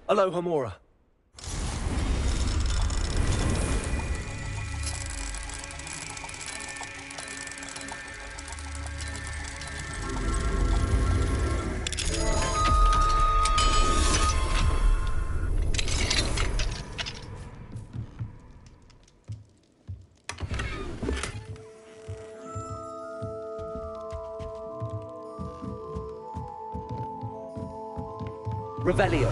Aloha Mora. Revelio.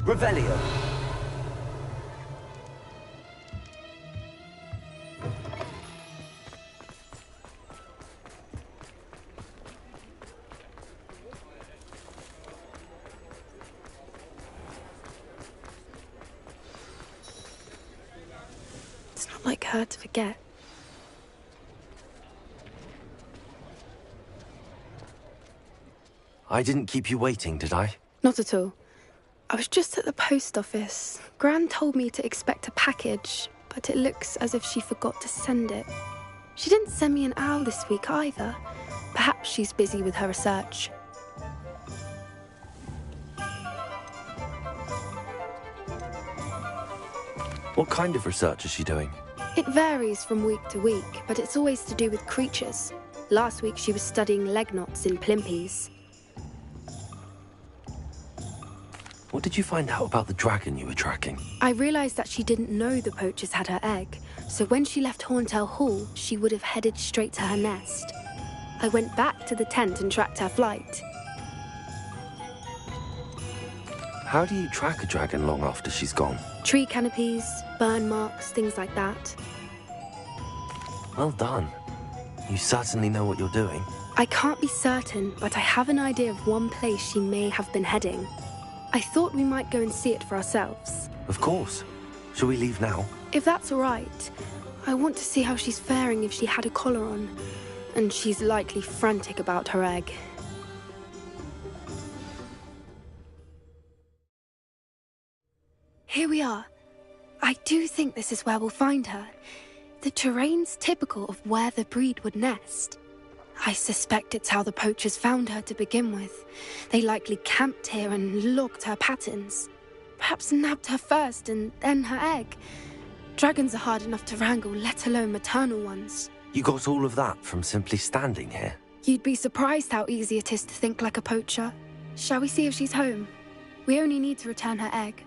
Revelio. It's not like her to forget. I didn't keep you waiting, did I? Not at all. I was just at the post office. Gran told me to expect a package, but it looks as if she forgot to send it. She didn't send me an owl this week either. Perhaps she's busy with her research. What kind of research is she doing? It varies from week to week, but it's always to do with creatures. Last week she was studying leg knots in Plimpies. What did you find out about the dragon you were tracking? I realised that she didn't know the poachers had her egg, so when she left Horntail Hall, she would have headed straight to her nest. I went back to the tent and tracked her flight. How do you track a dragon long after she's gone? Tree canopies, burn marks, things like that. Well done. You certainly know what you're doing. I can't be certain, but I have an idea of one place she may have been heading. I thought we might go and see it for ourselves. Of course. Shall we leave now? If that's all right. I want to see how she's faring if she had a collar on. And she's likely frantic about her egg. Here we are. I do think this is where we'll find her. The terrain's typical of where the breed would nest. I suspect it's how the poachers found her to begin with. They likely camped here and logged her patterns. Perhaps nabbed her first and then her egg. Dragons are hard enough to wrangle, let alone maternal ones. You got all of that from simply standing here? You'd be surprised how easy it is to think like a poacher. Shall we see if she's home? We only need to return her egg.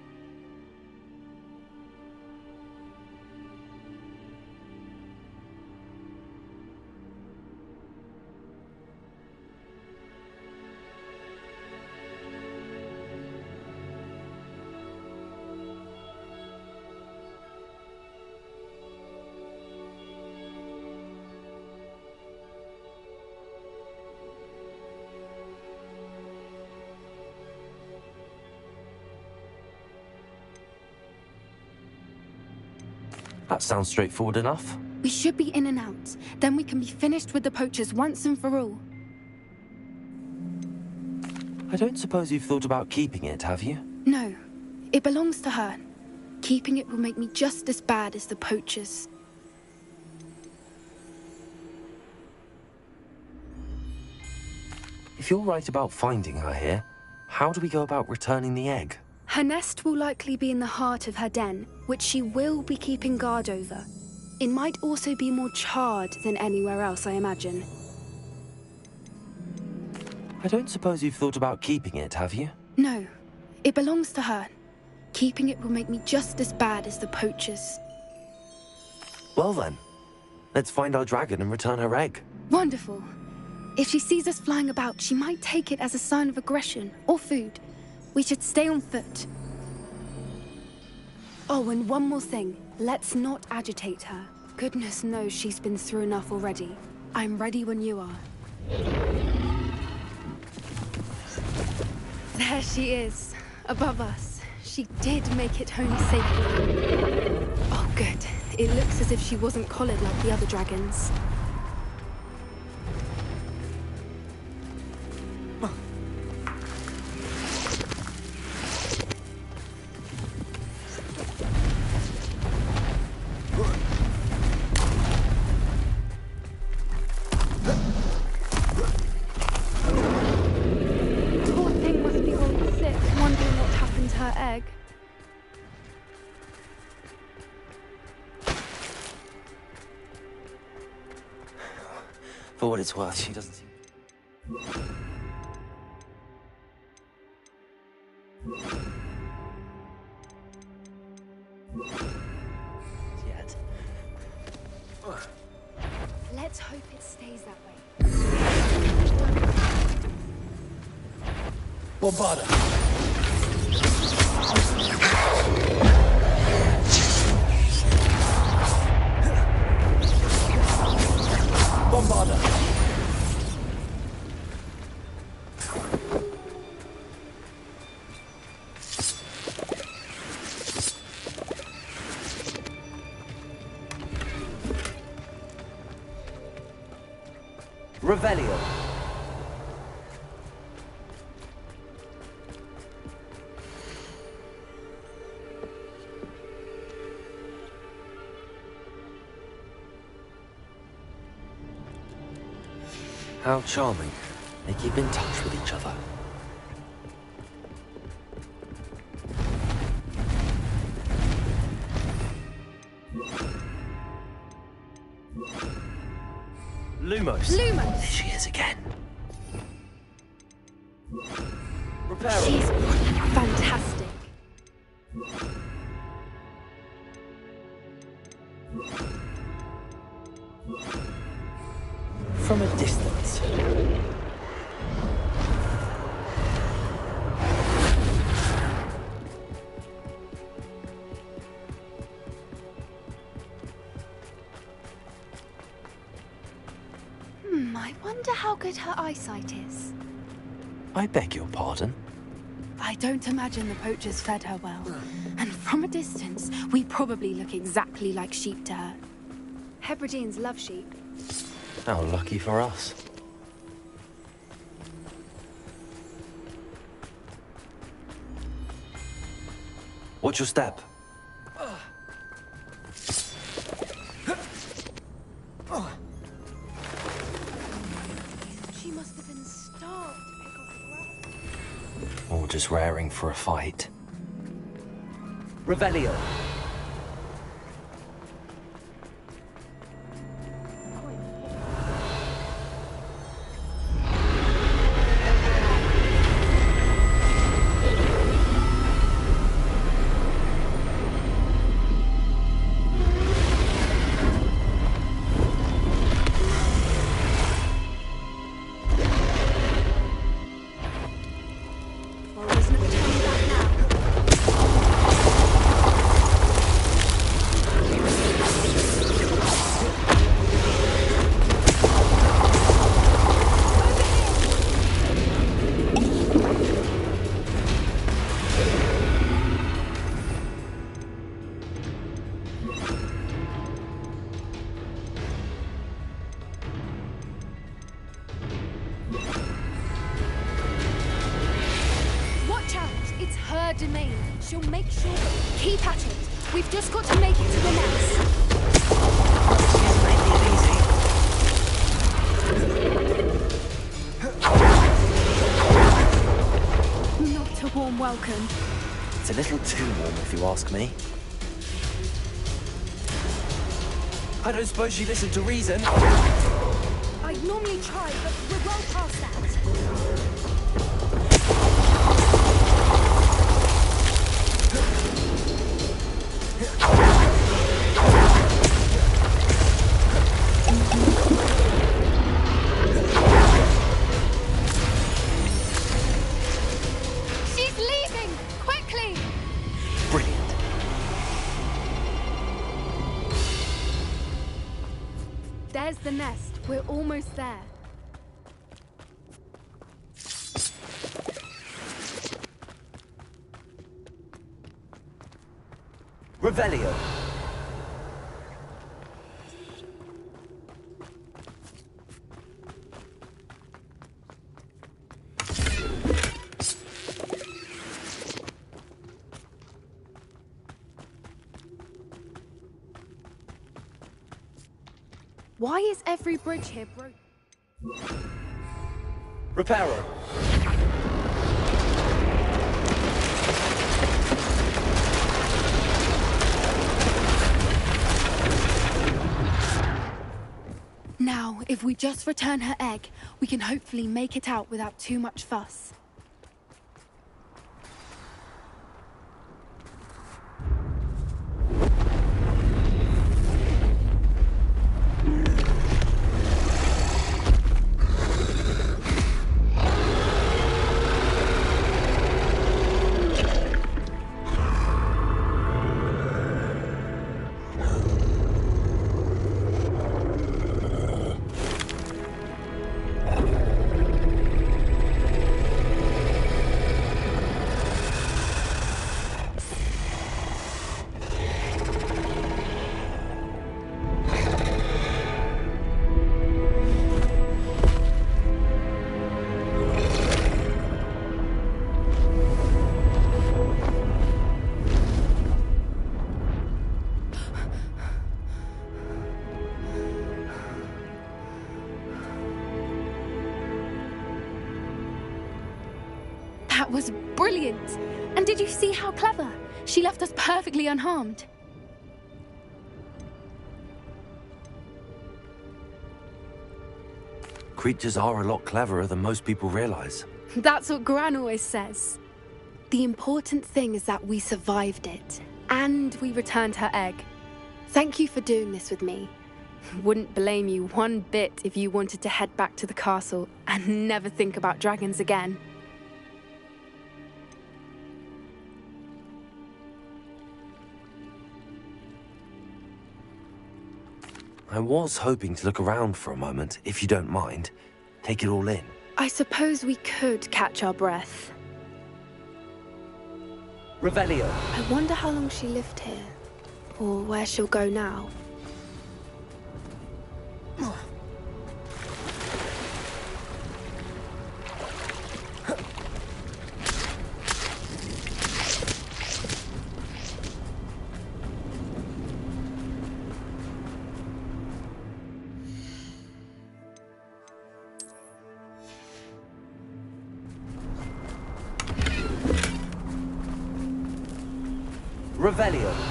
That sounds straightforward enough. We should be in and out. Then we can be finished with the poachers once and for all. I don't suppose you've thought about keeping it, have you? No. It belongs to her. Keeping it will make me just as bad as the poachers. If you're right about finding her here, how do we go about returning the egg? Her nest will likely be in the heart of her den, which she will be keeping guard over. It might also be more charred than anywhere else, I imagine. I don't suppose you've thought about keeping it, have you? No. It belongs to her. Keeping it will make me just as bad as the poachers. Well then, let's find our dragon and return her egg. Wonderful. If she sees us flying about, she might take it as a sign of aggression or food. We should stay on foot. Oh, and one more thing. Let's not agitate her. Goodness knows she's been through enough already. I'm ready when you are. There she is, above us. She did make it home safely. Oh, good. It looks as if she wasn't collared like the other dragons. For what it's worth, she doesn't seem... yet. Let's hope it stays that way. Bombarda! Bombarda! Revelio. How charming. They keep in touch with each other. Lumos. Lumos! There she is again. Reparo. She's fantastic. From a distance. I wonder how good her eyesight is. I beg your pardon? I don't imagine the poachers fed her well. And from a distance, we probably look exactly like sheep to her. Hebrideans love sheep. How lucky for us. Watch your step. She must have been starved to pick off grass. Or just raring for a fight. Revelio. Domain. She'll make sure that we keep at it. We've just got to make it to the nest. She's making it easy. Not a warm welcome. It's a little too warm, if you ask me. I don't suppose you listen to reason. I'd normally try, but we're well past that. There's the nest. We're almost there. Revelio. Why is every bridge here broken? Reparo. Now, if we just return her egg, we can hopefully make it out without too much fuss. That was brilliant! And did you see how clever? She left us perfectly unharmed. Creatures are a lot cleverer than most people realize. That's what Gran always says. The important thing is that we survived it, and we returned her egg. Thank you for doing this with me. Wouldn't blame you one bit if you wanted to head back to the castle and never think about dragons again. I was hoping to look around for a moment, if you don't mind. Take it all in. I suppose we could catch our breath. Revelio. I wonder how long she lived here, or where she'll go now. Revelio.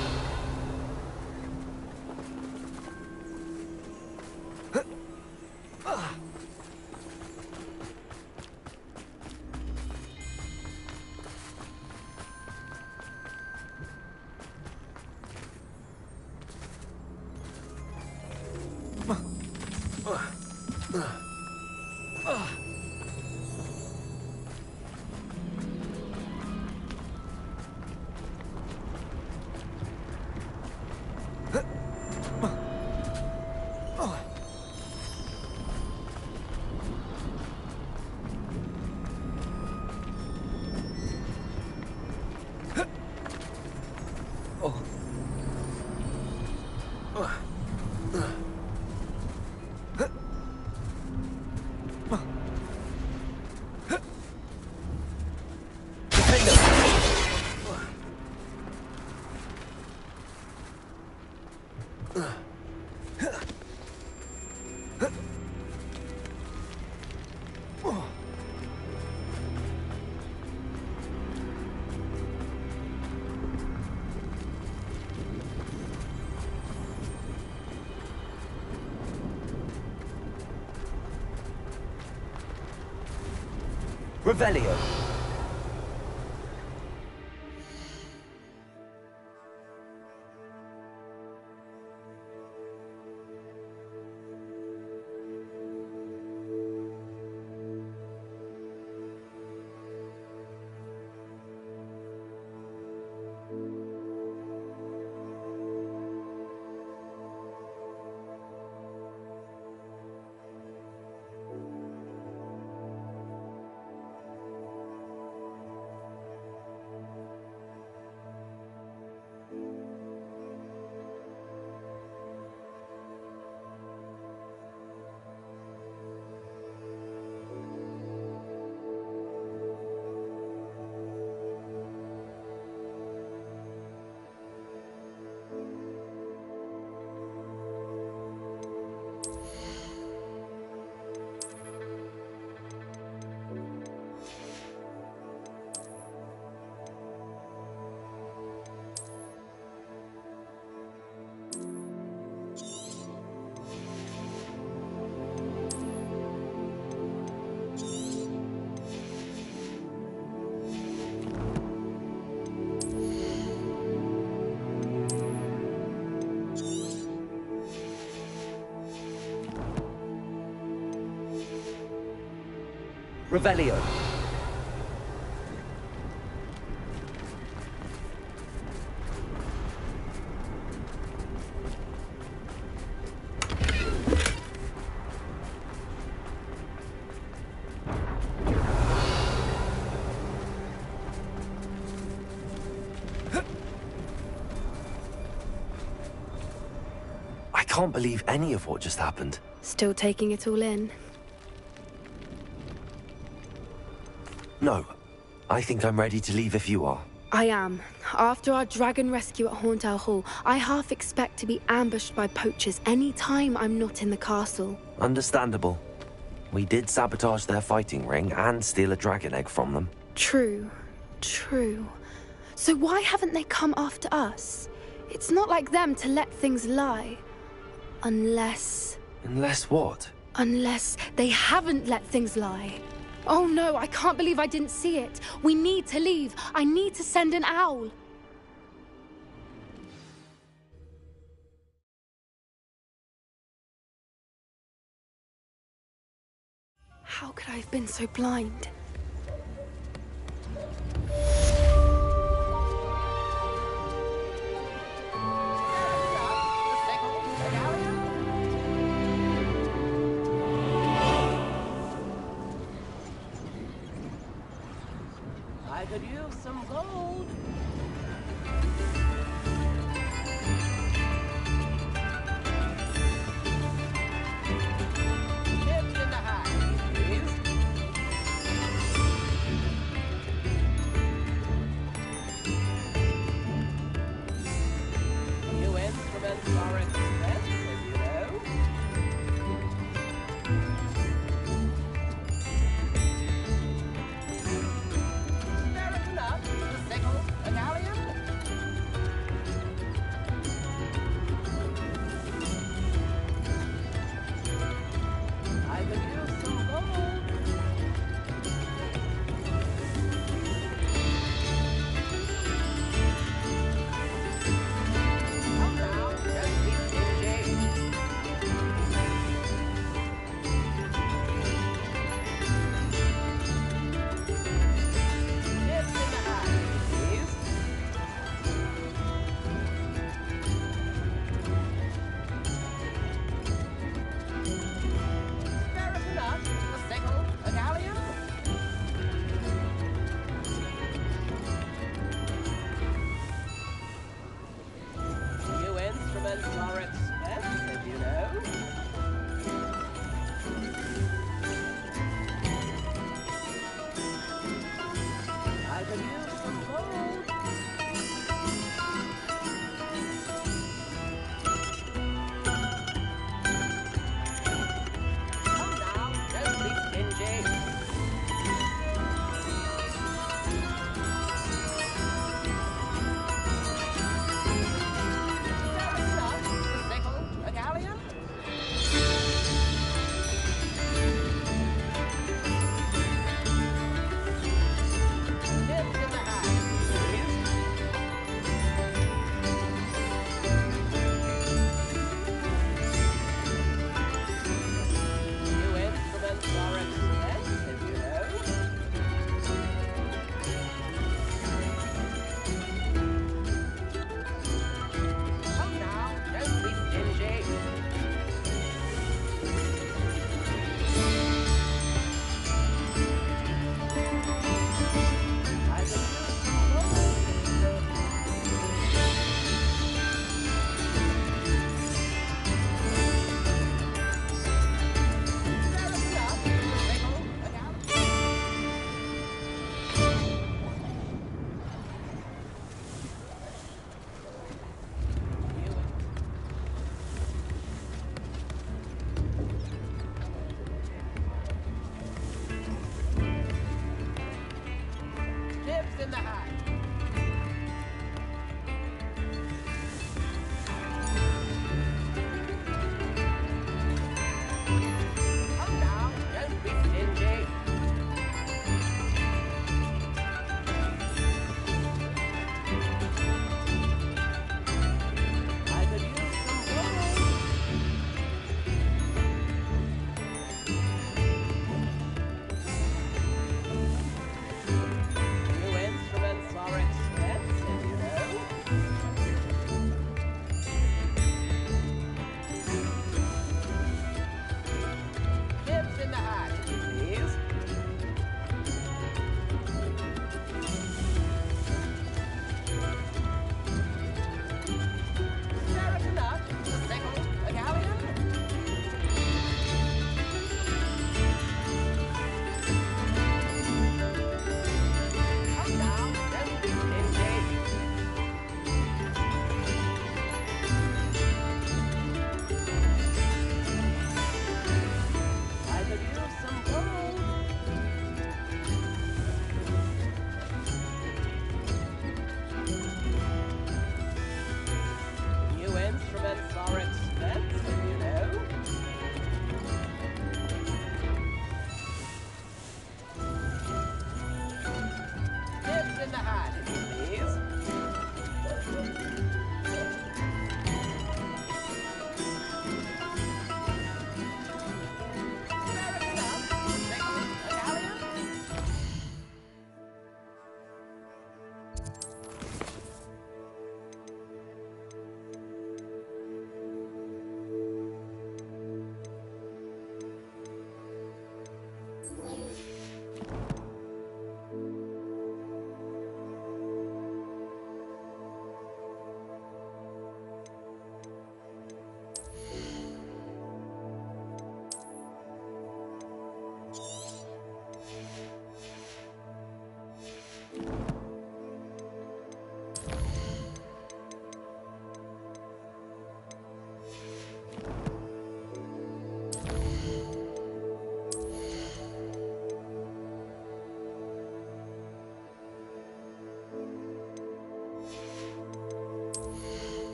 Revelio. Revelio. I can't believe any of what just happened. Still taking it all in. No, I think I'm ready to leave if you are. I am. After our dragon rescue at Horndale Hall, I half expect to be ambushed by poachers any time I'm not in the castle. Understandable. We did sabotage their fighting ring and steal a dragon egg from them. True. So why haven't they come after us? It's not like them to let things lie. Unless what? Unless they haven't let things lie. Oh no, I can't believe I didn't see it. We need to leave. I need to send an owl. How could I have been so blind? I could use some gold. Tips in the hat, please. New instruments are expensive, you know. In the hat. Come now, don't be stingy. I could use some gold.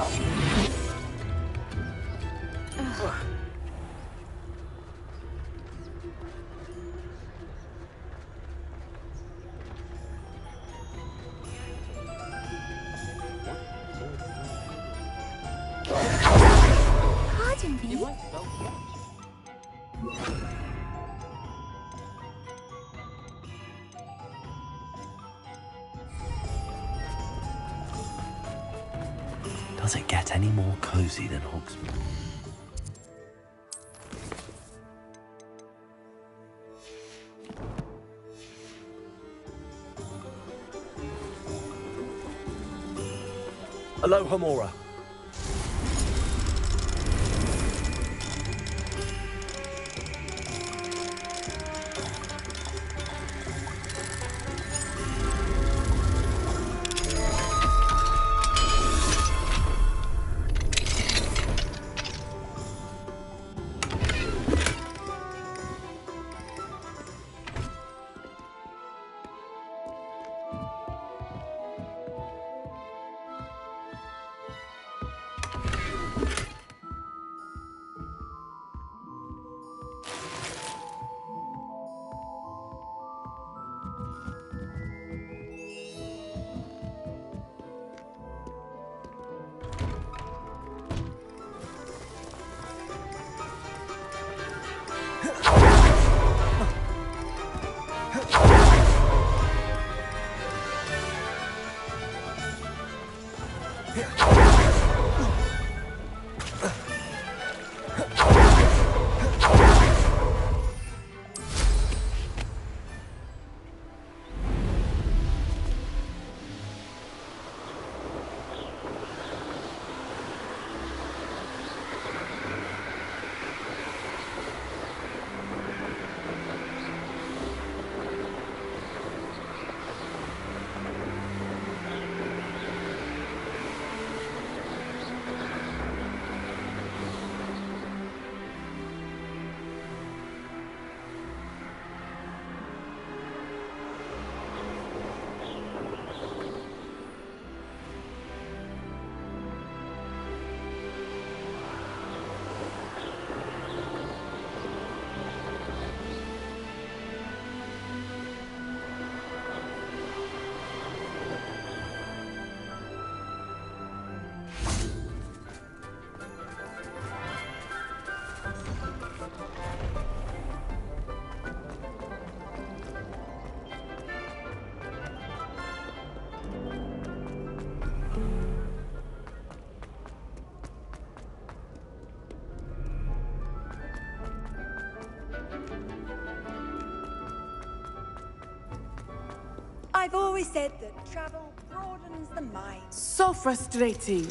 Pardon me? Does it get any more cozy than Hogsmeade? Aloha, Mora. I've always said that travel broadens the mind. So frustrating.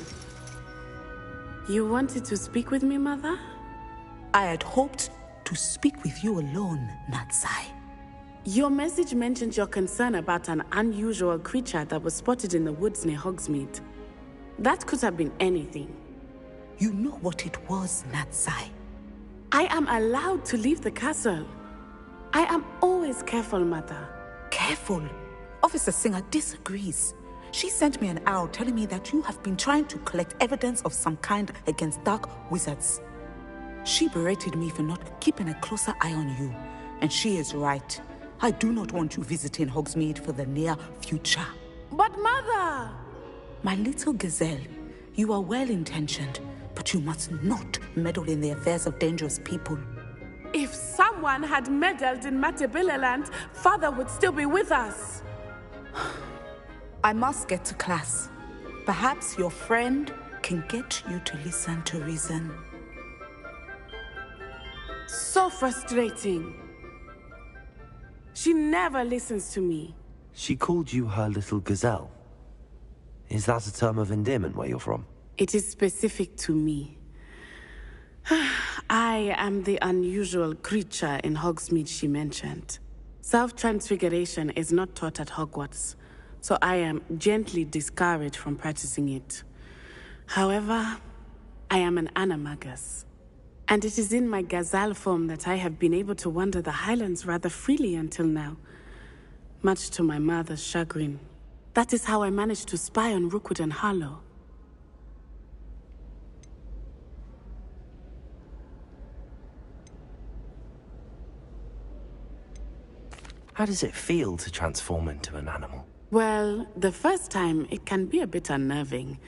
You wanted to speak with me, Mother? I had hoped to speak with you alone, Natsai. Your message mentioned your concern about an unusual creature that was spotted in the woods near Hogsmeade. That could have been anything. You know what it was, Natsai. I am allowed to leave the castle. I am always careful, Mother. Careful. Officer Singer disagrees. She sent me an arrow telling me that you have been trying to collect evidence of some kind against dark wizards. She berated me for not keeping a closer eye on you. And she is right. I do not want you visiting Hogsmeade for the near future. But Mother! My little gazelle, you are well-intentioned, but you must not meddle in the affairs of dangerous people. If someone had meddled in Matabeleland, Father would still be with us. I must get to class. Perhaps your friend can get you to listen to reason. So frustrating. She never listens to me. She called you her little gazelle. Is that a term of endearment where you're from? It is specific to me. I am the unusual creature in Hogsmeade she mentioned. Self-transfiguration is not taught at Hogwarts, so I am gently discouraged from practicing it. However, I am an animagus, and it is in my gazelle form that I have been able to wander the Highlands rather freely until now, much to my mother's chagrin. That is how I managed to spy on Rookwood and Harlow. How does it feel to transform into an animal? Well, the first time, it can be a bit unnerving.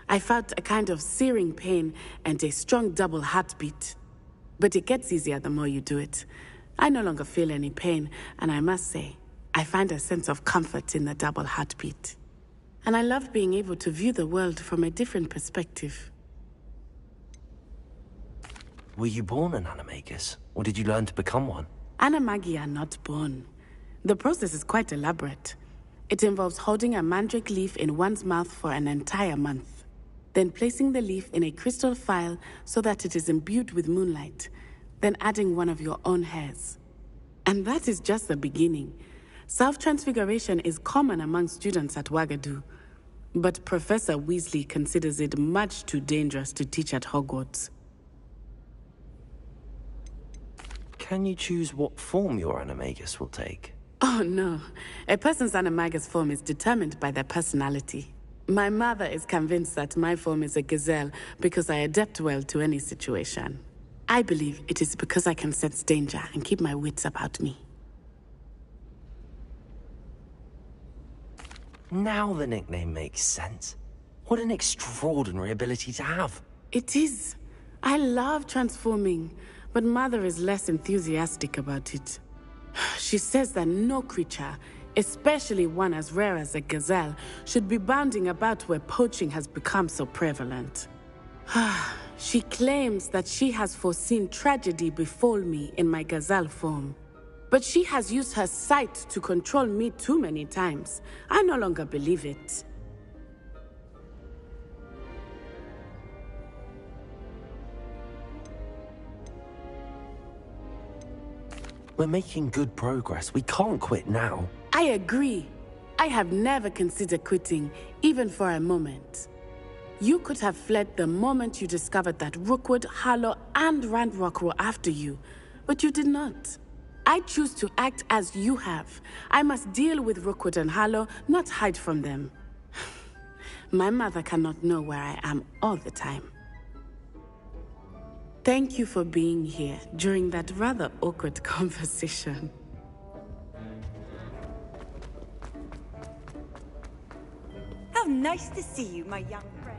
I felt a kind of searing pain and a strong double heartbeat. But it gets easier the more you do it. I no longer feel any pain, and I must say, I find a sense of comfort in the double heartbeat. And I love being able to view the world from a different perspective. Were you born an animagus, or did you learn to become one? Animagi are not born. The process is quite elaborate. It involves holding a mandrake leaf in one's mouth for an entire month, then placing the leaf in a crystal phial so that it is imbued with moonlight, then adding one of your own hairs. And that is just the beginning. Self-transfiguration is common among students at Wagadu, but Professor Weasley considers it much too dangerous to teach at Hogwarts. Can you choose what form your animagus will take? Oh no, a person's animagus form is determined by their personality. My mother is convinced that my form is a gazelle because I adapt well to any situation. I believe it is because I can sense danger and keep my wits about me. Now the nickname makes sense. What an extraordinary ability to have. It is. I love transforming, but Mother is less enthusiastic about it. She says that no creature, especially one as rare as a gazelle, should be bounding about where poaching has become so prevalent. She claims that she has foreseen tragedy befall me in my gazelle form. But she has used her sight to control me too many times. I no longer believe it. We're making good progress. We can't quit now. I agree. I have never considered quitting, even for a moment. You could have fled the moment you discovered that Rookwood, Harlow, and Randrock were after you, but you did not. I choose to act as you have. I must deal with Rookwood and Harlow, not hide from them. My mother cannot know where I am all the time. Thank you for being here during that rather awkward conversation. How nice to see you, my young friend.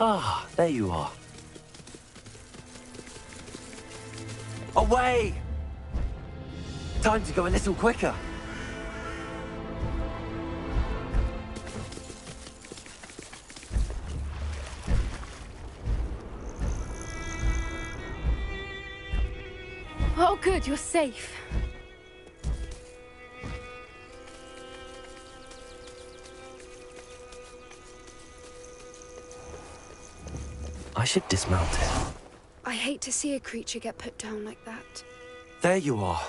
Ah, there you are. Away! Time to go a little quicker. Oh, good, you're safe. I should dismount it. I hate to see a creature get put down like that. There you are.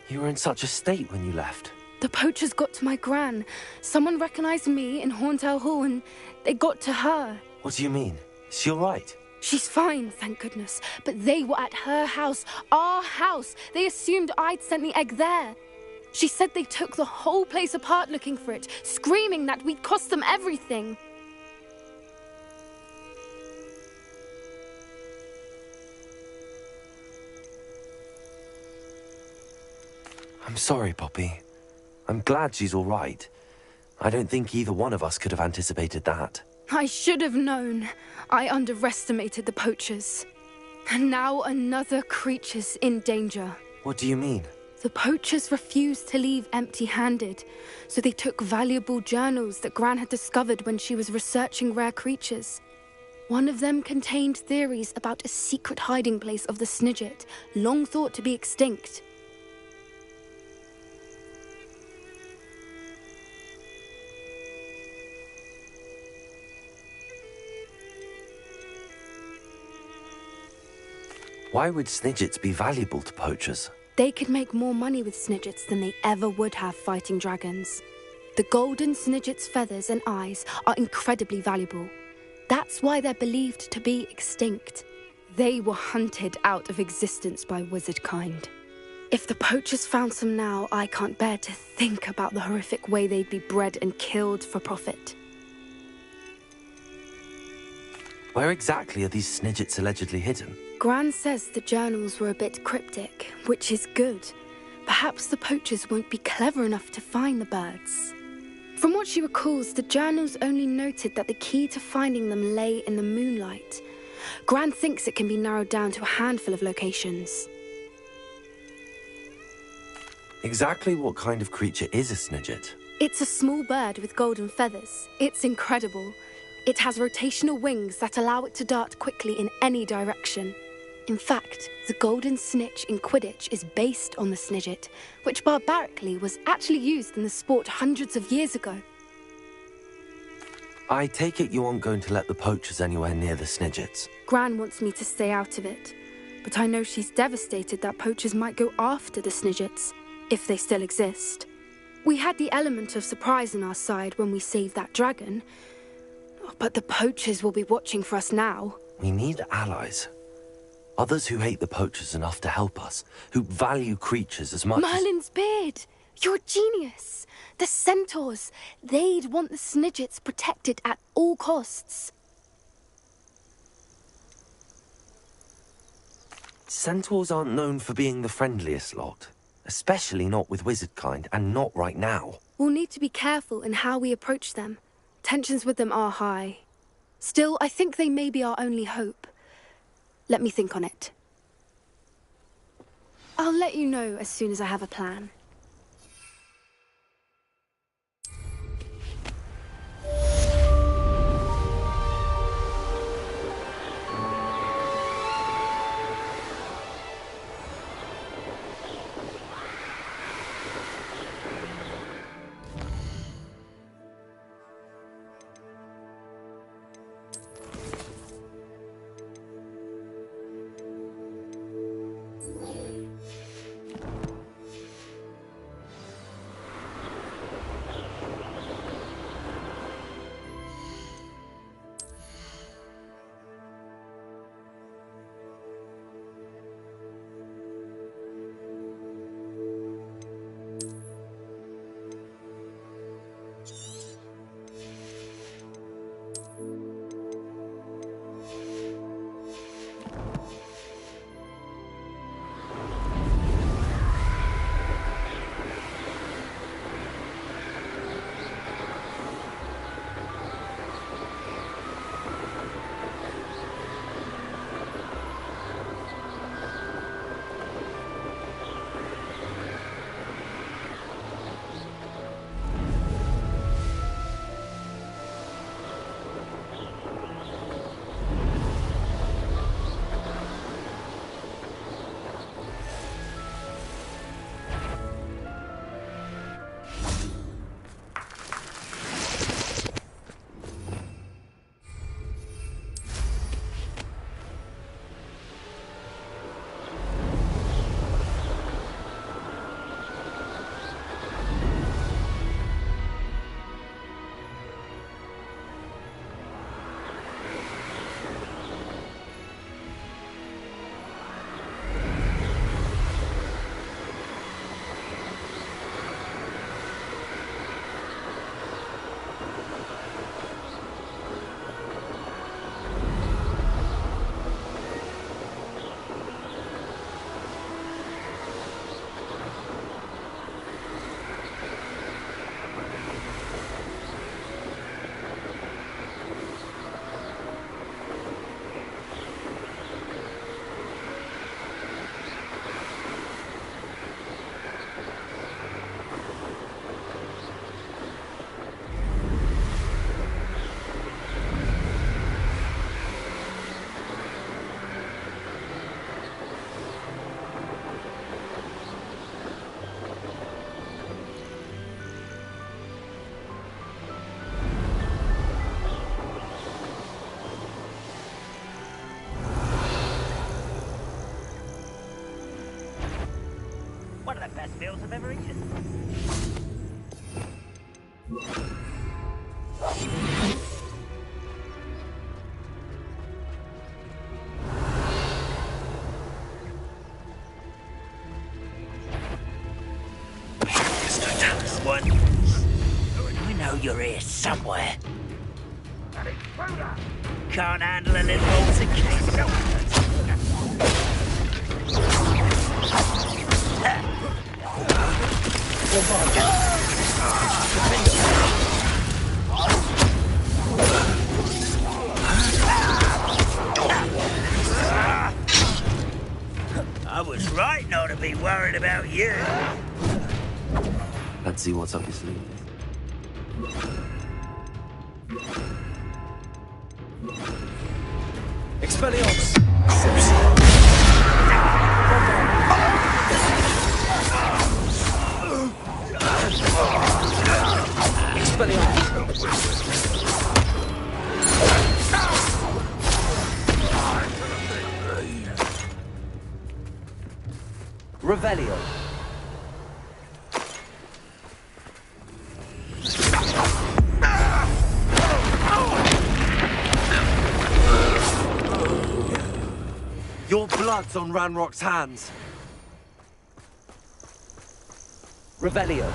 You were in such a state when you left. The poachers got to my gran. Someone recognized me in Horntail Hall and they got to her. What do you mean? Is she all right? She's fine, thank goodness. But they were at her house, our house. They assumed I'd sent the egg there. She said they took the whole place apart looking for it, screaming that we'd cost them everything. I'm sorry, Poppy. I'm glad she's all right. I don't think either one of us could have anticipated that. I should have known. I underestimated the poachers. And now another creature's in danger. What do you mean? The poachers refused to leave empty-handed, so they took valuable journals that Gran had discovered when she was researching rare creatures. One of them contained theories about a secret hiding place of the Snidget, long thought to be extinct. Why would Snidgets be valuable to poachers? They could make more money with Snidgets than they ever would have fighting dragons. The golden Snidget's feathers and eyes are incredibly valuable. That's why they're believed to be extinct. They were hunted out of existence by wizard kind. If the poachers found some now, I can't bear to think about the horrific way they'd be bred and killed for profit. Where exactly are these Snidgets allegedly hidden? Gran says the journals were a bit cryptic, which is good. Perhaps the poachers won't be clever enough to find the birds. From what she recalls, the journals only noted that the key to finding them lay in the moonlight. Gran thinks it can be narrowed down to a handful of locations. Exactly what kind of creature is a Snidget? It's a small bird with golden feathers. It's incredible. It has rotational wings that allow it to dart quickly in any direction. In fact, the golden snitch in Quidditch is based on the Snidget, which barbarically was actually used in the sport hundreds of years ago. I take it you aren't going to let the poachers anywhere near the Snidgets. Gran wants me to stay out of it, but I know she's devastated that poachers might go after the Snidgets, if they still exist. We had the element of surprise on our side when we saved that dragon, but the poachers will be watching for us now. We need allies. Others who hate the poachers enough to help us, who value creatures as much Merlin's beard! You're a genius! The centaurs! They'd want the Snidgets protected at all costs. Centaurs aren't known for being the friendliest lot. Especially not with wizard kind, and not right now. We'll need to be careful in how we approach them. Tensions with them are high. Still, I think they may be our only hope. Let me think on it. I'll let you know as soon as I have a plan. meals I've ever eaten. One. I know you're here somewhere. Can't handle a little altercation. I was right not to be worried about you. Let's see what's up your sleeve. Expelliarmus! Revelio. Your blood's on Ranrock's hands. Revelio.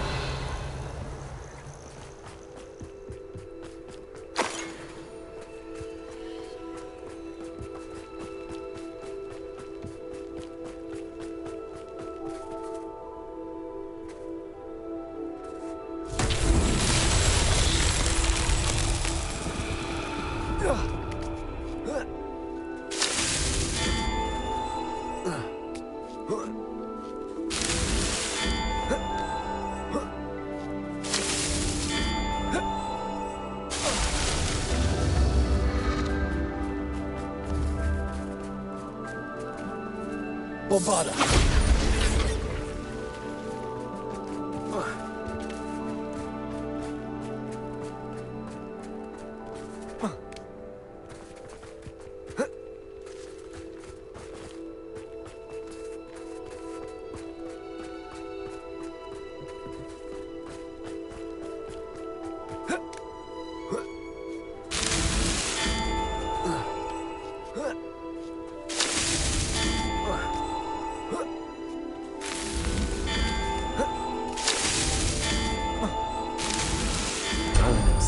Bombarda.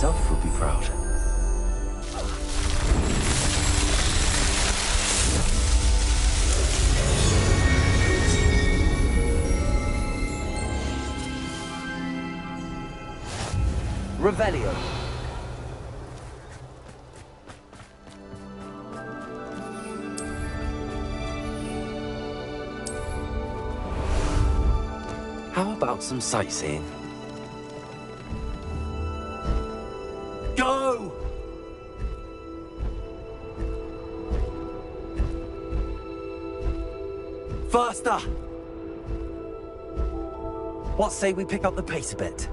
Himself would be proud. Revelio. How about some sightseeing? Go! Faster! What say we pick up the pace a bit?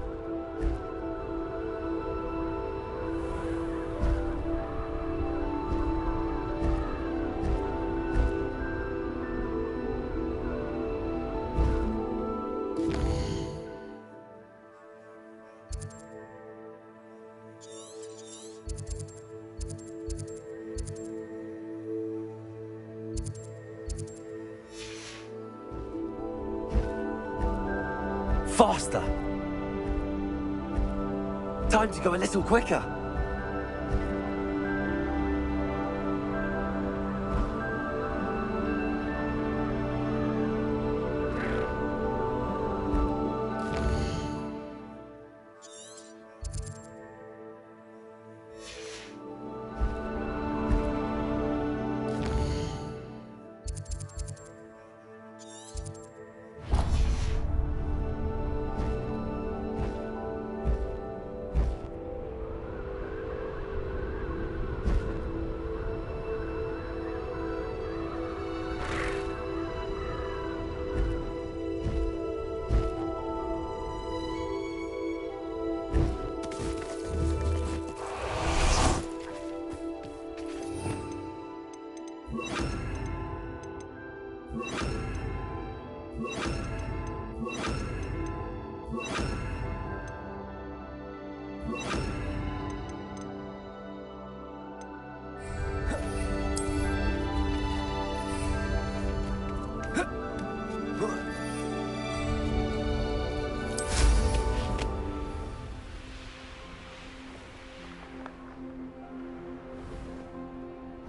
Faster! Time to go a little quicker.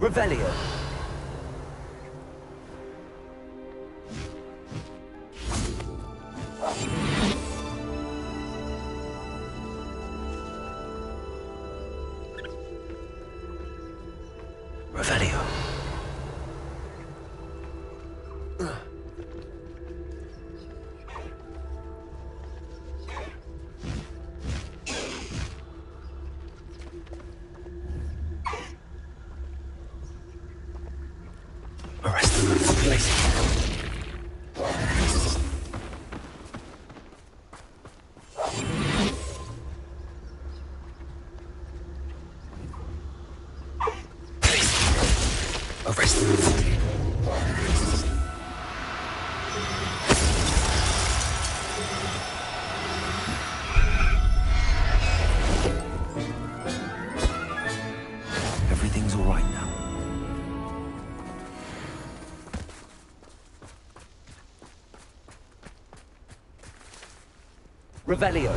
Revelio. Revelio. Arrest them and replace it. Arrest them. Everything's all right now. Revelio.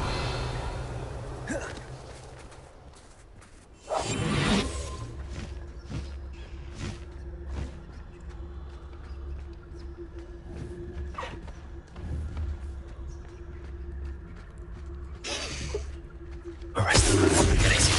Arrest them and replace it.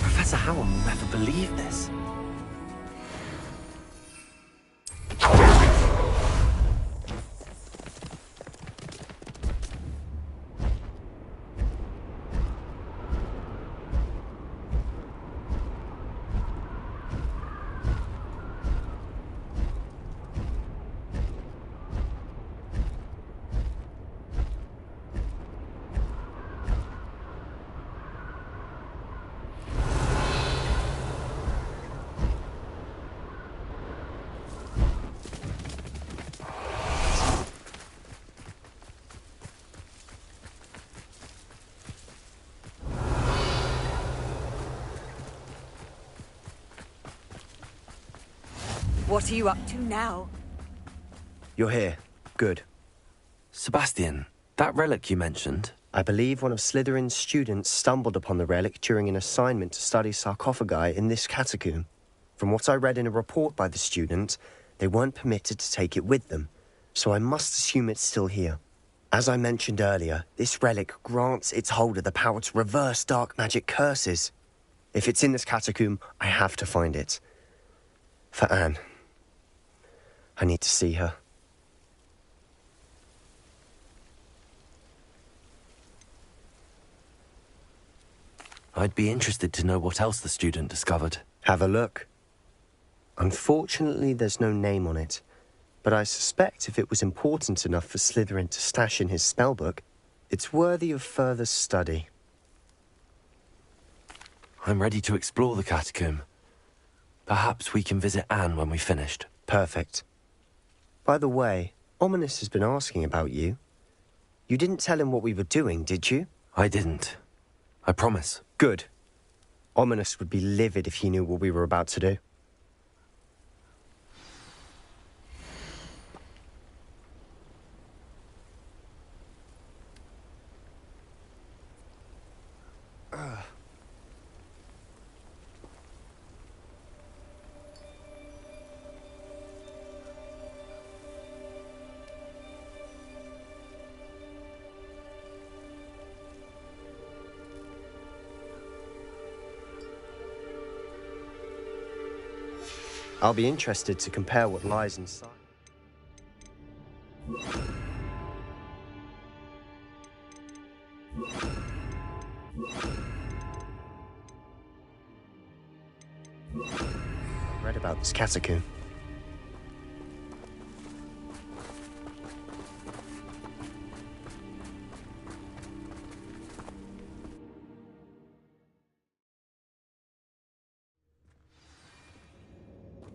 Professor Howell will never believe this. What are you up to now? You're here. Good. Sebastian, that relic you mentioned. I believe one of Slytherin's students stumbled upon the relic during an assignment to study sarcophagi in this catacomb. From what I read in a report by the student, they weren't permitted to take it with them, so I must assume it's still here. As I mentioned earlier, this relic grants its holder the power to reverse dark magic curses. If it's in this catacomb, I have to find it. For Anne. I need to see her. I'd be interested to know what else the student discovered. Have a look. Unfortunately, there's no name on it, but I suspect if it was important enough for Slytherin to stash in his spellbook, it's worthy of further study. I'm ready to explore the catacomb. Perhaps we can visit Anne when we've finished. Perfect. By the way, Ominous has been asking about you. You didn't tell him what we were doing, did you? I didn't. I promise. Good. Ominous would be livid if he knew what we were about to do. I'll be interested to compare what lies inside. Read about this catacomb.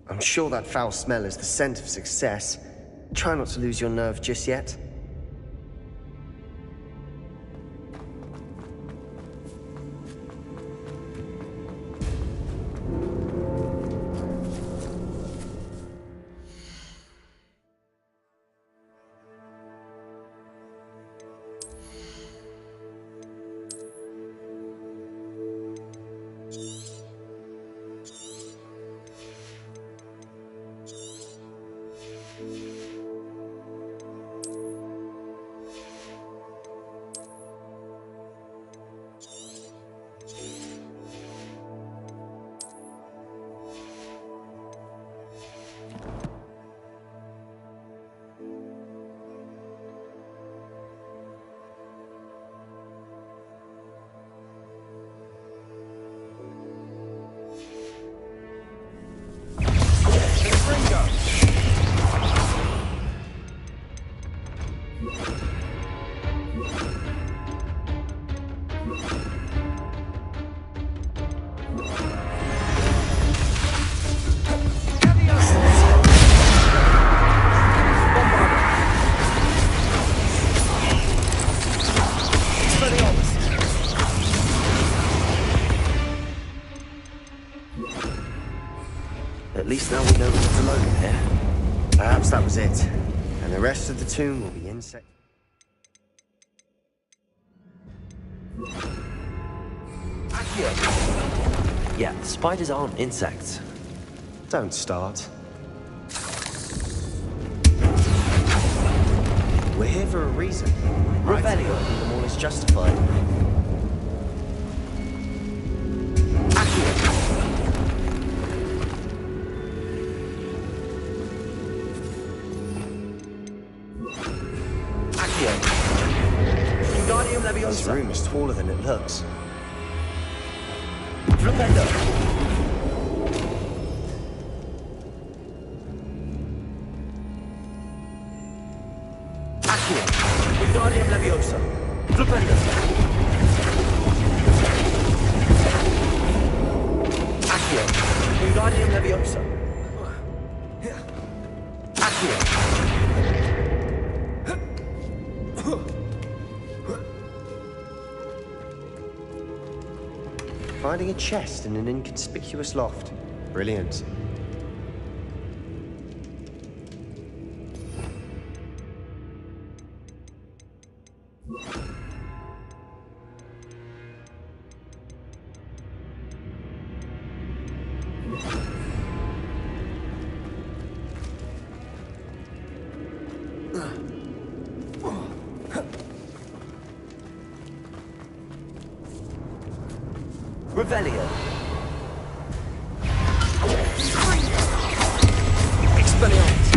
I'm sure that foul smell is the scent of success. Try not to lose your nerve just yet. At least now we know what's alone in here. Perhaps that was it. And the rest of the tomb will be insect. Yeah, spiders aren't insects. Don't start. We're here for a reason. Revelio. I think them all is justified. This room is taller than it looks. Flipendo. Accio. Wingardium Leviosa. Flipendo. Accio. Wingardium Leviosa. Accio. Finding a chest in an inconspicuous loft. Brilliant. Revelio. Expelliarmus.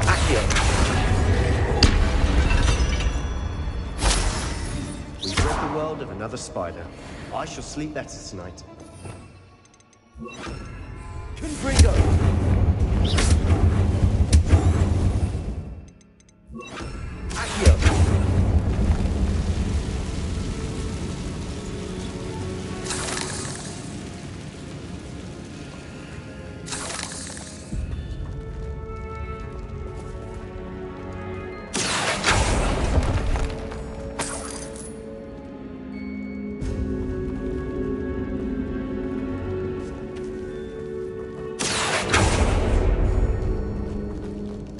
Accio. We've rid the world of another spider. I shall sleep better tonight. Confringo. Accio.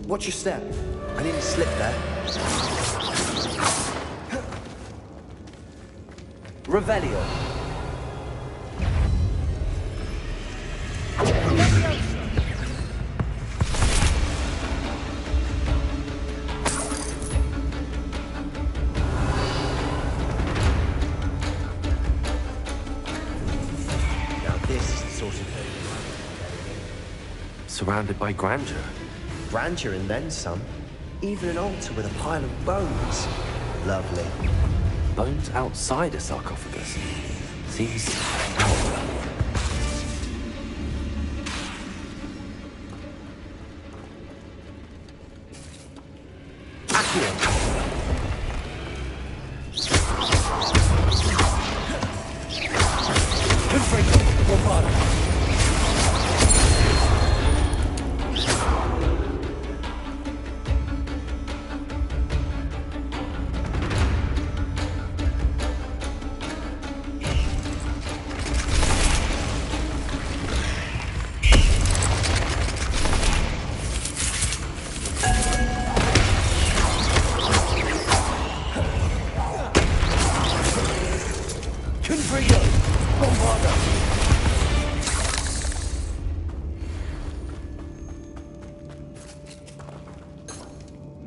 Watch your step. I nearly slipped there. Revelio. Now this is the sort of thing. Surrounded by grandeur. Grandeur and then some. Even an altar with a pile of bones. Lovely. Bones outside a sarcophagus. Seems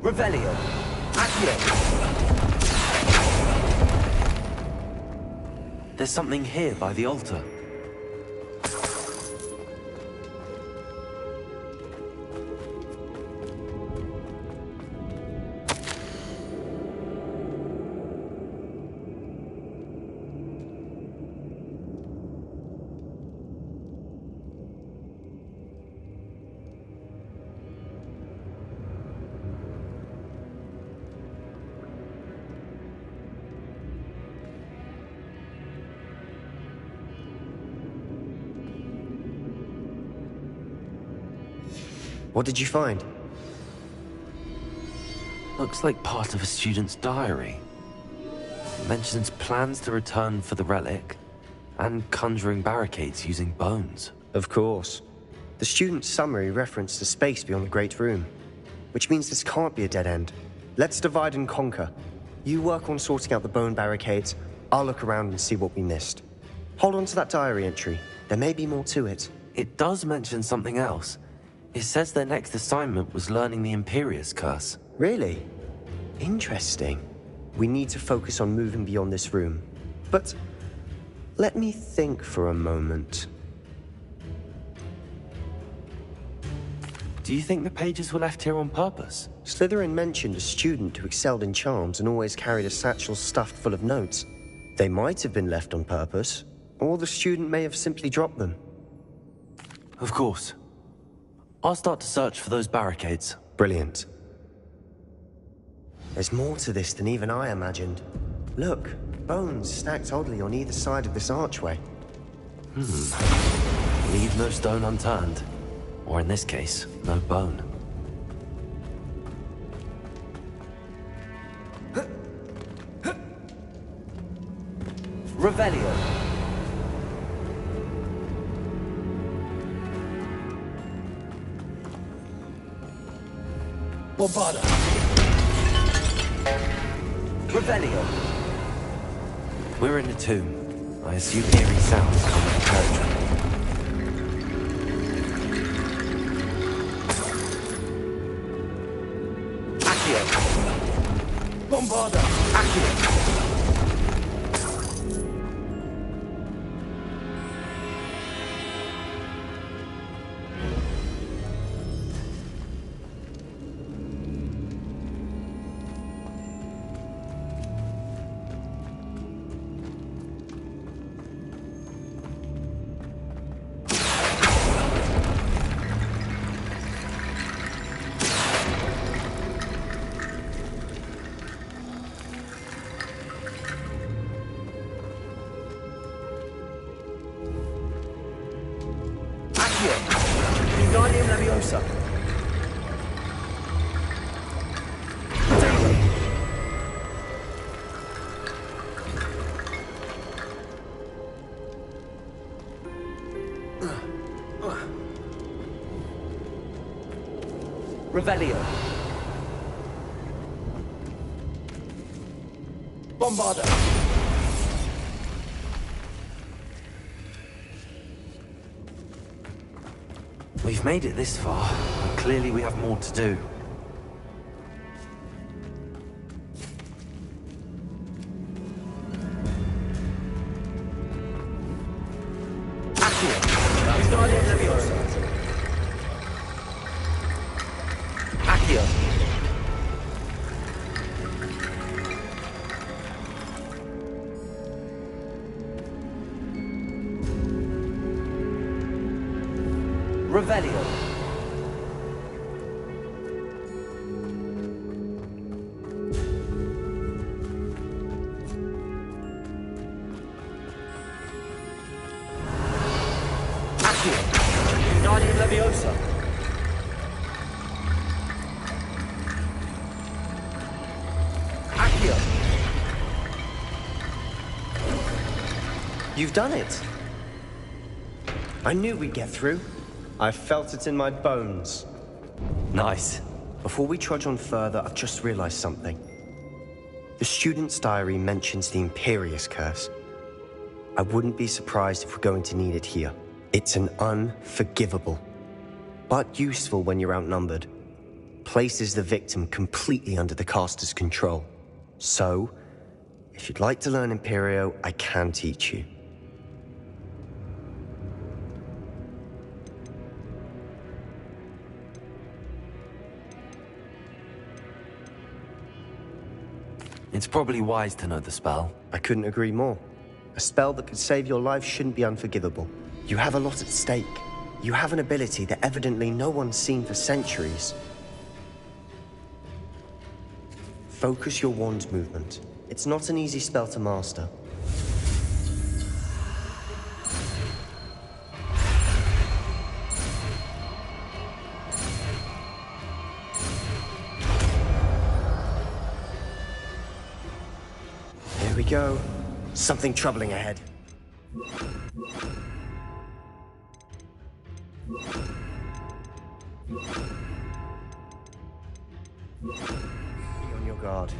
Revelio. Accio. There's something here by the altar. What did you find? Looks like part of a student's diary. It mentions plans to return for the relic, and conjuring barricades using bones. Of course. The student's summary referenced the space beyond the Great Room, which means this can't be a dead end. Let's divide and conquer. You work on sorting out the bone barricades, I'll look around and see what we missed. Hold on to that diary entry. There may be more to it. It does mention something else. It says their next assignment was learning the Imperius Curse. Really? Interesting. We need to focus on moving beyond this room. But let me think for a moment. Do you think the pages were left here on purpose? Slytherin mentioned a student who excelled in charms and always carried a satchel stuffed full of notes. They might have been left on purpose, or the student may have simply dropped them. Of course. I'll start to search for those barricades. Brilliant. There's more to this than even I imagined. Look, bones stacked oddly on either side of this archway. Leave no stone unturned. Or in this case, no bone. Revelio. Bombada. Revelio. We're in a tomb. I assume eerie sounds come from territory. Bombada. Accio. Wingardium Leviosa. Revelio. Bombada. We've made it this far, and clearly we have more to do. Wingardium Leviosa. Accio. Revelio. Accio. Wingardium Leviosa. Accio. You've done it! I knew we'd get through. I felt it in my bones. Nice. Before we trudge on further, I've just realized something. The student's diary mentions the Imperius Curse. I wouldn't be surprised if we're going to need it here. It's an unforgivable, but useful when you're outnumbered. Places the victim completely under the caster's control. So, if you'd like to learn Imperio, I can teach you. It's probably wise to know the spell. I couldn't agree more. A spell that could save your life shouldn't be unforgivable. You have a lot at stake. You have an ability that evidently no one's seen for centuries. Focus your wand's movement. It's not an easy spell to master. go. Something troubling ahead. Be on your guard.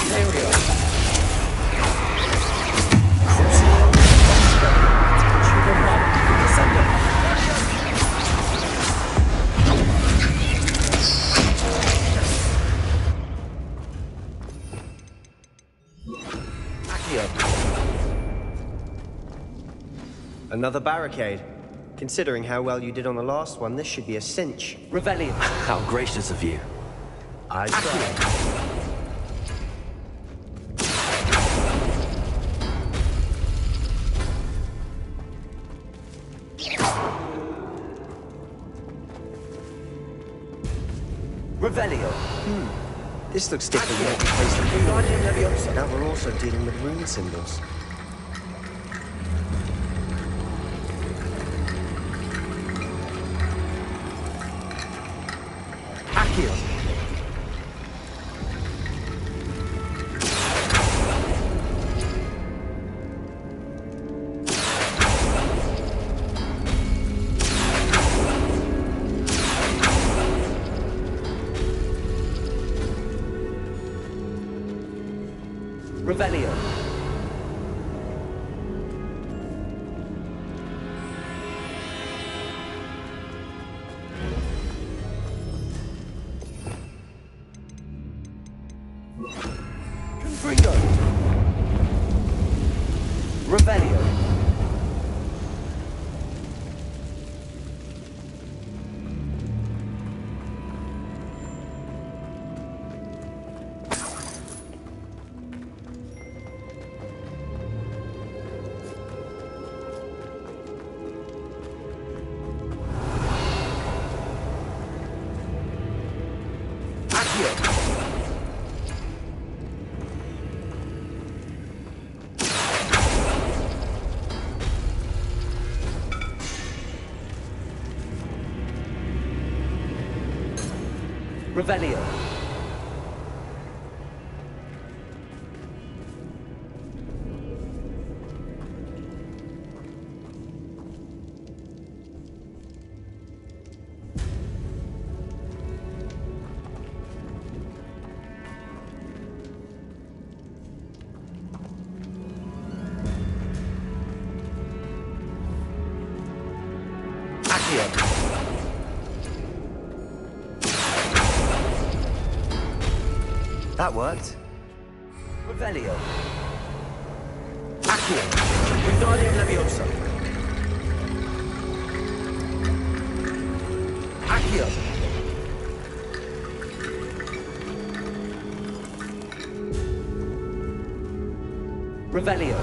There we go. Another barricade. Considering how well you did on the last one, this should be a cinch. Revelio. How gracious of you. I tried. Revelio. This looks different than what we placed before. Wingardium Leviosa. Now we're also dealing with rune symbols. Accio. Revelio. Confringo. Revelio. Revelio. Accio. That worked. Revelio. Accio. Wingardium Leviosa. Accio. Revelio.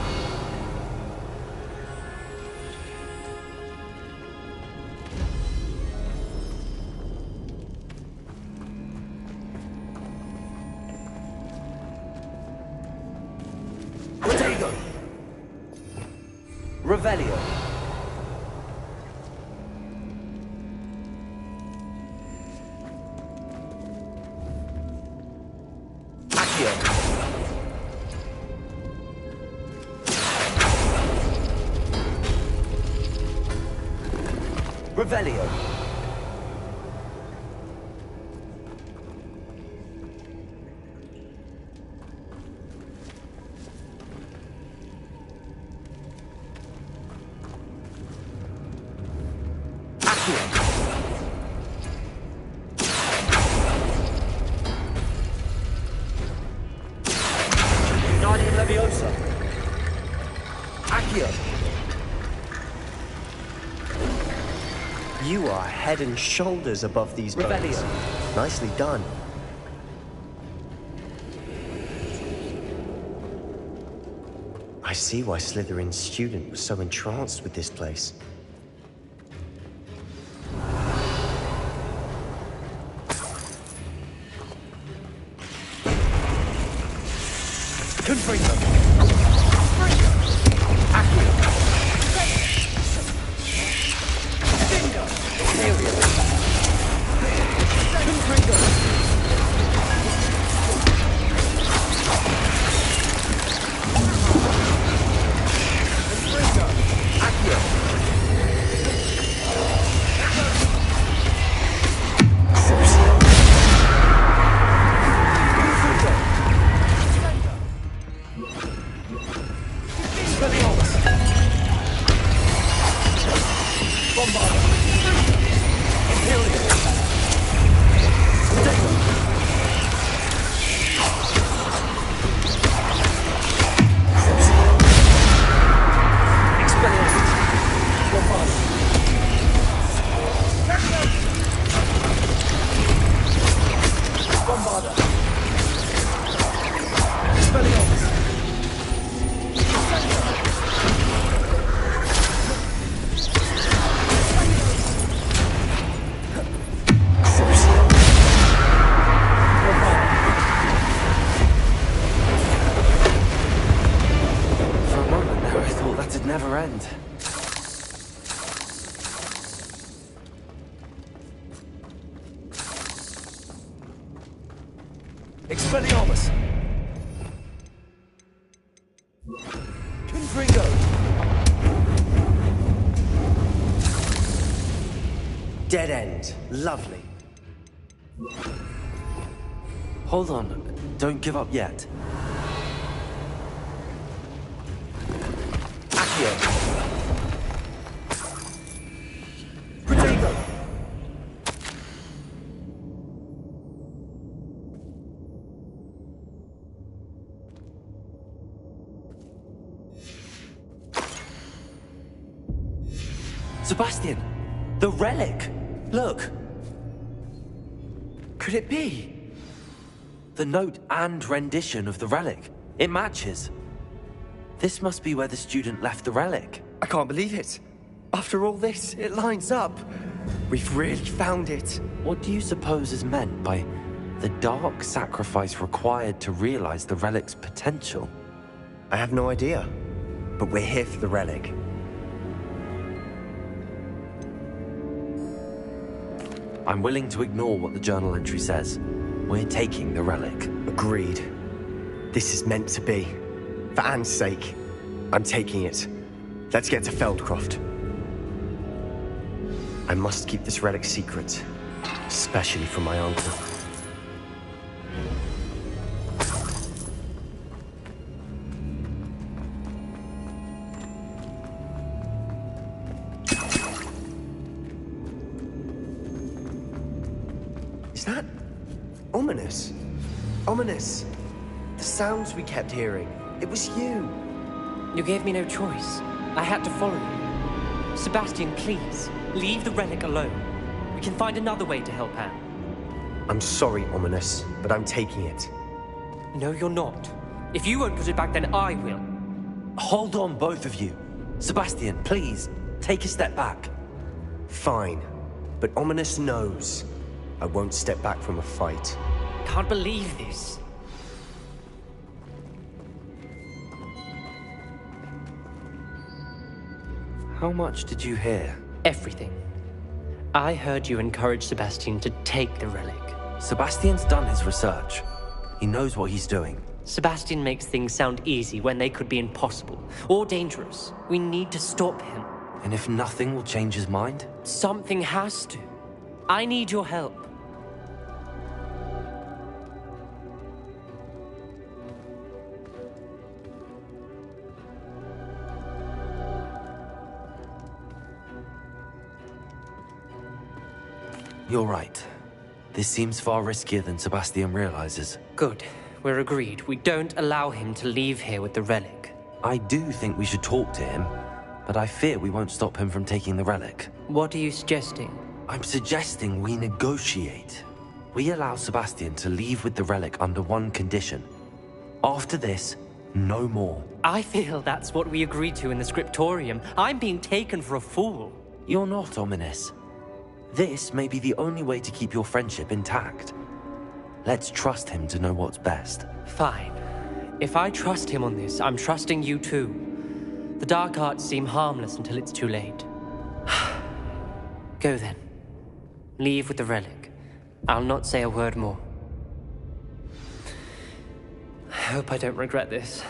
Protego. Revelio. Accio. Revelio. Wingardium Leviosa. Accio. You are head and shoulders above these birds. Revelio. Nicely done. I see why Slytherin's student was so entranced with this place. Confringo. Accio. Bingo. For a moment there, I thought that'd never end. Expelliarmus! Confringo! Dead end. Lovely. Hold on, don't give up yet. Accio! Protego! Sebastian! The relic! Look! Could it be? The note and rendition of the relic. It matches. This must be where the student left the relic. I can't believe it. After all this, it lines up. We've really found it. What do you suppose is meant by the dark sacrifice required to realize the relic's potential? I have no idea. But we're here for the relic. I'm willing to ignore what the journal entry says. We're taking the relic. Agreed. This is meant to be. For Anne's sake, I'm taking it. Let's get to Feldcroft. I must keep this relic secret, especially from my uncle. Is that ominous? Ominous. The sounds we kept hearing. It was you. You gave me no choice. I had to follow you. Sebastian, please, leave the relic alone. We can find another way to help Anne. I'm sorry, Ominous, but I'm taking it. No, you're not. If you won't put it back, then I will. Hold on, both of you. Sebastian, please, take a step back. Fine, but Ominous knows I won't step back from a fight. Can't believe this. How much did you hear? Everything. I heard you encourage Sebastian to take the relic. Sebastian's done his research. He knows what he's doing. Sebastian makes things sound easy when they could be impossible or dangerous. We need to stop him. And if nothing will change his mind? Something has to. I need your help. You're right. This seems far riskier than Sebastian realizes. Good. We're agreed. We don't allow him to leave here with the relic. I do think we should talk to him, but I fear we won't stop him from taking the relic. What are you suggesting? I'm suggesting we negotiate. We allow Sebastian to leave with the relic under one condition. After this, no more. I feel that's what we agreed to in the scriptorium. I'm being taken for a fool. You're not, Ominous. This may be the only way to keep your friendship intact. Let's trust him to know what's best. Fine. If I trust him on this, I'm trusting you too. The dark arts seem harmless until it's too late. Go then. Leave with the relic. I'll not say a word more. I hope I don't regret this.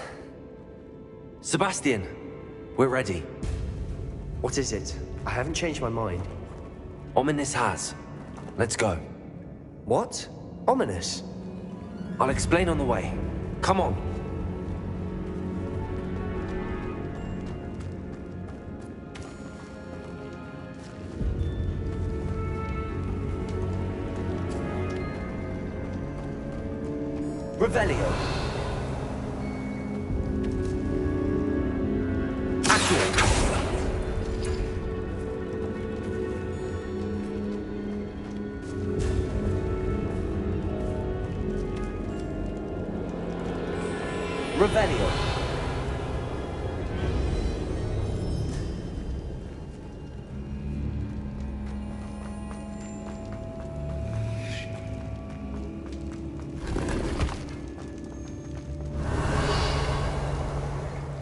Sebastian, we're ready. What is it? I haven't changed my mind. Ominous has. Let's go. What? Ominous? I'll explain on the way. Come on. Revelio. Accio. Revelio.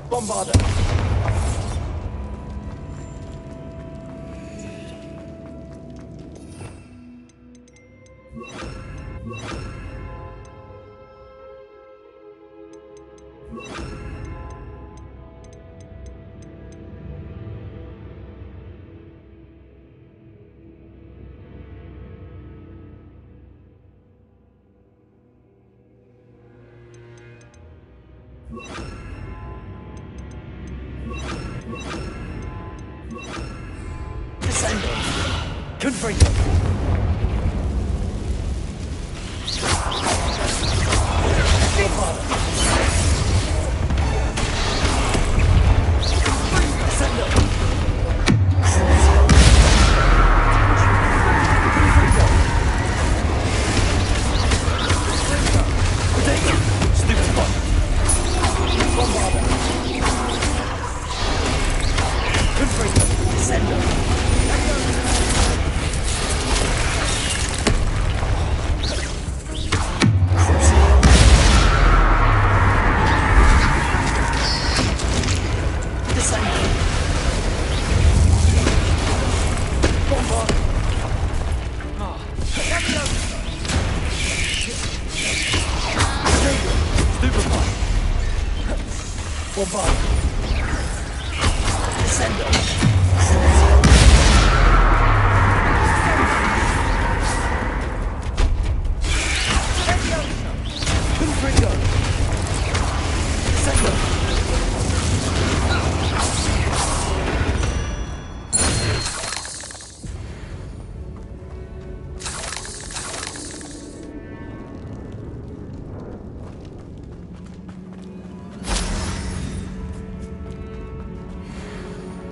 Bombarder. Descendo. Confringo.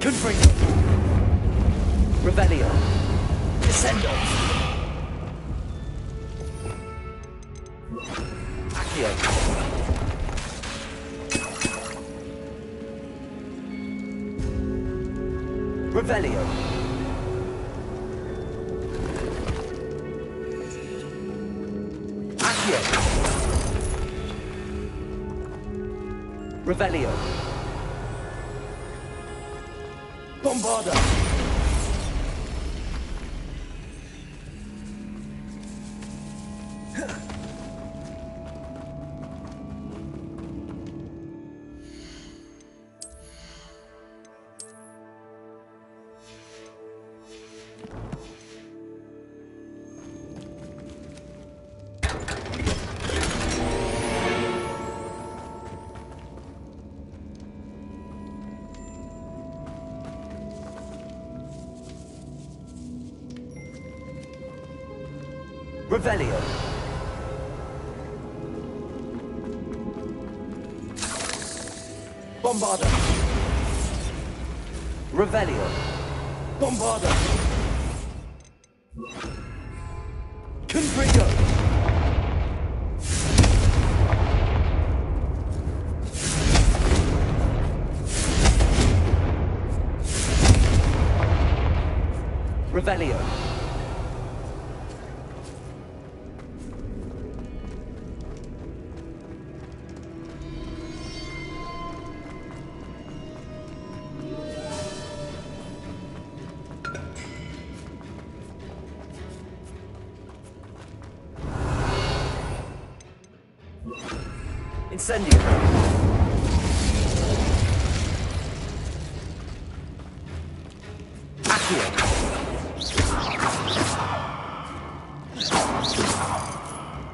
Confringo. Revelio. Descendo. Accio. Revelio. Accio. Revelio. Bombarder. Revelio. Bombarder. Revelio. Bombarder. Confringo. Revelio. Incendio. Accio.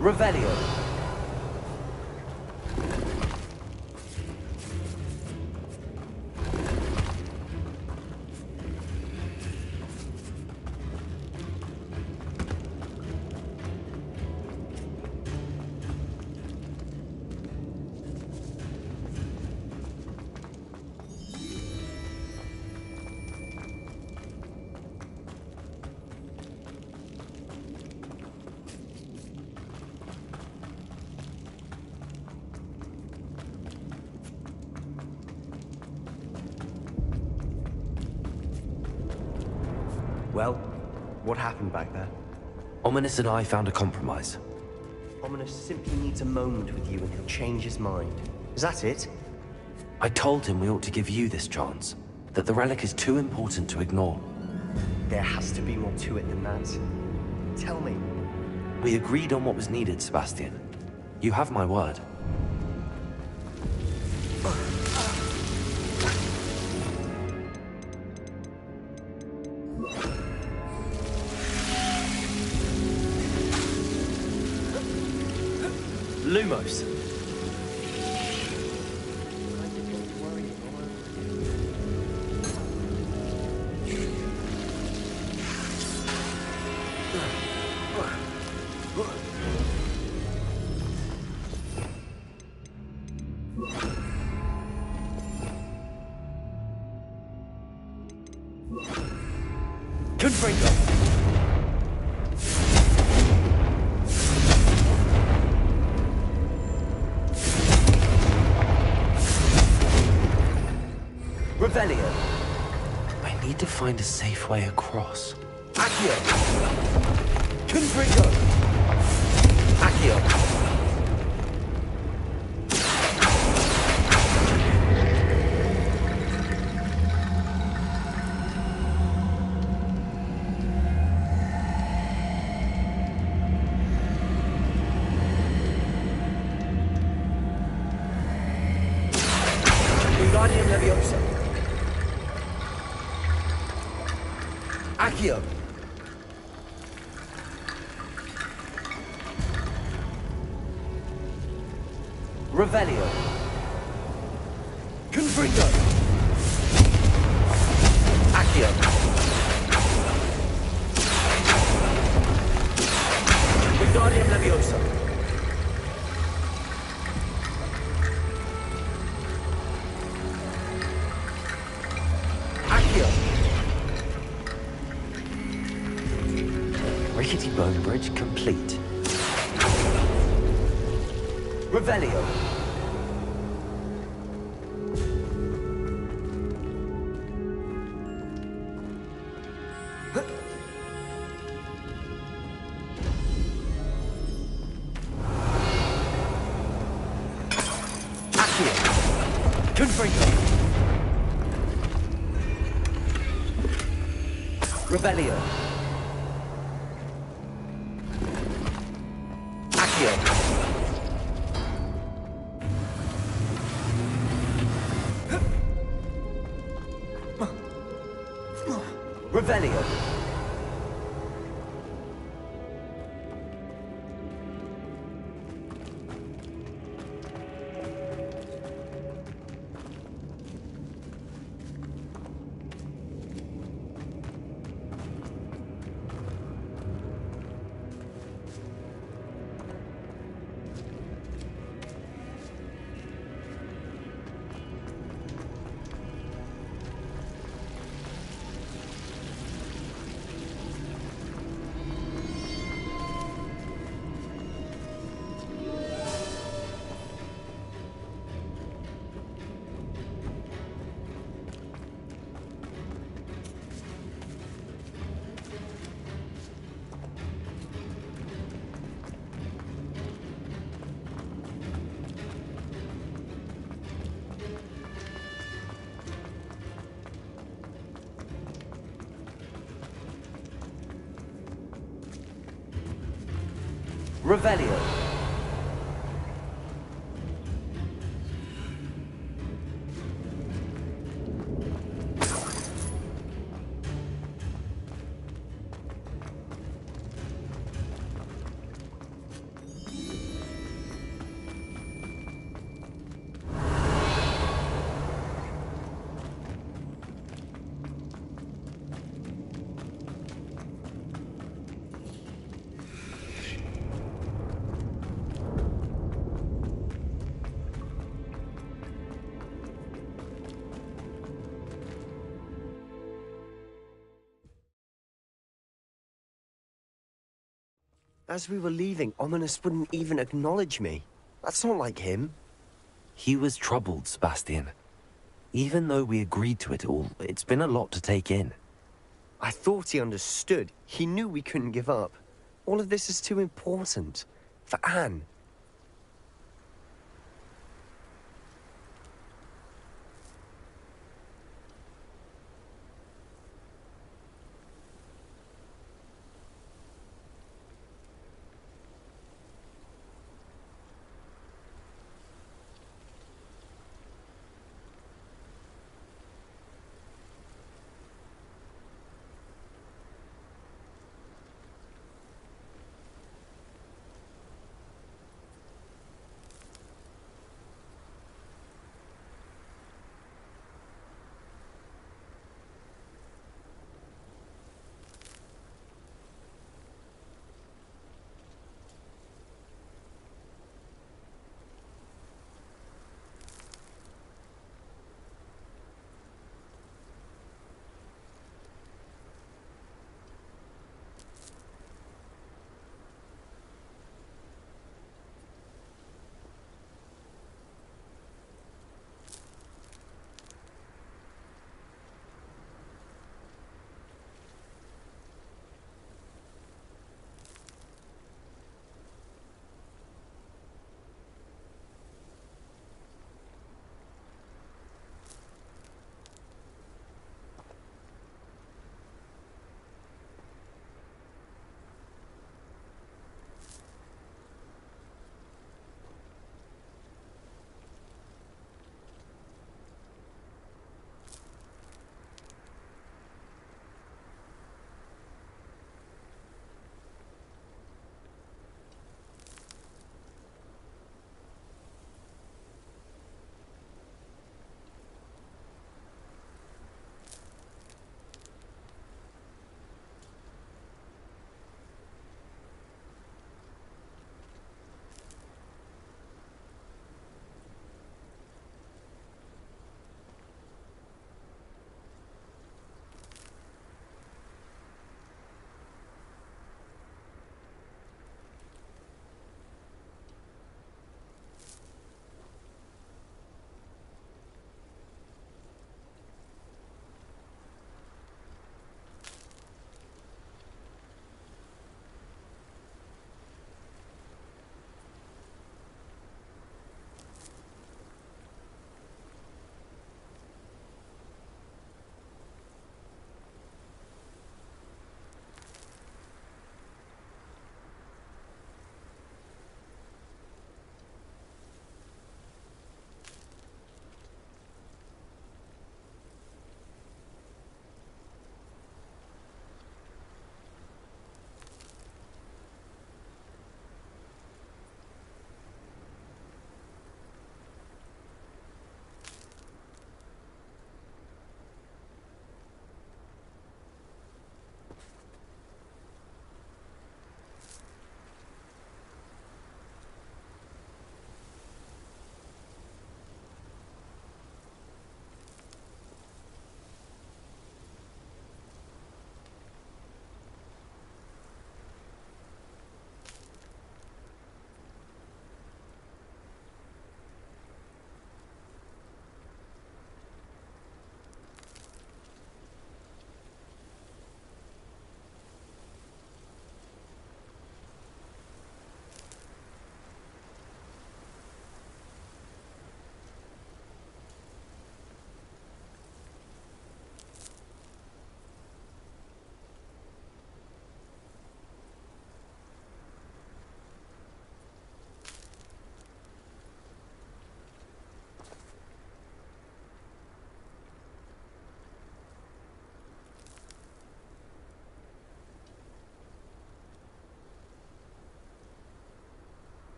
Revelio. Well, what happened back there? Ominous and I found a compromise. Ominous simply needs a moment with you and he'll change his mind. Is that it? I told him we ought to give you this chance, that the relic is too important to ignore. There has to be more to it than that. Tell me. We agreed on what was needed, Sebastian. You have my word. Lumos. Revelio. I need to find a safe way across. Accio. Confringo. Accio. Wingardium Leviosa. Accio. Revelio. Confringo. Accio. Wingardium Leviosa. Accio. Rickety bone bridge complete. Revelio. Accio. Confringo. Revelio. Accio. Revelio. Revelio. As we were leaving, Ominous wouldn't even acknowledge me. That's not like him. He was troubled, Sebastian. Even though we agreed to it all, it's been a lot to take in. I thought he understood. He knew we couldn't give up. All of this is too important. For Anne.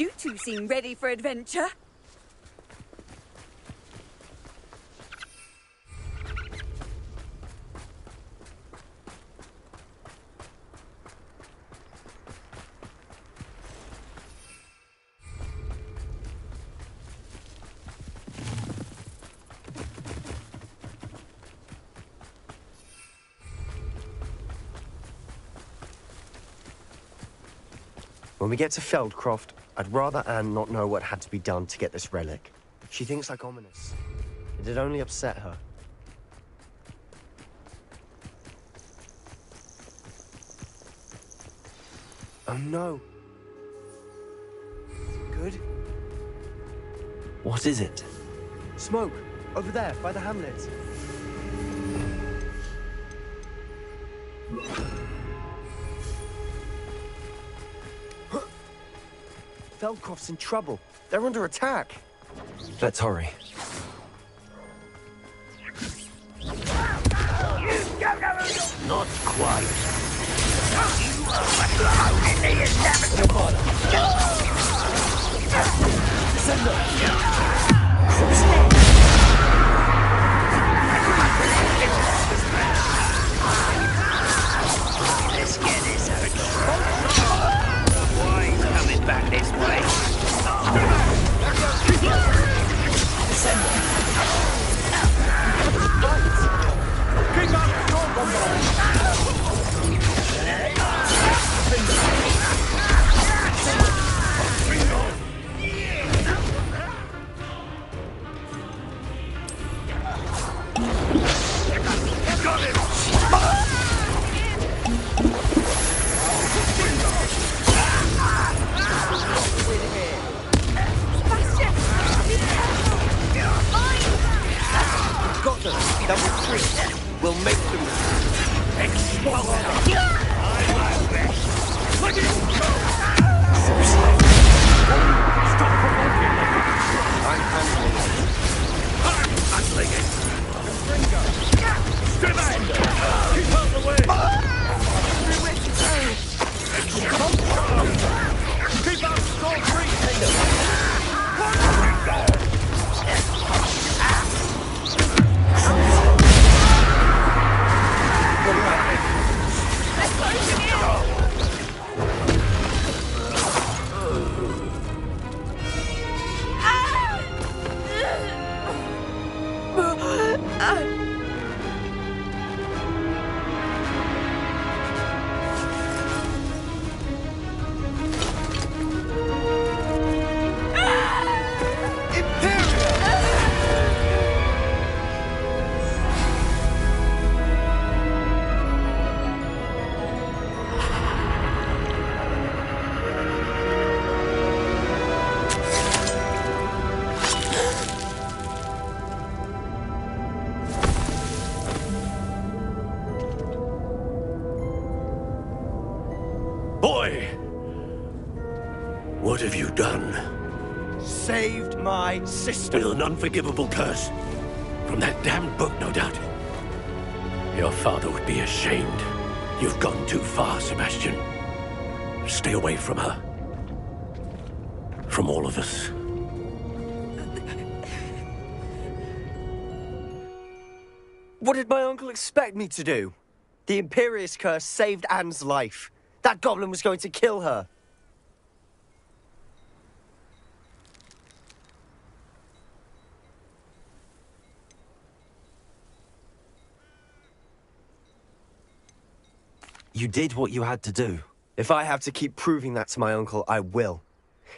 You two seem ready for adventure. When we get to Feldcroft, I'd rather Anne not know what had to be done to get this relic. She thinks like ominous. It'd only upset her. Oh no. Good? What is it? Smoke! Over there, by the hamlet. Feldcroft's in trouble. They're under attack. Let's hurry. Not quite. Let's get this out. Why he's coming back this way? Keep up! Got them. Double three. We'll make them. Explode! Let it go! Stop provoking them! I'm handling it. I'm handling it! Stay back! Keep out the way! Keep out storm free! Boy! What have you done? Saved my sister. With an unforgivable curse. From that damned book, no doubt. Your father would be ashamed. You've gone too far, Sebastian. Stay away from her. From all of us. What did my uncle expect me to do? The Imperious curse saved Anne's life. That goblin was going to kill her. You did what you had to do. If I have to keep proving that to my uncle, I will.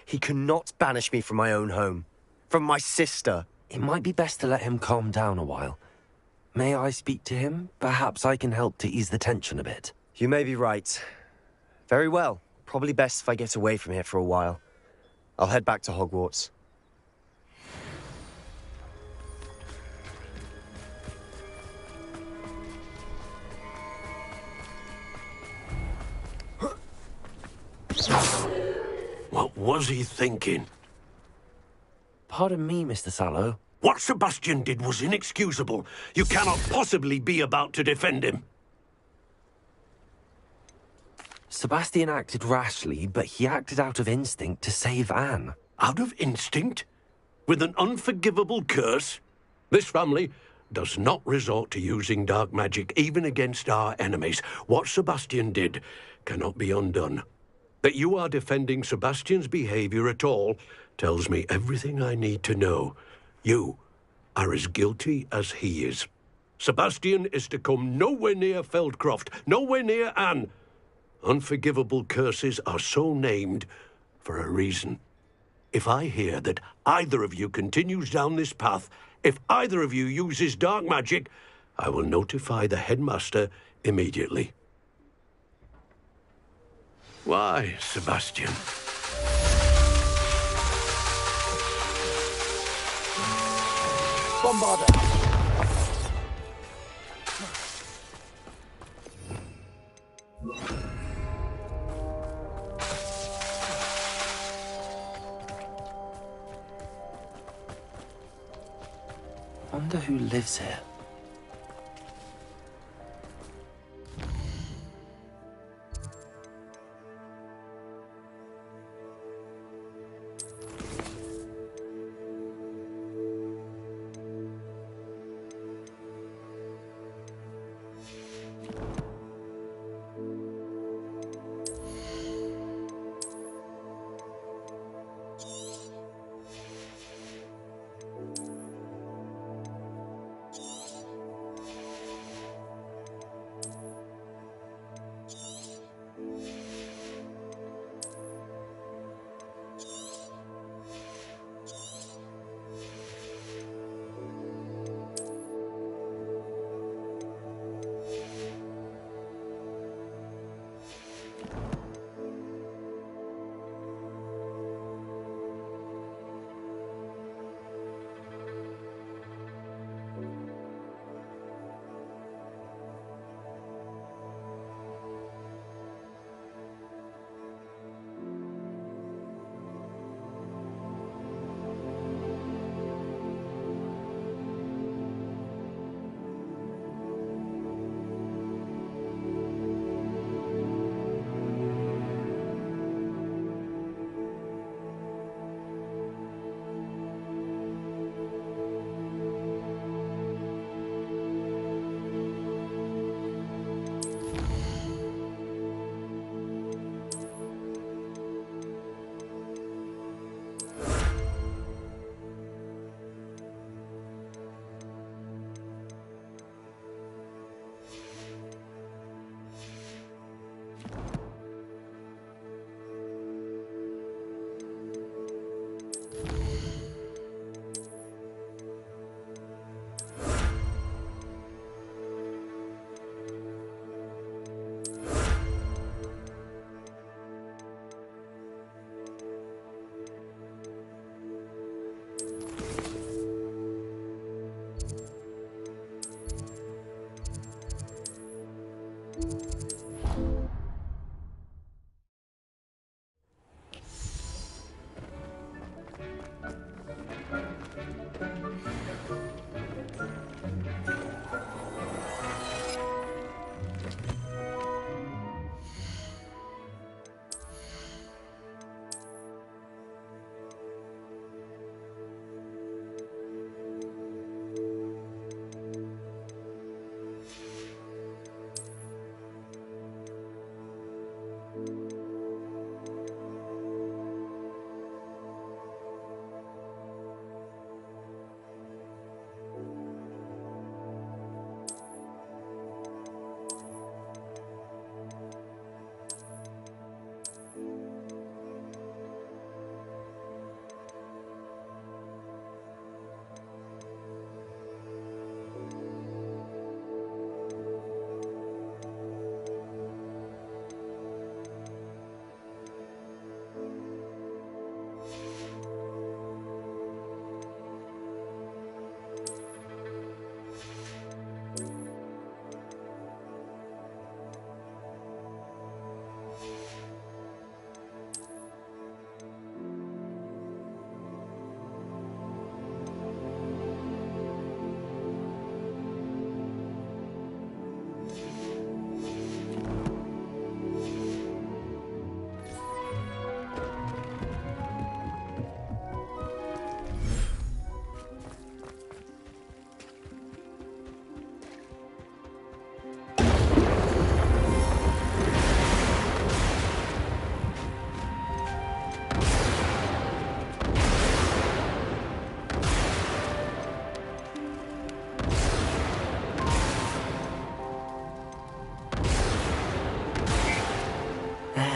He cannot banish me from my own home. From my sister. It might be best to let him calm down a while. May I speak to him? Perhaps I can help to ease the tension a bit. You may be right. Very well. Probably best if I get away from here for a while. I'll head back to Hogwarts. What was he thinking? Pardon me, Mr. Sallow. What Sebastian did was inexcusable. You cannot possibly be about to defend him. Sebastian acted rashly, but he acted out of instinct to save Anne. Out of instinct? With an unforgivable curse? This family does not resort to using dark magic even against our enemies. What Sebastian did cannot be undone. That you are defending Sebastian's behavior at all tells me everything I need to know. You are as guilty as he is. Sebastian is to come nowhere near Feldcroft, nowhere near Anne. Unforgivable curses are so named for a reason. If I hear that either of you continues down this path, if either of you uses dark magic, I will notify the headmaster immediately. Why, Sebastian? Bombarder! Wonder who lives here.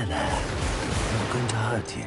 there. I'm not going to hurt you.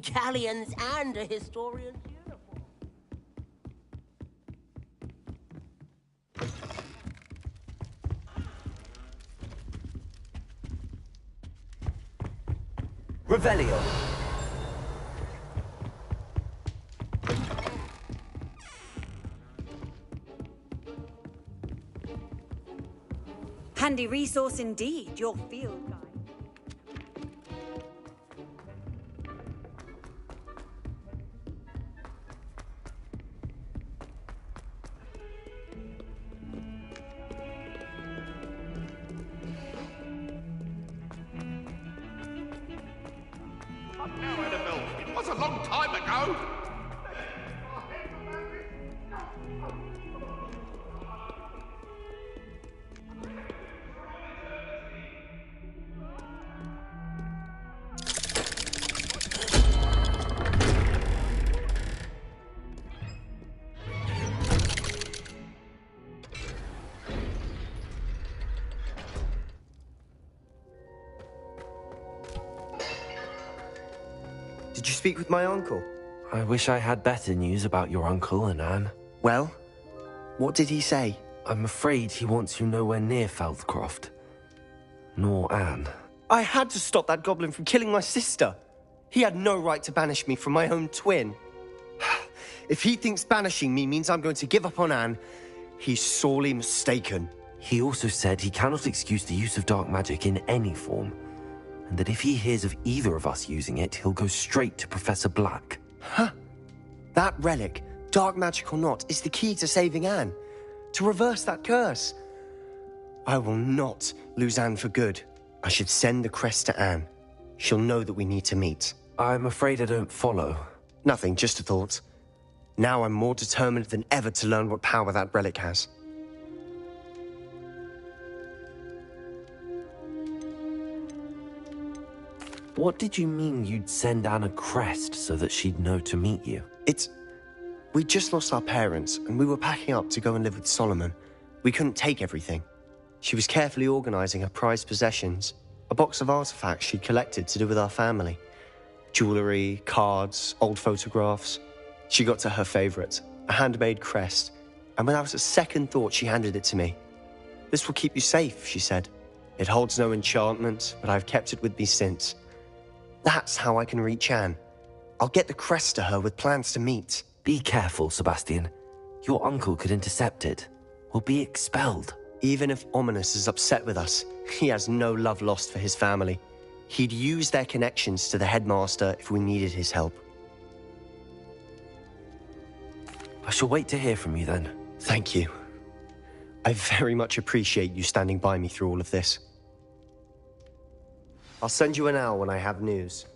Galleons and a historian's uniform. Revelio. Handy resource indeed, your field guide. Now, Annabelle, it was a long time ago. Did you speak with my uncle? I wish I had better news about your uncle and Anne. Well, what did he say? I'm afraid he wants you nowhere near Feldcroft. Nor Anne. I had to stop that goblin from killing my sister. He had no right to banish me from my own twin. If he thinks banishing me means I'm going to give up on Anne, he's sorely mistaken. He also said he cannot excuse the use of dark magic in any form, and that if he hears of either of us using it, he'll go straight to Professor Black. Huh? That relic, dark magic or not, is the key to saving Anne. To reverse that curse. I will not lose Anne for good. I should send the crest to Anne. She'll know that we need to meet. I'm afraid I don't follow. Nothing, just a thought. Now I'm more determined than ever to learn what power that relic has. What did you mean you'd send Anne a crest so that she'd know to meet you? We just lost our parents, and we were packing up to go and live with Solomon. We couldn't take everything. She was carefully organizing her prized possessions, a box of artifacts she'd collected to do with our family. Jewelry, cards, old photographs. She got to her favorite, a handmade crest, and without a second thought, she handed it to me. This will keep you safe, she said. It holds no enchantment, but I've kept it with me since. That's how I can reach Anne. I'll get the crest to her with plans to meet. Be careful, Sebastian. Your uncle could intercept it, or be expelled. Even if Ominous is upset with us, he has no love lost for his family. He'd use their connections to the headmaster if we needed his help. I shall wait to hear from you then. Thank you. I very much appreciate you standing by me through all of this. I'll send you an owl when I have news.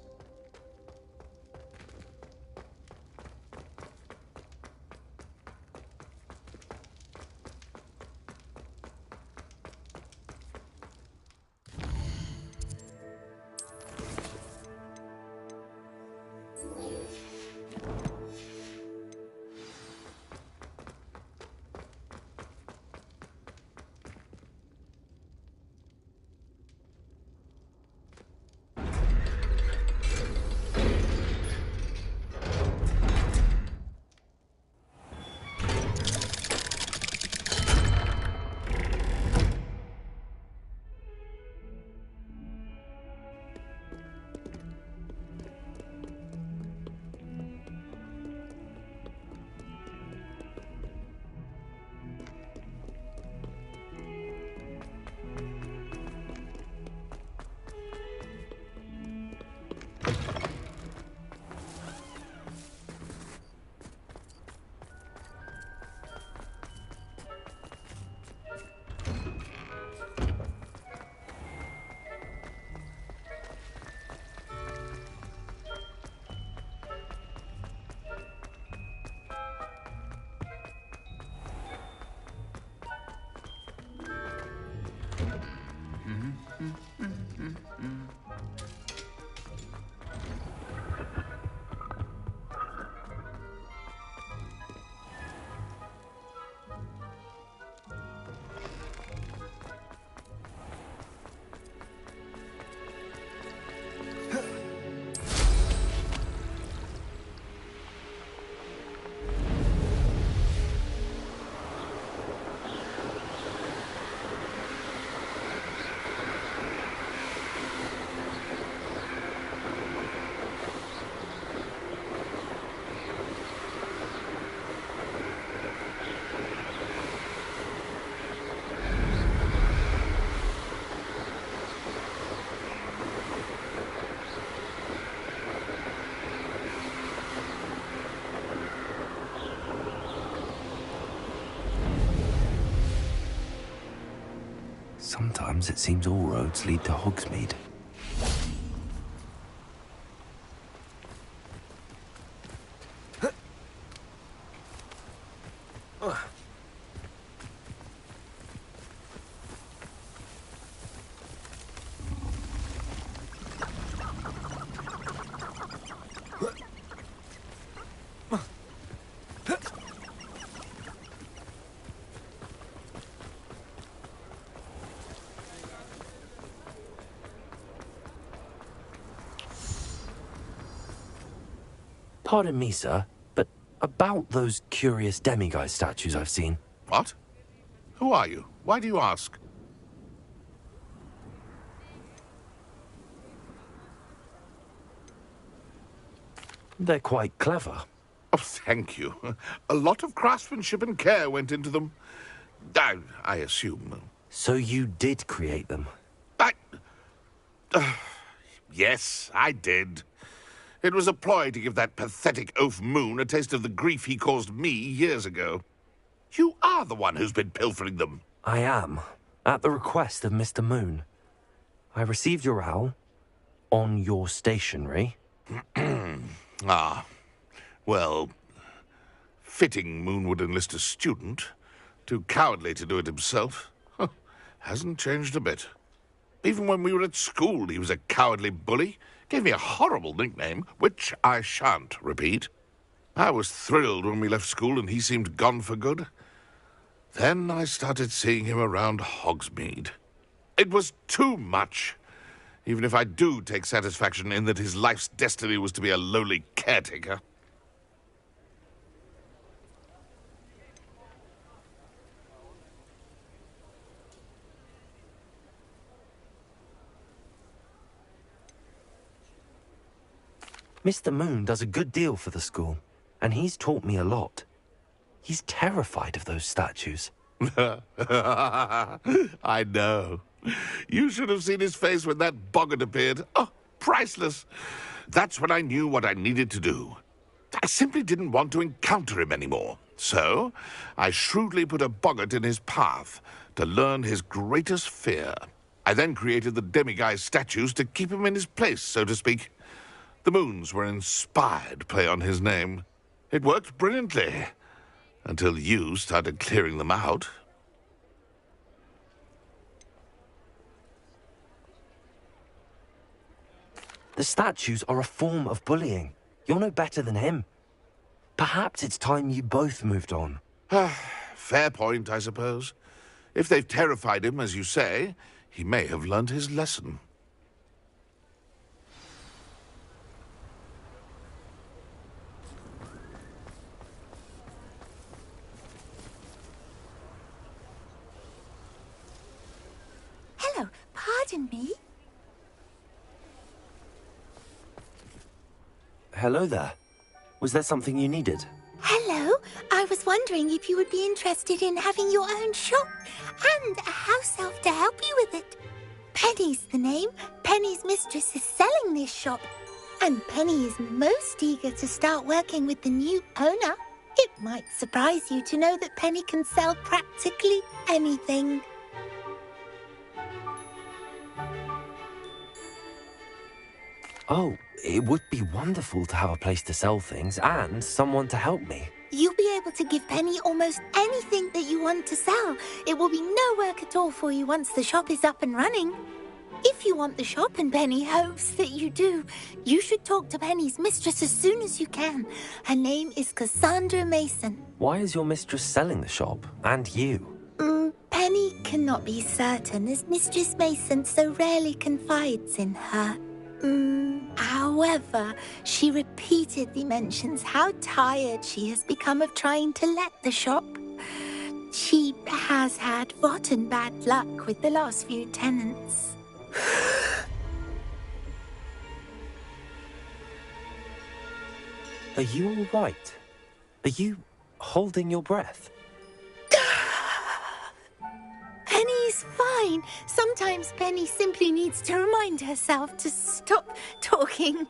Sometimes it seems all roads lead to Hogsmeade. Pardon me, sir, but about those curious demiguise statues I've seen. What? Who are you? Why do you ask? They're quite clever. Oh, thank you. A lot of craftsmanship and care went into them. I assume. So you did create them? Yes, I did. It was a ploy to give that pathetic oaf Moon a taste of the grief he caused me years ago. You are the one who's been pilfering them. I am, at the request of Mr. Moon. I received your owl on your stationery. Ah, well, fitting Moon would enlist a student. Too cowardly to do it himself. Hasn't changed a bit. Even when we were at school, he was a cowardly bully. Gave me a horrible nickname, which I shan't repeat. I was thrilled when we left school and he seemed gone for good. Then I started seeing him around Hogsmeade. It was too much. Even if I do take satisfaction in that his life's destiny was to be a lowly caretaker. Mr. Moon does a good deal for the school, and he's taught me a lot. He's terrified of those statues. I know. You should have seen his face when that boggart appeared. Oh, priceless. That's when I knew what I needed to do. I simply didn't want to encounter him anymore. So, I shrewdly put a boggart in his path to learn his greatest fear. I then created the demiguise statues to keep him in his place, so to speak. The Moons were an inspired play on his name. It worked brilliantly, until you started clearing them out. The statues are a form of bullying. You're no better than him. Perhaps it's time you both moved on. Fair point, I suppose. If they've terrified him, as you say, he may have learned his lesson. Hello, pardon me. Hello there. Was there something you needed? Hello, I was wondering if you would be interested in having your own shop and a house elf to help you with it. Penny's the name. Penny's mistress is selling this shop. And Penny is most eager to start working with the new owner. It might surprise you to know that Penny can sell practically anything. Oh, it would be wonderful to have a place to sell things and someone to help me. You'll be able to give Penny almost anything that you want to sell. It will be no work at all for you once the shop is up and running. If you want the shop and Penny hopes that you do, you should talk to Penny's mistress as soon as you can. Her name is Cassandra Mason. Why is your mistress selling the shop? And you? Penny cannot be certain as Mistress Mason so rarely confides in her. However, she repeatedly mentions how tired she has become of trying to let the shop. She has had rotten bad luck with the last few tenants. Are you all right? Are you holding your breath? Penny's fine. Sometimes Penny simply needs to remind herself to stop talking.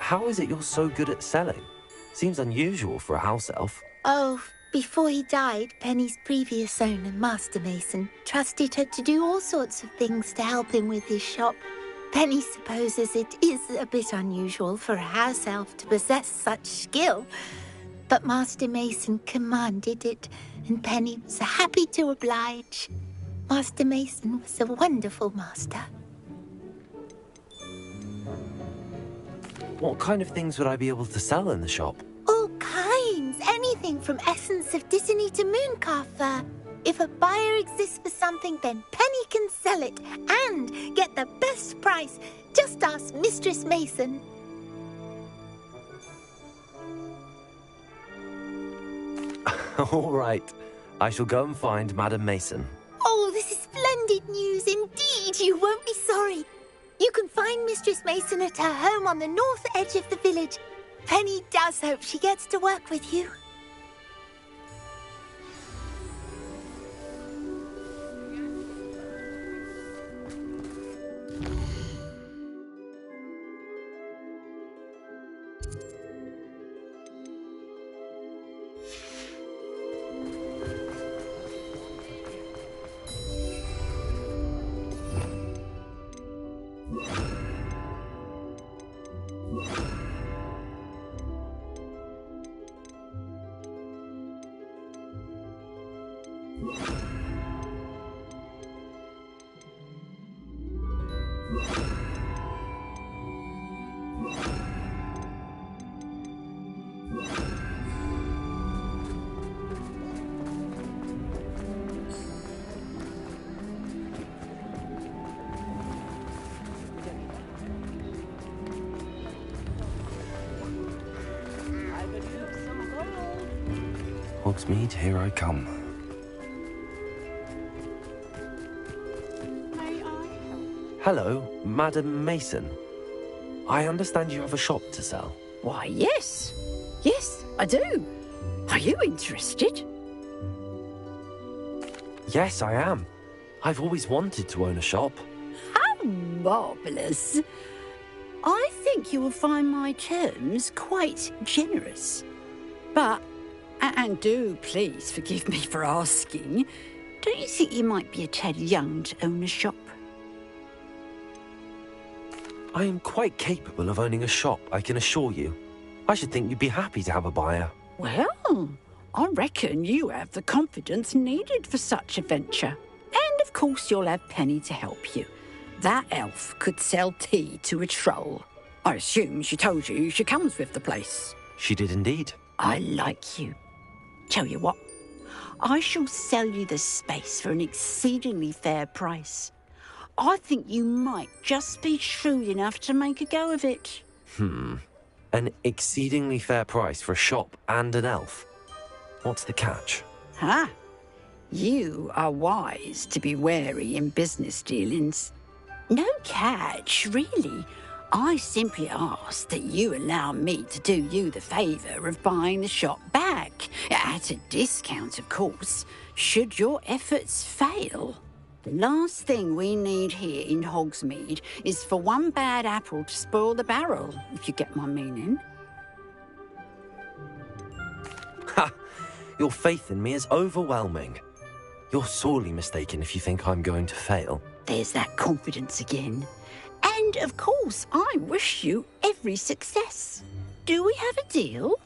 How is it you're so good at selling? Seems unusual for a house elf. Oh, before he died, Penny's previous owner, Master Mason, trusted her to do all sorts of things to help him with his shop. Penny supposes it is a bit unusual for a house elf to possess such skill, but Master Mason commanded it, and Penny was happy to oblige. Master Mason was a wonderful master. What kind of things would I be able to sell in the shop? All kinds. Anything from essence of Disney to mooncar fur. If a buyer exists for something, then Penny can sell it and get the best price. Just ask Mistress Mason. All right. I shall go and find Madam Mason. Oh, this is splendid news indeed. You won't be sorry. You can find Mistress Mason at her home on the north edge of the village. Penny does hope she gets to work with you. Hogsmeade, here I come. Hello, Madam Mason. I understand you have a shop to sell. Why, yes. Yes, I do. Are you interested? Yes, I am. I've always wanted to own a shop. How marvellous. I think you will find my terms quite generous. But, and do please forgive me for asking, don't you think you might be a tad young to own a shop? I am quite capable of owning a shop, I can assure you. I should think you'd be happy to have a buyer. Well, I reckon you have the confidence needed for such a venture. And of course you'll have Penny to help you. That elf could sell tea to a troll. I assume she told you she comes with the place. She did indeed. I like you. Tell you what, I shall sell you the space for an exceedingly fair price. I think you might just be shrewd enough to make a go of it. An exceedingly fair price for a shop and an elf. What's the catch? Huh? You are wise to be wary in business dealings. No catch, really. I simply ask that you allow me to do you the favour of buying the shop back, at a discount, of course, should your efforts fail. The last thing we need here in Hogsmeade is for one bad apple to spoil the barrel, if you get my meaning. Ha! Your faith in me is overwhelming. You're sorely mistaken if you think I'm going to fail. There's that confidence again. And, of course, I wish you every success. Do we have a deal?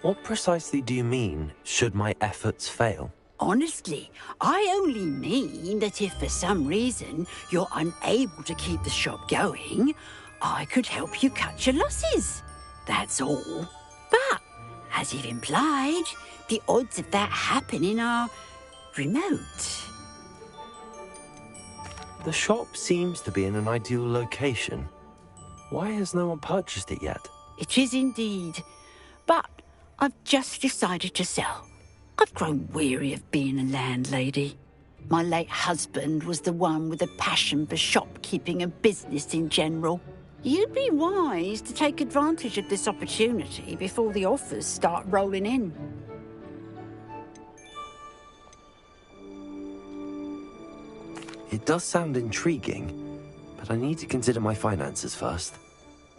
What precisely do you mean, should my efforts fail? Honestly, I only mean that if for some reason you're unable to keep the shop going, I could help you cut your losses. That's all. But, as you've implied, the odds of that happening are remote. The shop seems to be in an ideal location. Why has no one purchased it yet? It is indeed. But I've just decided to sell. I've grown weary of being a landlady. My late husband was the one with a passion for shopkeeping and business in general. You'd be wise to take advantage of this opportunity before the offers start rolling in. It does sound intriguing, but I need to consider my finances first.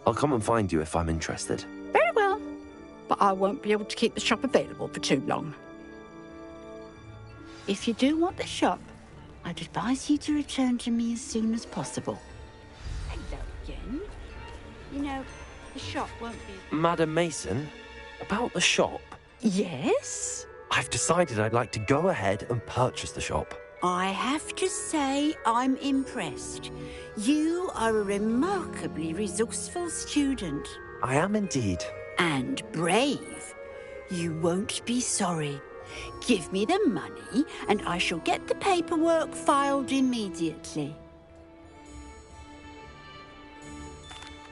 I'll come and find you if I'm interested. Very well, but I won't be able to keep the shop available for too long. If you do want the shop, I'd advise you to return to me as soon as possible. Hello again. You know, the shop won't be... Madam Mason, about the shop? Yes? I've decided I'd like to go ahead and purchase the shop. I have to say I'm impressed. You are a remarkably resourceful student. I am indeed. And brave. You won't be sorry. Give me the money, and I shall get the paperwork filed immediately.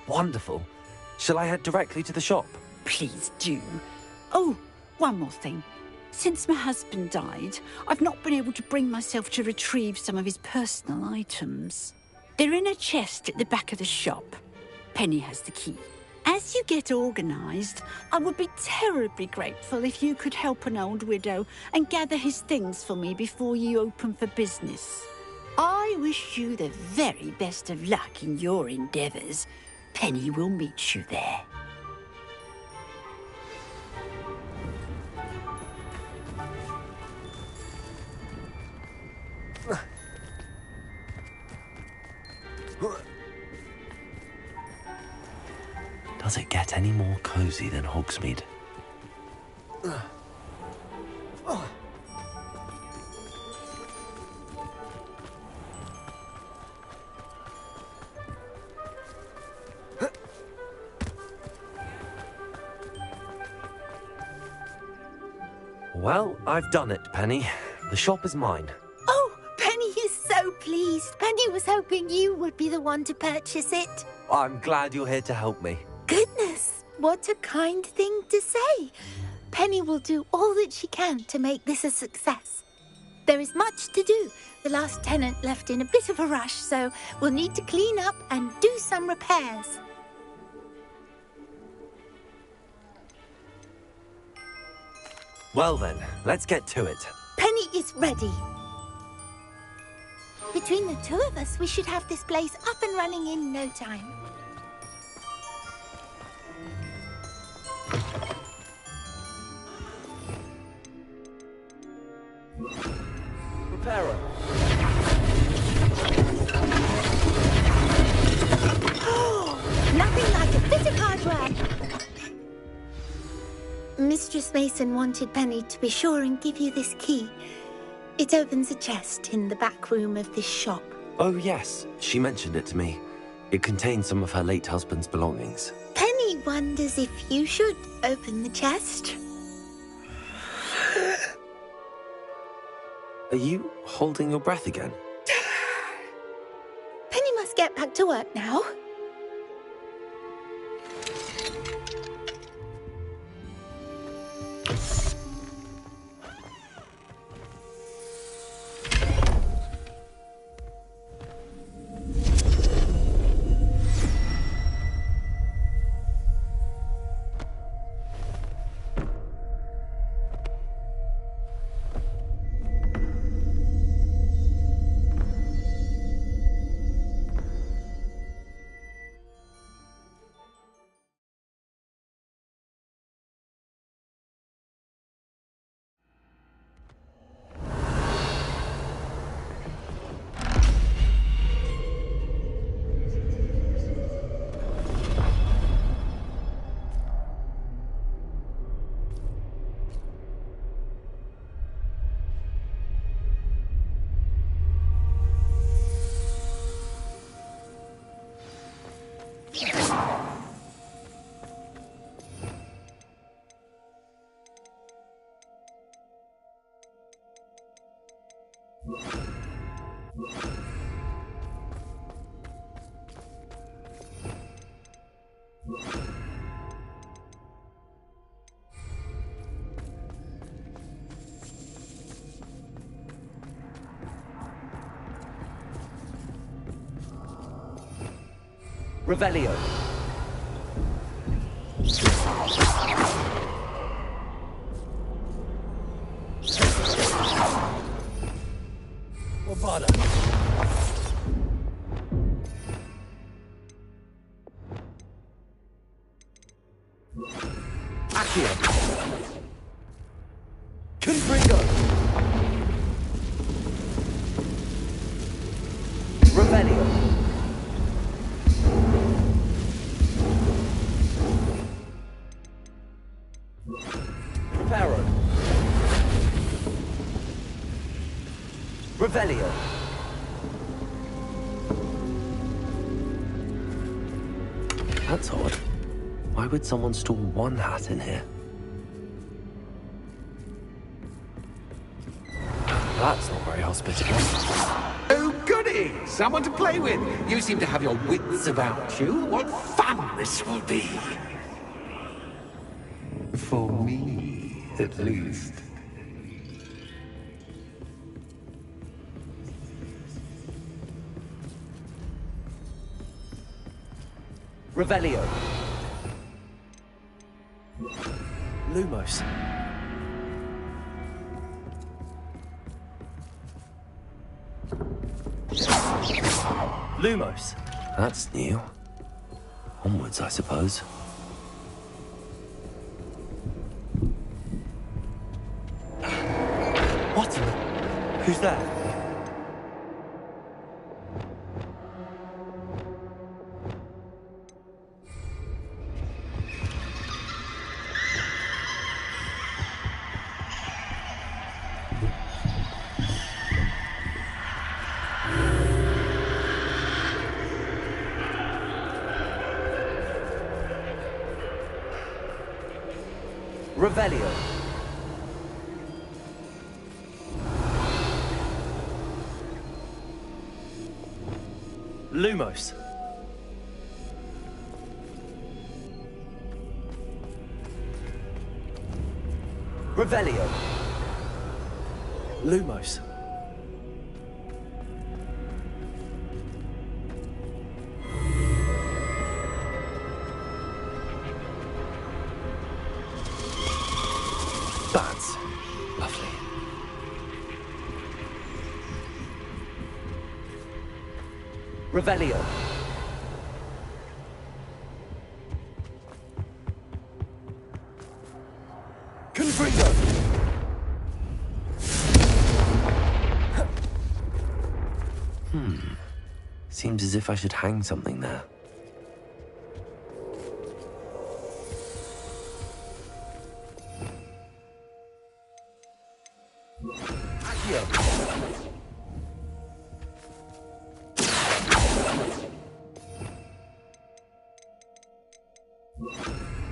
Wonderful. Shall I head directly to the shop? Please do. Oh, one more thing. Since my husband died, I've not been able to bring myself to retrieve some of his personal items. They're in a chest at the back of the shop. Penny has the key. As you get organised, I would be terribly grateful if you could help an old widow and gather his things for me before you open for business. I wish you the very best of luck in your endeavours. Penny will meet you there. Does it get any more cosy than Hogsmeade? Well, I've done it, Penny. The shop is mine. Oh, Penny is so pleased. Penny was hoping you would be the one to purchase it. I'm glad you're here to help me. Goodness, what a kind thing to say. Penny will do all that she can to make this a success. There is much to do. The last tenant left in a bit of a rush, so we'll need to clean up and do some repairs. Well then, let's get to it. Penny is ready. Between the two of us, we should have this place up and running in no time. Repairer. Nothing like a bit of hard work. Mistress Mason wanted Penny to be sure and give you this key. It opens a chest in the back room of this shop. Oh yes, she mentioned it to me. It contains some of her late husband's belongings. Penny wonders if you should open the chest. Are you holding your breath again? Penny must get back to work now. Revelio. Robada. Accio. Confringo. Revelio. Pharaoh. Revelio. That's odd. Why would someone store one hat in here? That's not very hospitable. Oh, goody! Someone to play with. You seem to have your wits about you. What fun this will be. For me, at least. Revelio. Lumos. Lumos. That's new. Onwards, I suppose. What in the... Who's there? Revelio. Lumos. Revelio. Lumos. Bats. Lovely. Revelio. Confringo. Seems as if I should hang something there.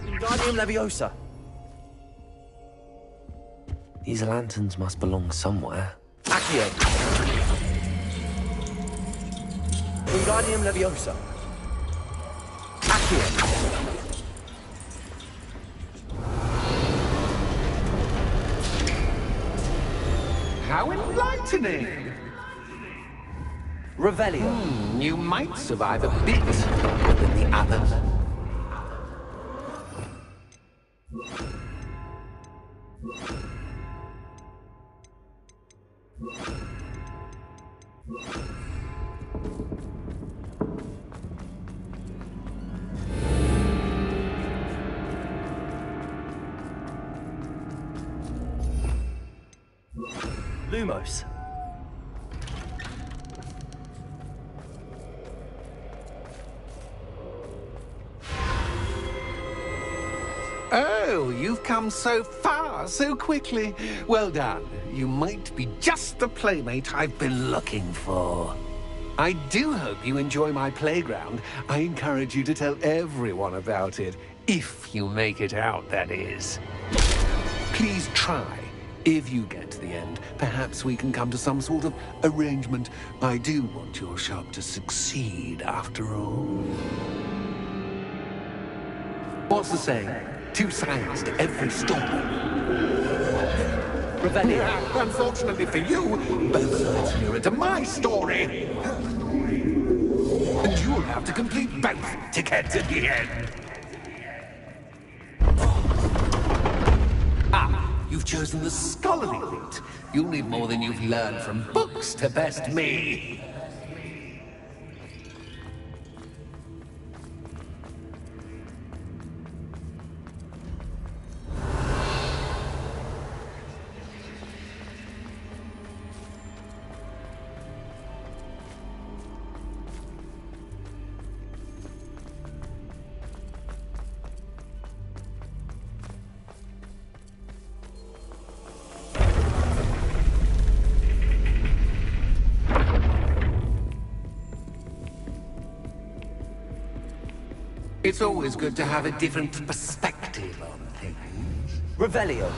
Wingardium Leviosa. These lanterns must belong somewhere. Accio. Wingardium Leviosa. Accio. How enlightening! Revelio. You might survive a bit longer than the others. Lumos. Oh, you've come so far so quickly. Well done. You might be just the playmate I've been looking for. I do hope you enjoy my playground. I encourage you to tell everyone about it. If you make it out, that is. Please try. If you get to the end, perhaps we can come to some sort of arrangement. I do want your shop to succeed, after all. What's the saying? Two sides to every story. Revelio. Unfortunately for you, both sides mirror to my story. And you'll have to complete both to get to the end. You've chosen the scholarly route. You'll need more than you've learned from books to best me. It's always good to have a different perspective on things. Revelio.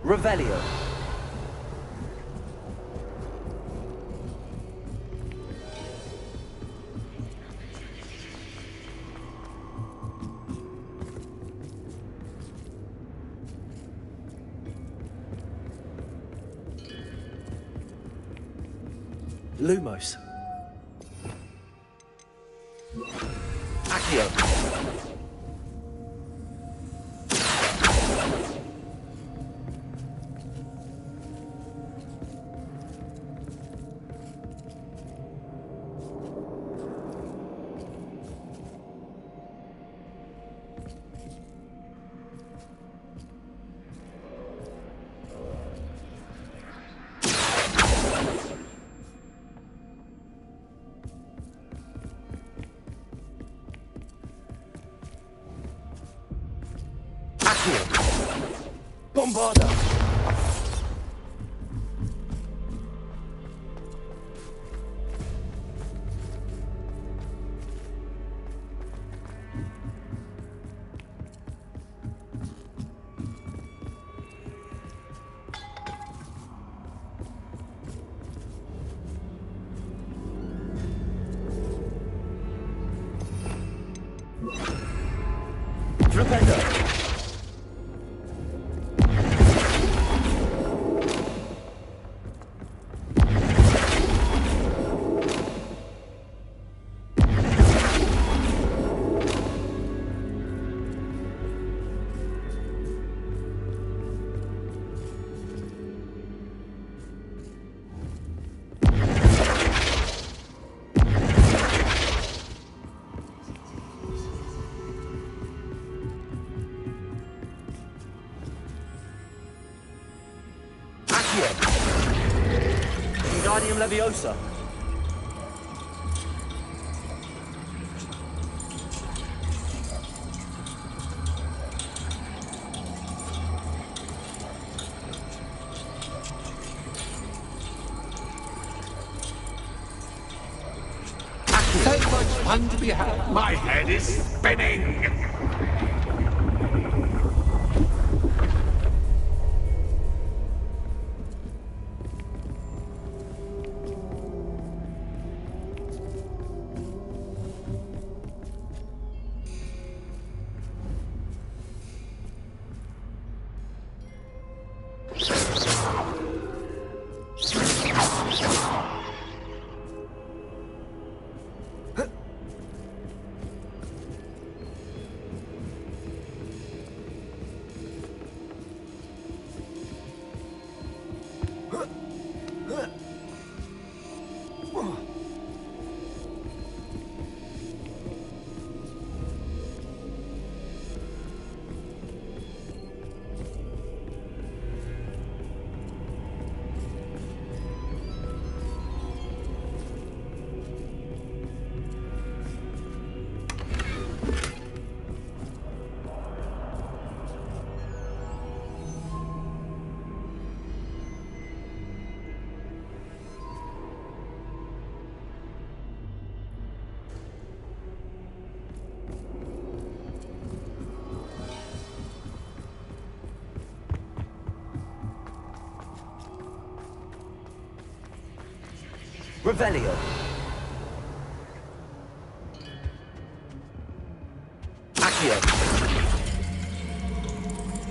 Revelio. Lumos. Accio. Bombarda! Flipendo! Wingardium Leviosa. So much fun to be had. My head is spinning! Revelio. Accio.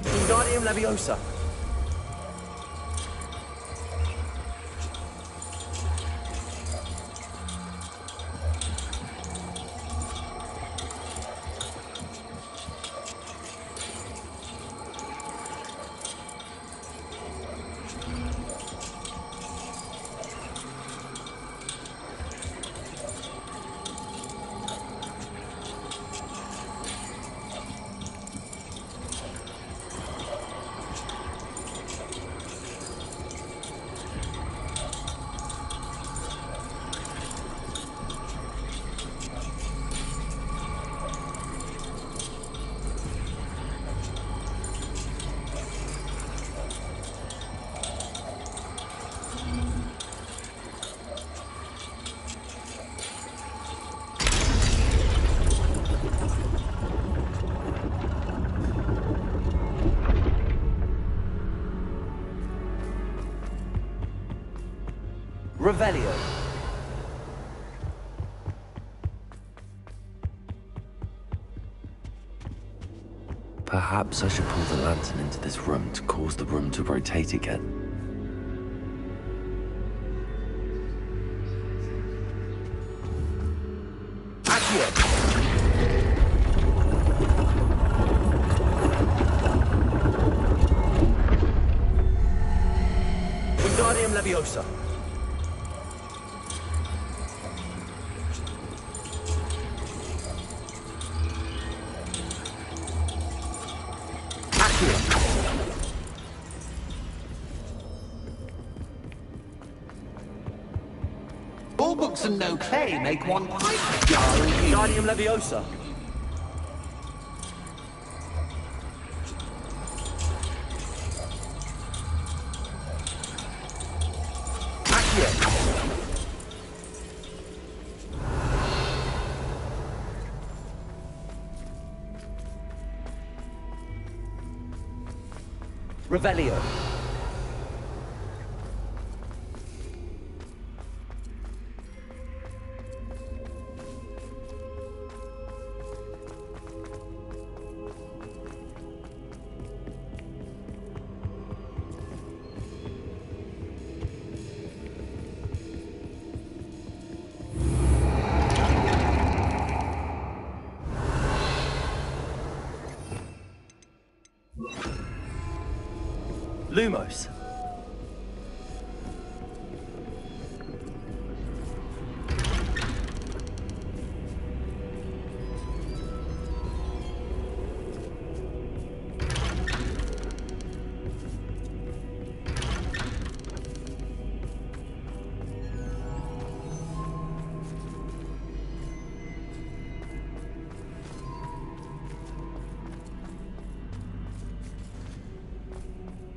Wingardium Leviosa. Revelio. Perhaps I should pull the lantern into this room to cause the room to rotate again. Wingardium Leviosa. All books and no clay make one quite dull. Wingardium Leviosa. Revelio. Lumos.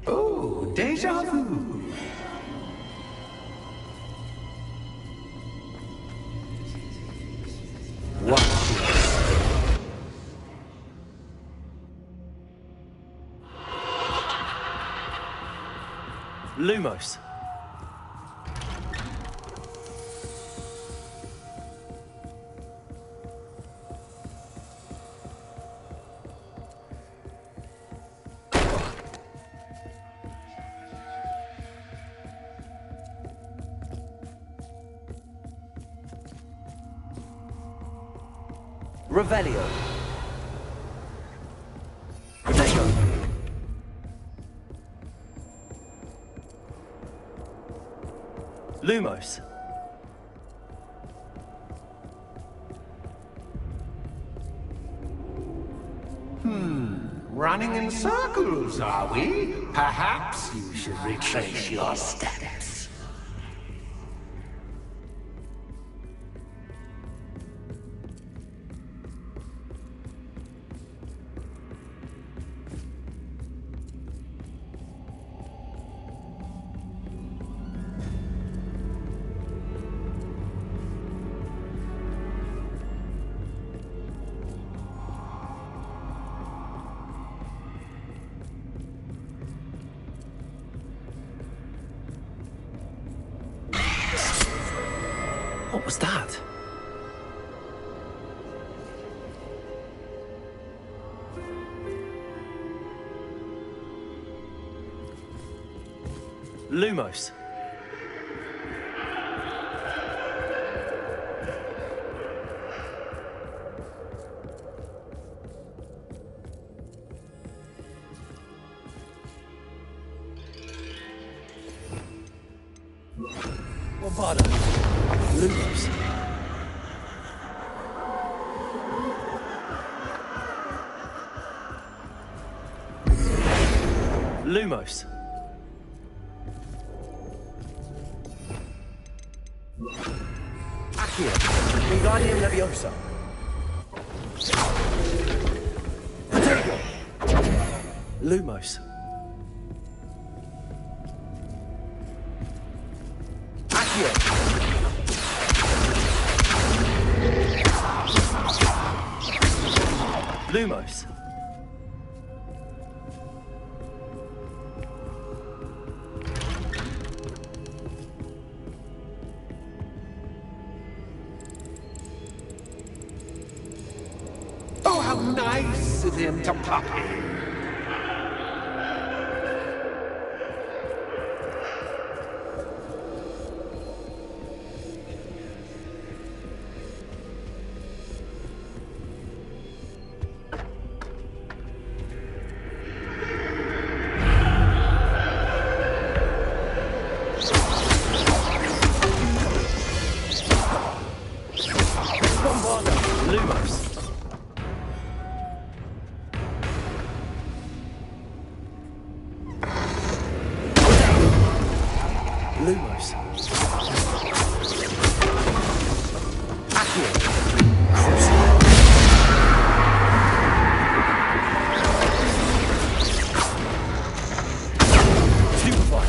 Oh, deja vu. Lumos. Revelio. Protego. Lumos. Running in circles, are we? Perhaps you should retrace your steps. What was that? Lumos. Bombarda. Lumos. Lumos. Accio. Wingardium Leviosa. Protego. Lumos. Accio. Lumos. How nice of him to pop in. Lumos. Accio. Stupefy.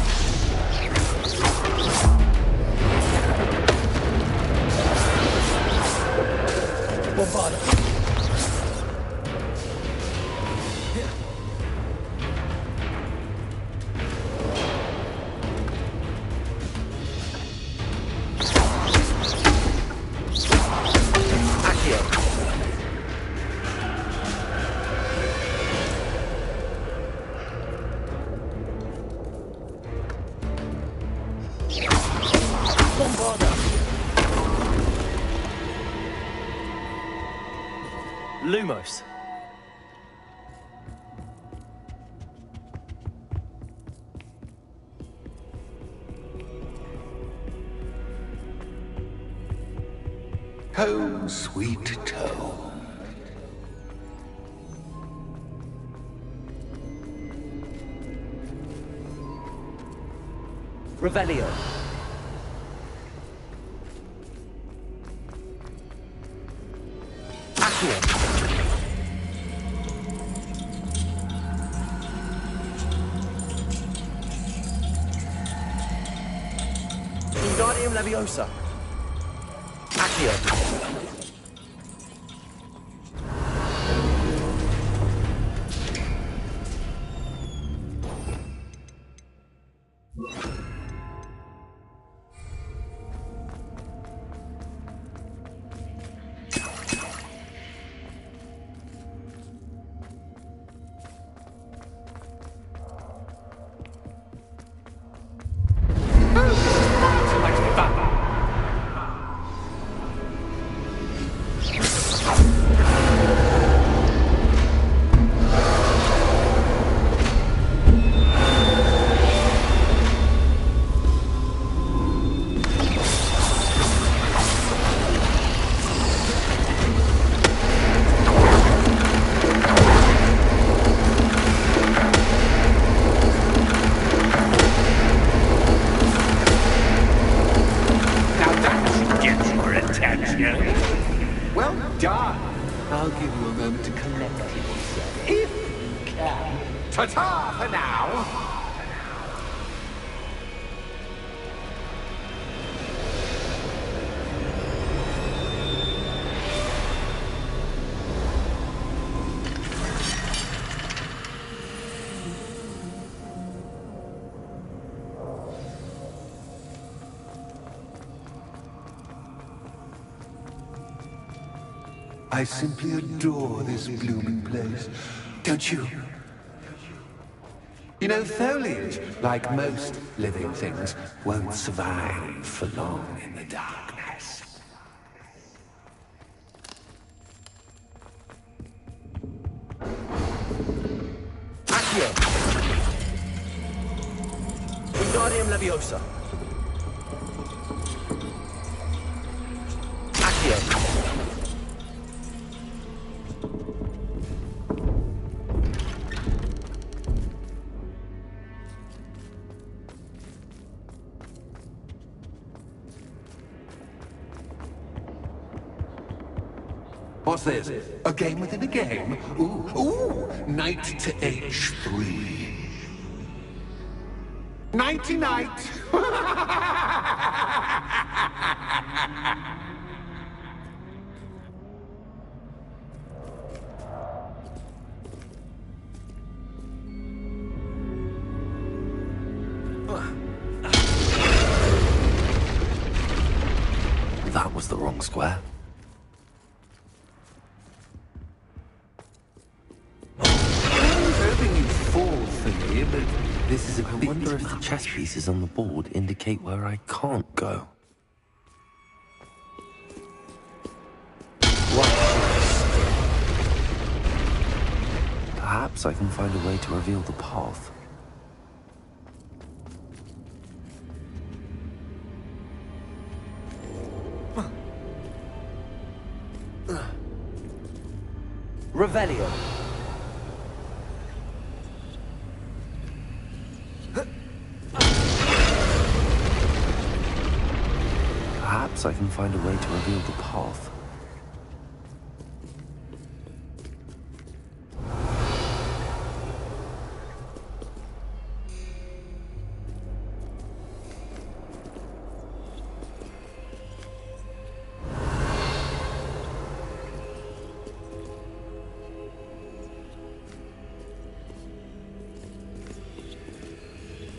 Bombarda. Lumos. Home, sweet home. Revelio. Accio. Wingardium Leviosa. Accio. Well done. I'll give you a moment to collect yourself, if you can. Ta-ta for now. I simply adore this blooming place, don't you? You know, foliage, like most living things, won't survive for long in the darkness. Accio. Wingardium Leviosa. Accio. What's this? A game within a game? Ooh, knight to h3. Nighty-night! That was the wrong square. This is a big... I wonder if the chess pieces on the board indicate where I can't go. Perhaps I can find a way to reveal the path. Revelio. Perhaps I can find a way to reveal the path.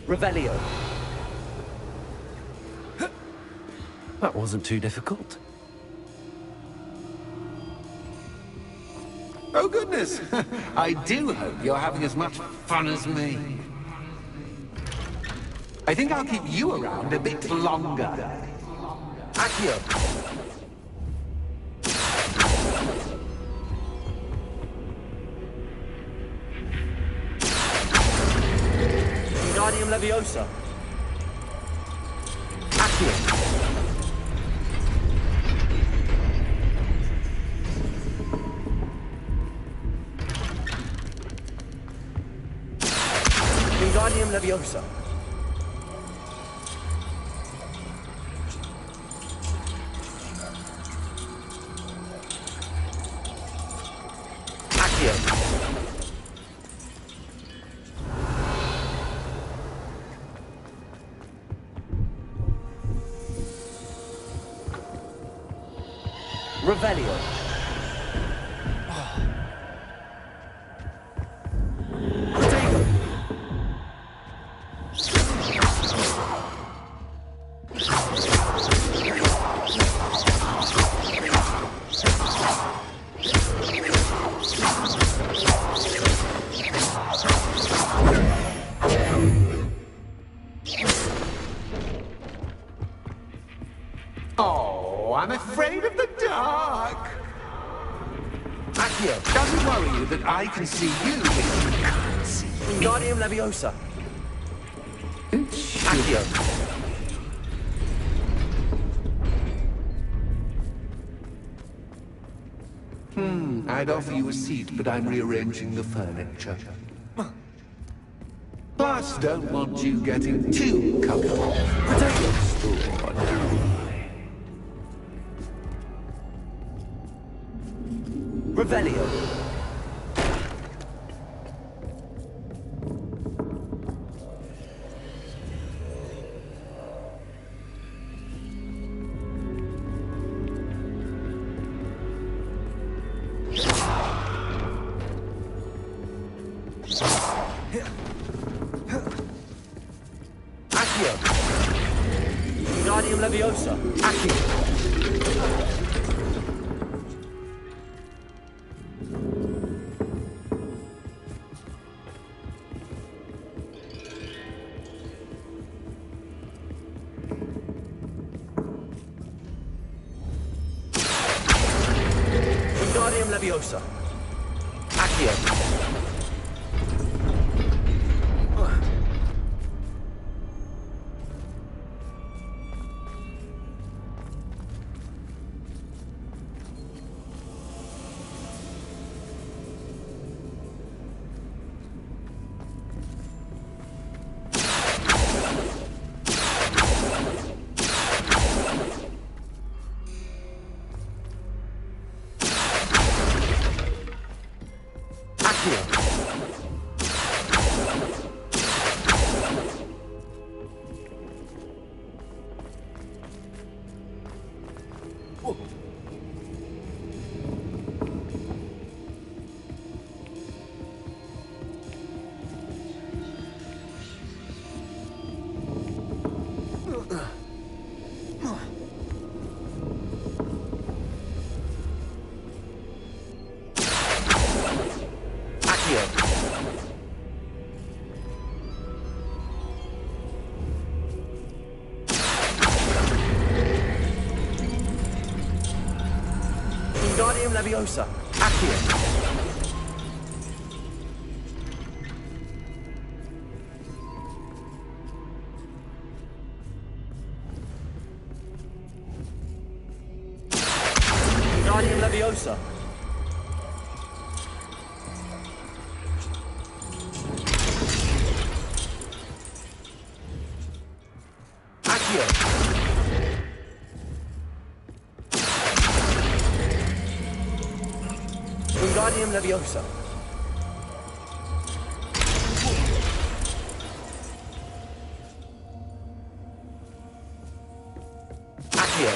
Revelio. That wasn't too difficult. Oh, goodness! I do hope you're having as much fun as me. I think I'll keep you around a bit longer. Accio. Wingardium Leviosa. Accio. Wingardium Leviosa. Accio. Revelio. Oh, I'm afraid of the dark. Accio. Does it worry you that I can see you, but you can't see me? Wingardium Leviosa. Accio. I'd offer you a seat, but I'm rearranging the furniture. Plus, don't want you getting too comfortable. Revelio. Accio. Wingardium Leviosa. Accio. Wingardium Leviosa. Accio. Wingardium Leviosa. Accio. Wingardium Leviosa. Accio. Wingardium Leviosa. Accio.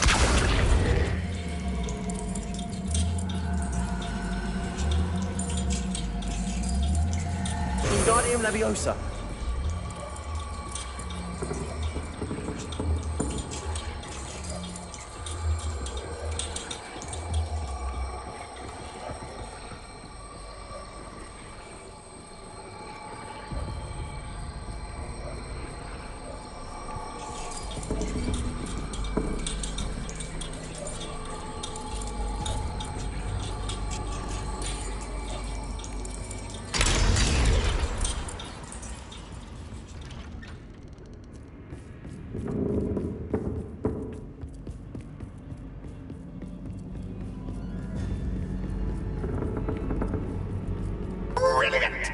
Wingardium Leviosa. Brilliant!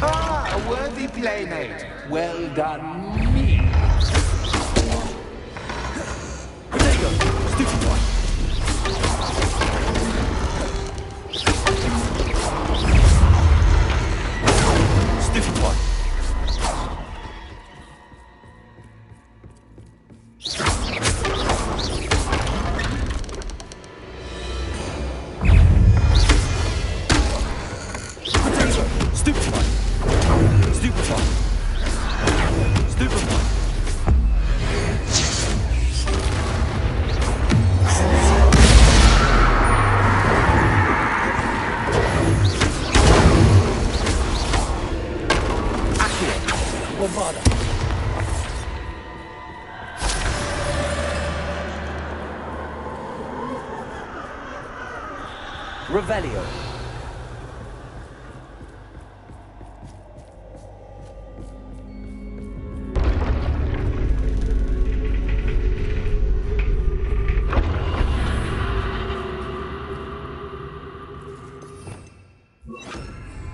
Ah, a worthy playmate. Well done, me. Potato. Stupid one. Stupid one. Revelio.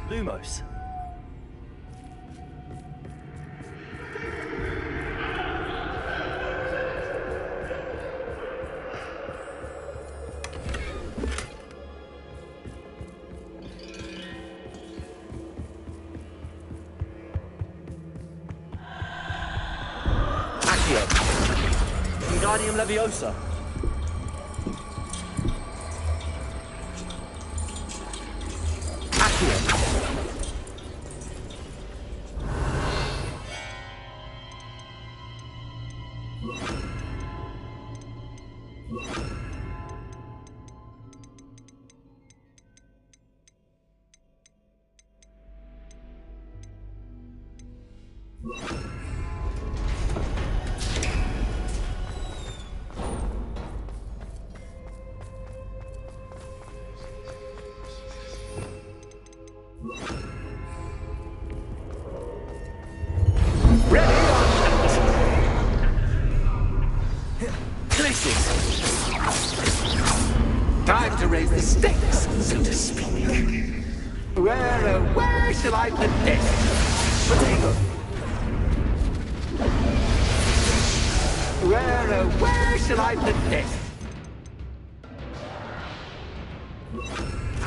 Lumos. Wingardium Leviosa. Accio. Time to raise the stakes, so to speak. Where shall I put this? Potato. Where shall I put this?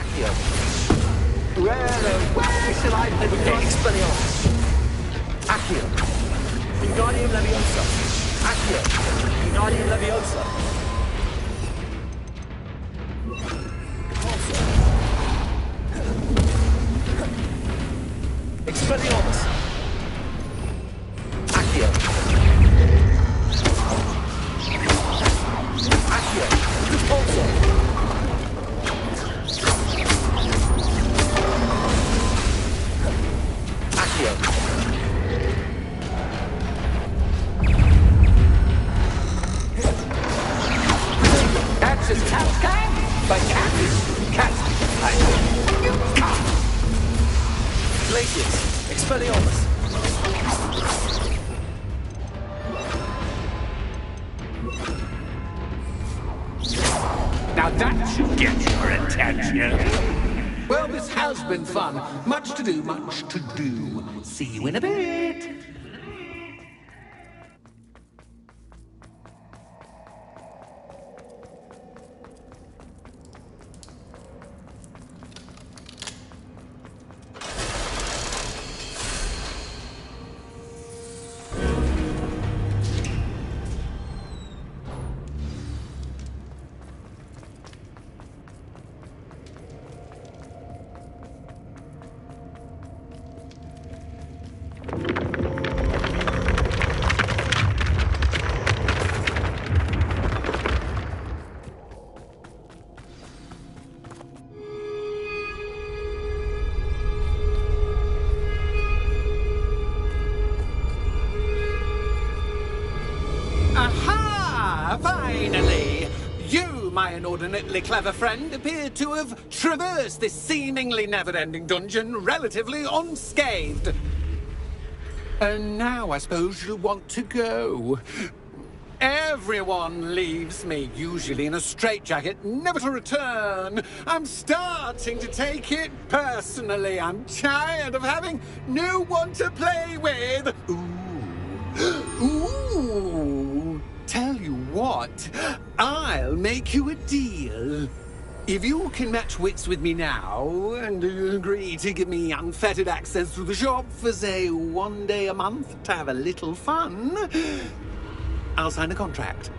Accio. Where shall I put this? Expelliarmus. Accio. Wingardium Leviosa. Accio. Wingardium Leviosa. Expelliarmus. Accio. Accio. Repulsor. Accio. Catch as cats can, but cats can't. Glacius, Expelliarmus. Now that should get your attention. Well, this has been fun. Much to do, much to do. See you in a bit. Aha! Finally! You, my inordinately clever friend, appear to have traversed this seemingly never-ending dungeon relatively unscathed. And now I suppose you'll want to go. Everyone leaves me, usually in a straitjacket, never to return. I'm starting to take it personally. I'm tired of having no one to play with. Ooh. Tell you what, I'll make you a deal. If you can match wits with me now, and agree to give me unfettered access to the shop for, say, 1 day a month to have a little fun, I'll sign a contract.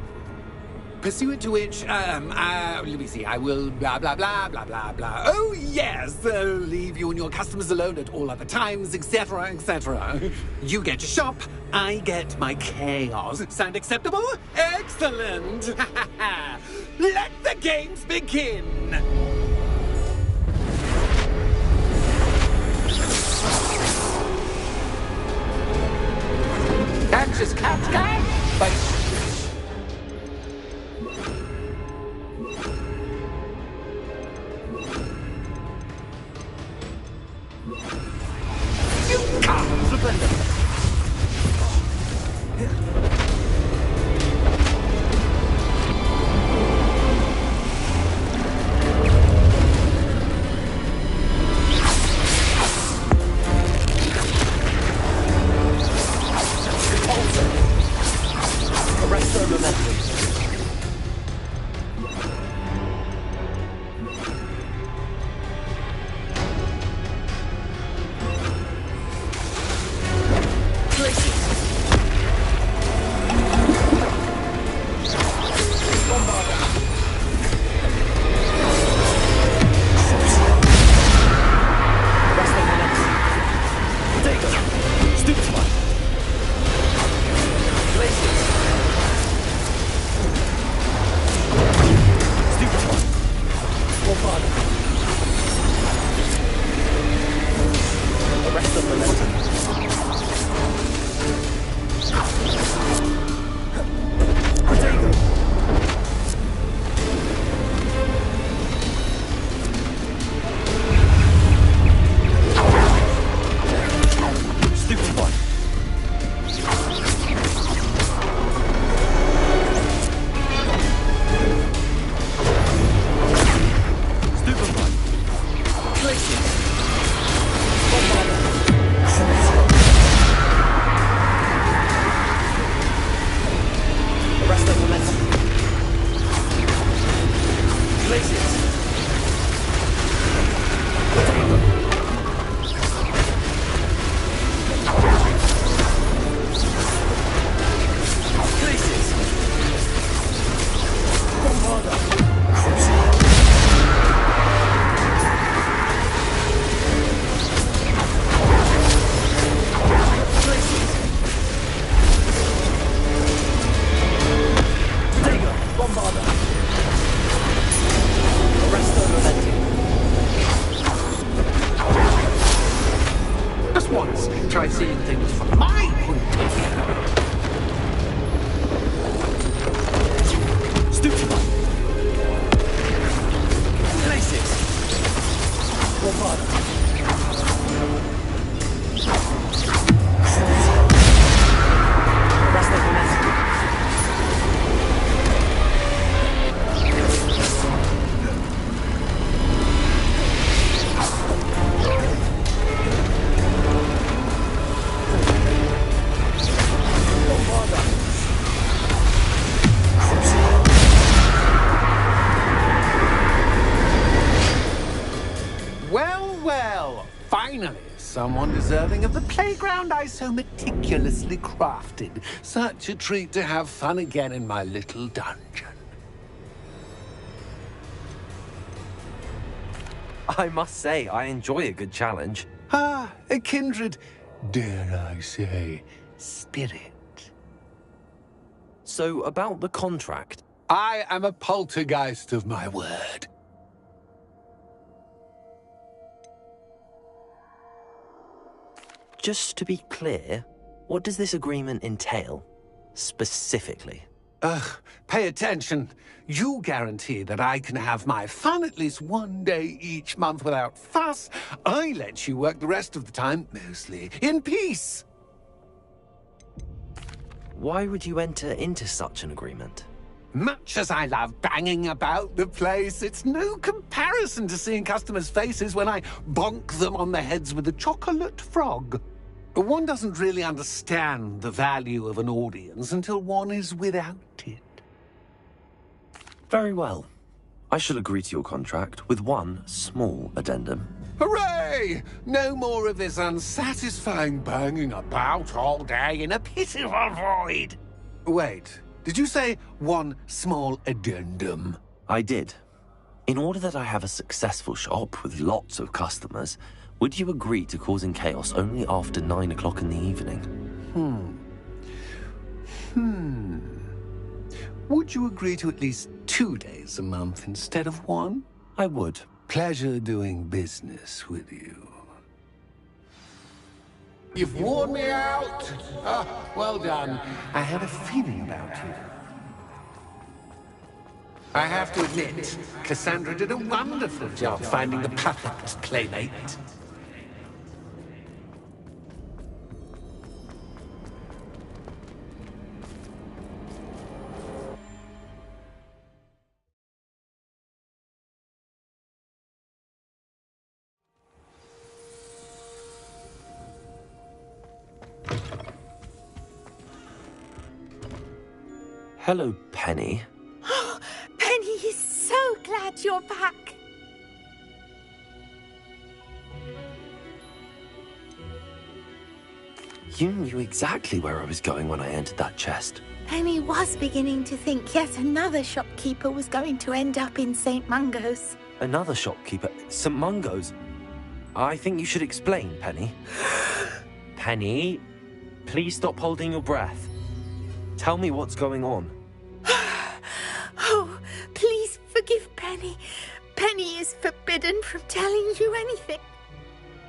Pursuant to which, let me see, I will blah, blah, blah, blah, blah, blah. Oh, yes, leave you and your customers alone at all other times, etc., etc. You get your shop, I get my chaos. Sound acceptable? Excellent! Let the games begin! Catch as cats can, but... Try seeing things from my point of view. Stupefy. someone deserving of the playground I so meticulously crafted. Such a treat to have fun again in my little dungeon. I must say, I enjoy a good challenge. Ah, a kindred, dare I say, spirit. So, about the contract. I am a poltergeist of my word. Just to be clear, what does this agreement entail, specifically? Pay attention. You guarantee that I can have my fun at least one day each month without fuss. I let you work the rest of the time, mostly in peace. Why would you enter into such an agreement? Much as I love banging about the place, it's no comparison to seeing customers' faces when I bonk them on the heads with a chocolate frog. One doesn't really understand the value of an audience until one is without it. Very well. I shall agree to your contract with one small addendum. Hooray! No more of this unsatisfying banging about all day in a pitiful void. Wait, did you say one small addendum? I did. In order that I have a successful shop with lots of customers, would you agree to causing chaos only after 9 o'clock in the evening? Would you agree to at least 2 days a month instead of one? I would. Pleasure doing business with you. You've worn me out. Well done. I had a feeling about you. I have to admit, Cassandra did a wonderful job finding the perfect playmate. Hello, Penny. Penny is so glad you're back. You knew exactly where I was going when I entered that chest. Penny was beginning to think yet another shopkeeper was going to end up in St. Mungo's. Another shopkeeper? St. Mungo's? I think you should explain, Penny. Penny, please stop holding your breath. Tell me what's going on. Oh, please forgive Penny. Penny is forbidden from telling you anything.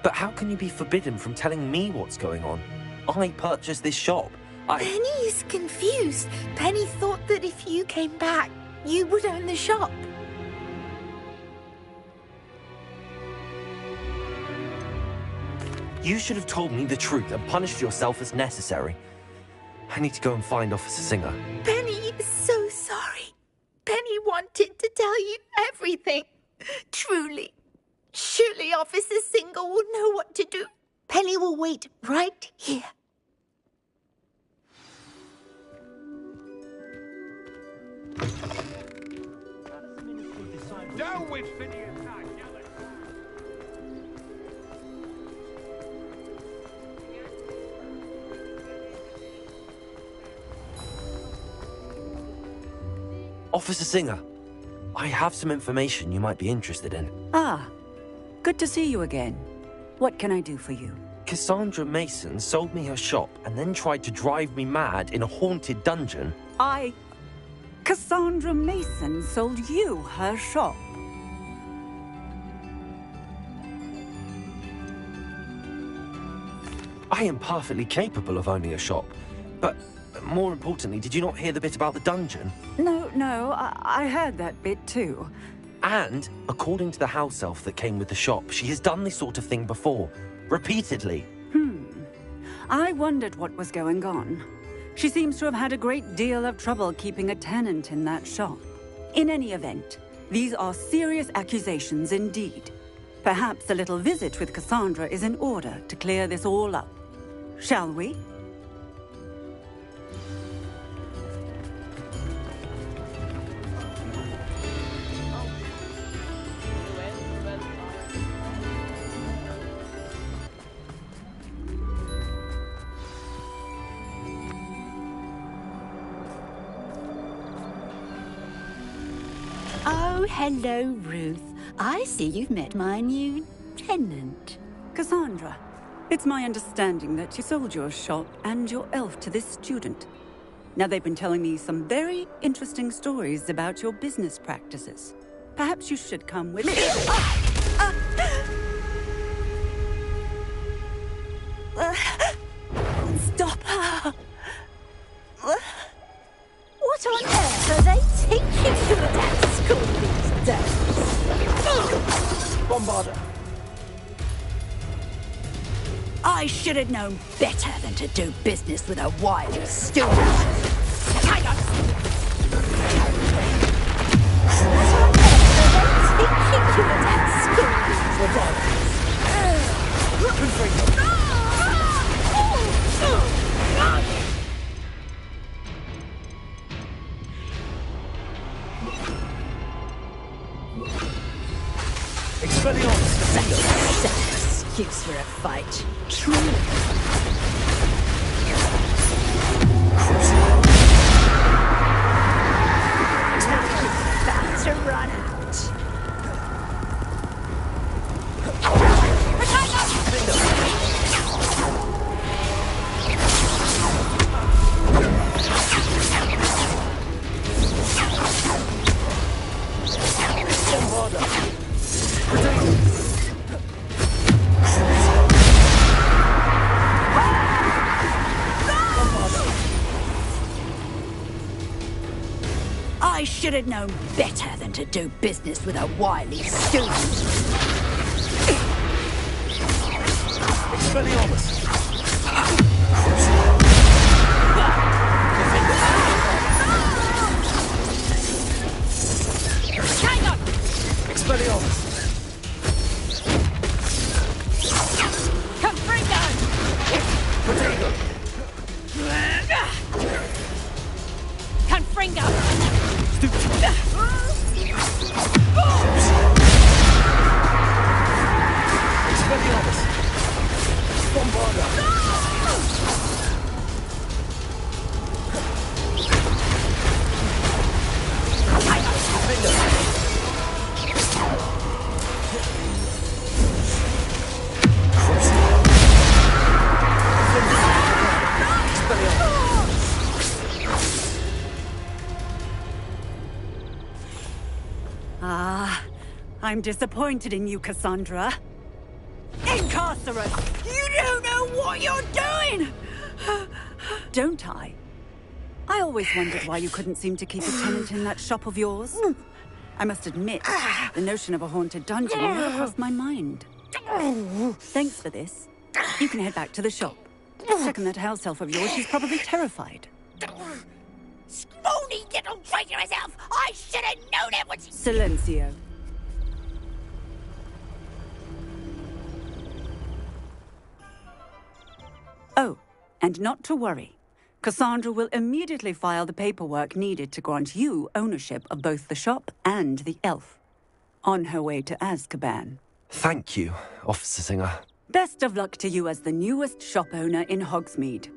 But how can you be forbidden from telling me what's going on? I purchased this shop. Penny is confused. Penny thought that if you came back, you would own the shop. You should have told me the truth and punished yourself as necessary. I need to go and find Officer Singer. Penny is so sorry. Penny wanted to tell you everything. Truly. Surely Officer Singer will know what to do. Penny will wait right here. Down with Phineas! Officer Singer, I have some information you might be interested in. Ah, good to see you again. What can I do for you? Cassandra Mason sold me her shop and then tried to drive me mad in a haunted dungeon. Cassandra Mason sold you her shop. I am perfectly capable of owning a shop, but more importantly, did you not hear the bit about the dungeon? No, I heard that bit too. And, according to the house elf that came with the shop, she has done this sort of thing before, repeatedly. I wondered what was going on. She seems to have had a great deal of trouble keeping a tenant in that shop. In any event, these are serious accusations indeed. Perhaps a little visit with Cassandra is in order to clear this all up. Shall we? Oh, hello, Ruth. I see you've met my new tenant. Cassandra, it's my understanding that you sold your shop and your elf to this student. Now, they've been telling me some very interesting stories about your business practices. Perhaps you should come with me. Stop her! What on earth are they teaching you at school these days? Bombarder. I should have known better than to do business with a wily student. What on earth are they teaching you at school these days? Expelliarmus. Such an excuse for a fight. Truly. About to run out. I should have known better than to do business with a wily student. Expelliarmus. Expelliarmus. Confringo! Protego. Confringo! Expelliarmus. Bombarder. Ah, I'm disappointed in you, Cassandra. Incarcerate! You don't know what you're doing! Don't I? I always wondered why you couldn't seem to keep a tenant in that shop of yours. I must admit, the notion of a haunted dungeon never crossed my mind. Thanks for this. You can head back to the shop. Second that house elf of yours, she's probably terrified. Scrawny little traitorous elf! I should have known it was... Silencio. Oh, and not to worry. Cassandra will immediately file the paperwork needed to grant you ownership of both the shop and the elf. On her way to Azkaban. Thank you, Officer Singer. Best of luck to you as the newest shop owner in Hogsmeade.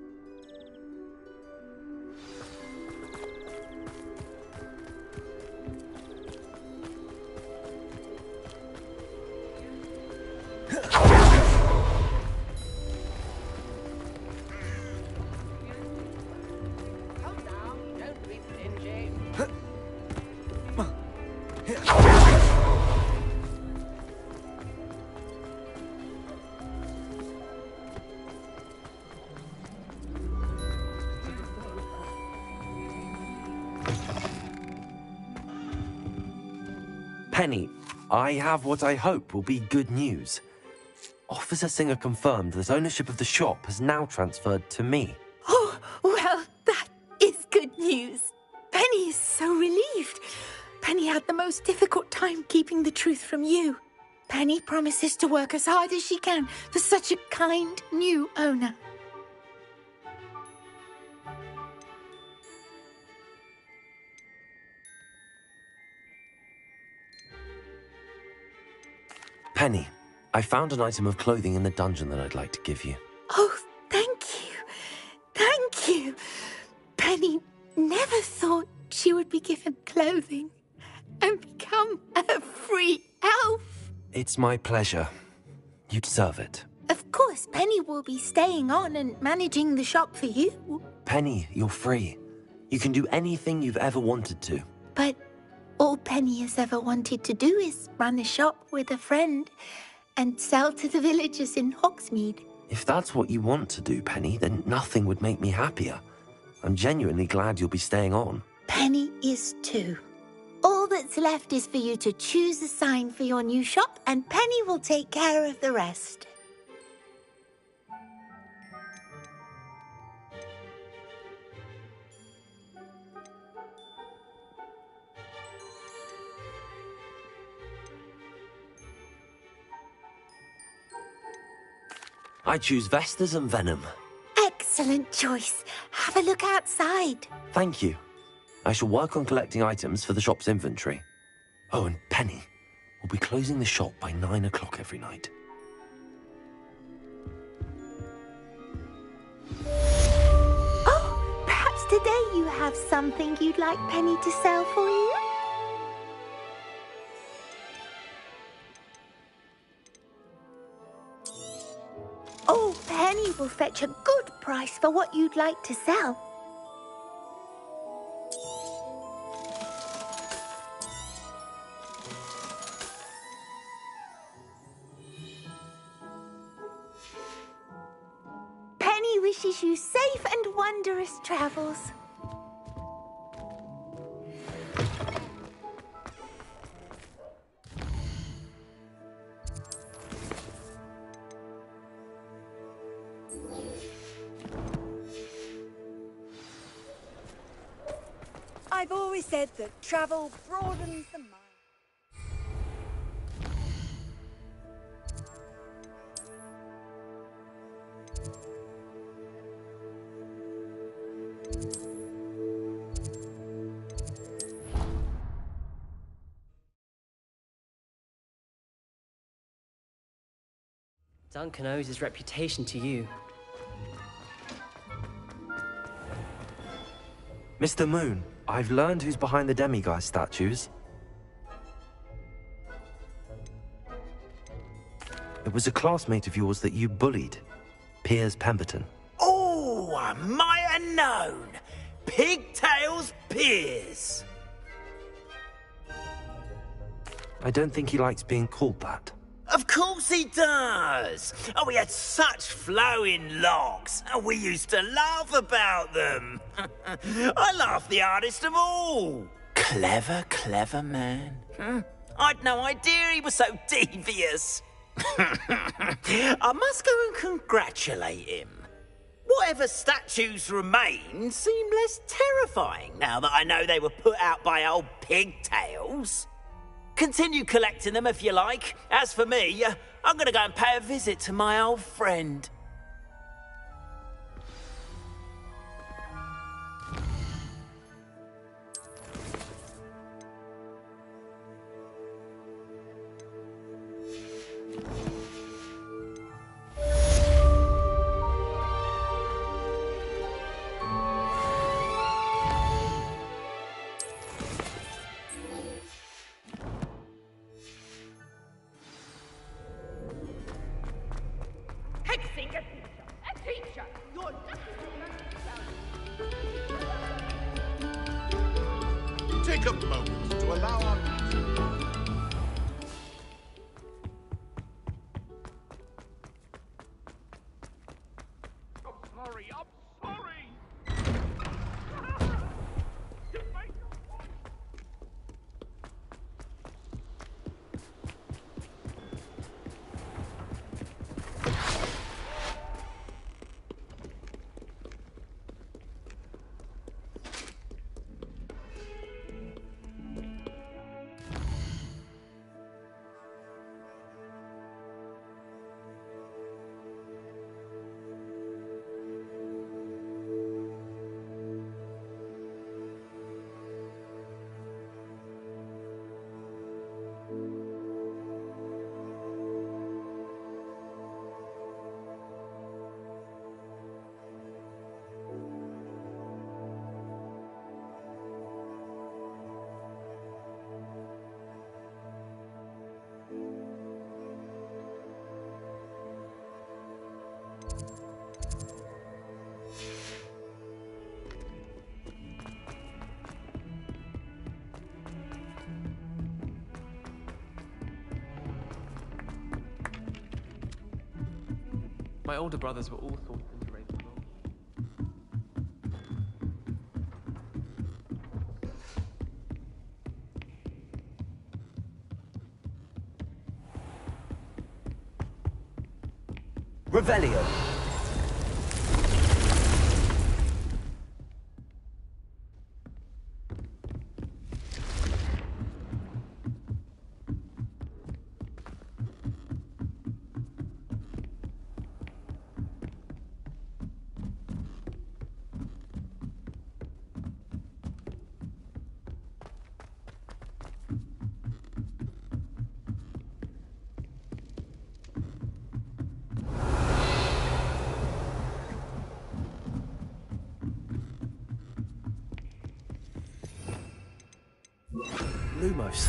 Penny, I have what I hope will be good news. Officer Singer confirmed that ownership of the shop has now transferred to me. Oh, well, that is good news. Penny is so relieved. Penny had the most difficult time keeping the truth from you. Penny promises to work as hard as she can for such a kind new owner. Penny, I found an item of clothing in the dungeon that I'd like to give you. Oh, thank you. Thank you. Penny never thought she would be given clothing. and become a free elf. It's my pleasure. You deserve it. Of course, Penny will be staying on and managing the shop for you. Penny, you're free. You can do anything you've ever wanted to. But all Penny has ever wanted to do is run a shop with a friend and sell to the villagers in Hogsmeade. If that's what you want to do, Penny, then nothing would make me happier. I'm genuinely glad you'll be staying on. Penny is too. All that's left is for you to choose a sign for your new shop, and Penny will take care of the rest. I choose Vestas and Venom. Excellent choice. Have a look outside. Thank you. I shall work on collecting items for the shop's inventory. Oh, and Penny, we'll be closing the shop by 9 o'clock every night. Oh, perhaps today you have something you'd like Penny to sell for you? Oh, Penny will fetch a good price for what you'd like to sell. Penny wishes you safe and wondrous travels. I've always said that travel broadens the mind. Duncan owes his reputation to you. Mr. Moon, I've learned who's behind the demiguise statues. It was a classmate of yours that you bullied, Piers Pemberton. Oh, I might have known. Pigtails Piers. I don't think he likes being called that. Of course he does. Oh, we had such flowing locks, and we used to laugh about them. I laughed the hardest of all. Clever, clever man. I'd no idea he was so devious. I must go and congratulate him. Whatever statues remain seem less terrifying now that I know they were put out by old pigtails. Continue collecting them if you like. As for me, I'm going to go and pay a visit to my old friend. Take a moment to allow our... I'm sorry. My older brothers were all thought into Ravenclaw. Revelio. Lumos.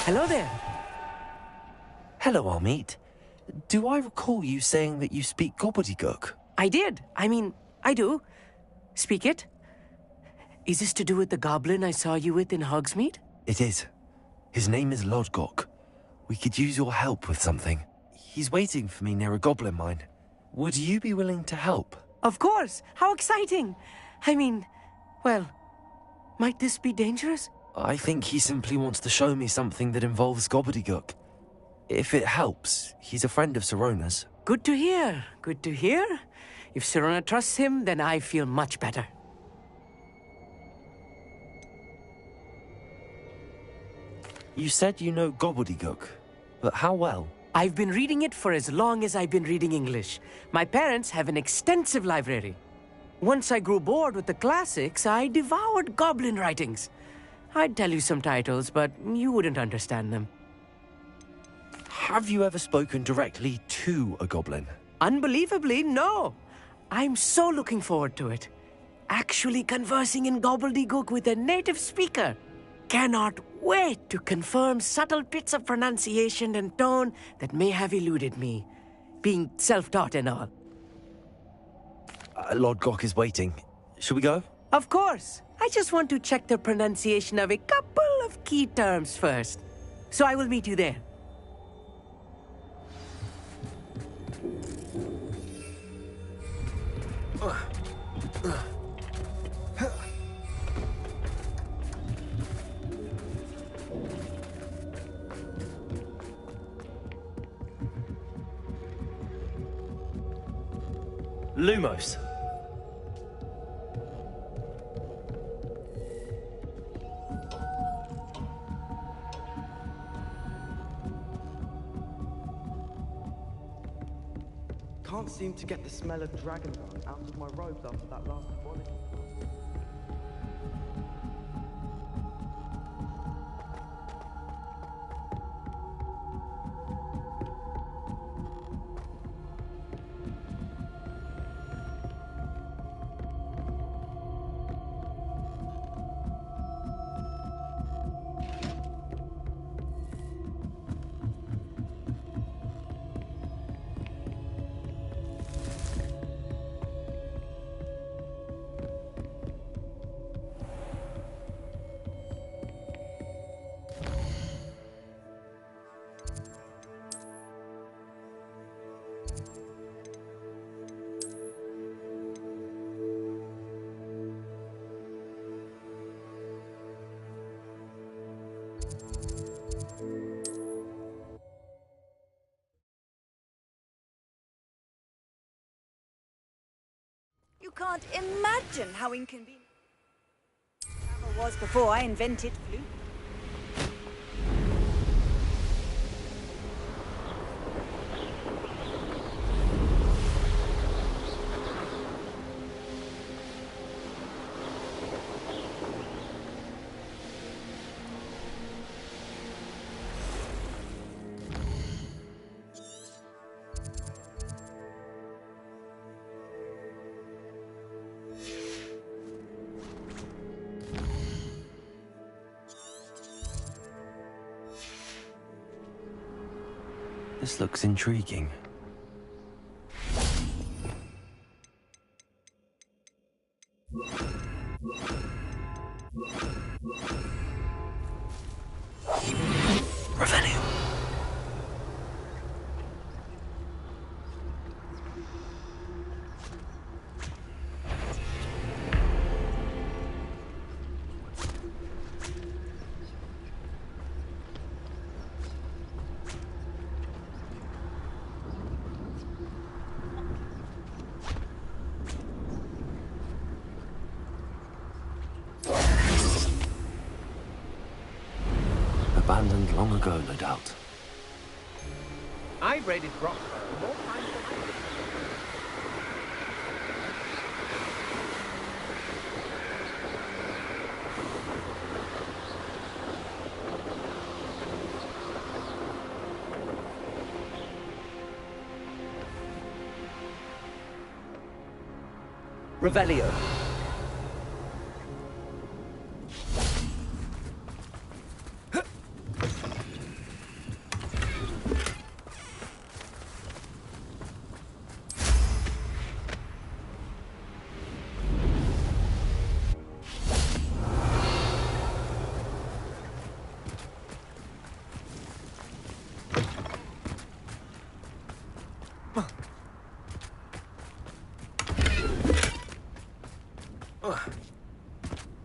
Hello there. Hello, Amit. Do I recall you saying that you speak gobbledygook? I did. I do. Speak it. Is this to do with the goblin I saw you with in Hogsmeade? It is. His name is Lodgok. We could use your help with something. He's waiting for me near a goblin mine. Would you be willing to help? Of course. How exciting. Well, might this be dangerous? I think he simply wants to show me something that involves gobbledygook. If it helps, he's a friend of Sirona's. Good to hear. Good to hear. If Sirona trusts him, then I feel much better. You said you know gobbledygook, but how well? I've been reading it for as long as I've been reading English. My parents have an extensive library. Once I grew bored with the classics, I devoured goblin writings. I'd tell you some titles, but you wouldn't understand them. Have you ever spoken directly to a goblin? Unbelievably, no. I'm so looking forward to it. Actually conversing in gobbledygook with a native speaker. Cannot wait to confirm subtle bits of pronunciation and tone that may have eluded me, being self-taught and all. Lodgok is waiting. Shall we go? Of course. I just want to check the pronunciation of a couple of key terms first. So I will meet you there. Lumos. Can't seem to get the smell of dragon dung out of my robes after that last volley. You can't imagine how inconvenient travel was before I invented flute. This looks intriguing. Revelio. Abandoned long ago, no doubt. I raided Brock more times than Revelio.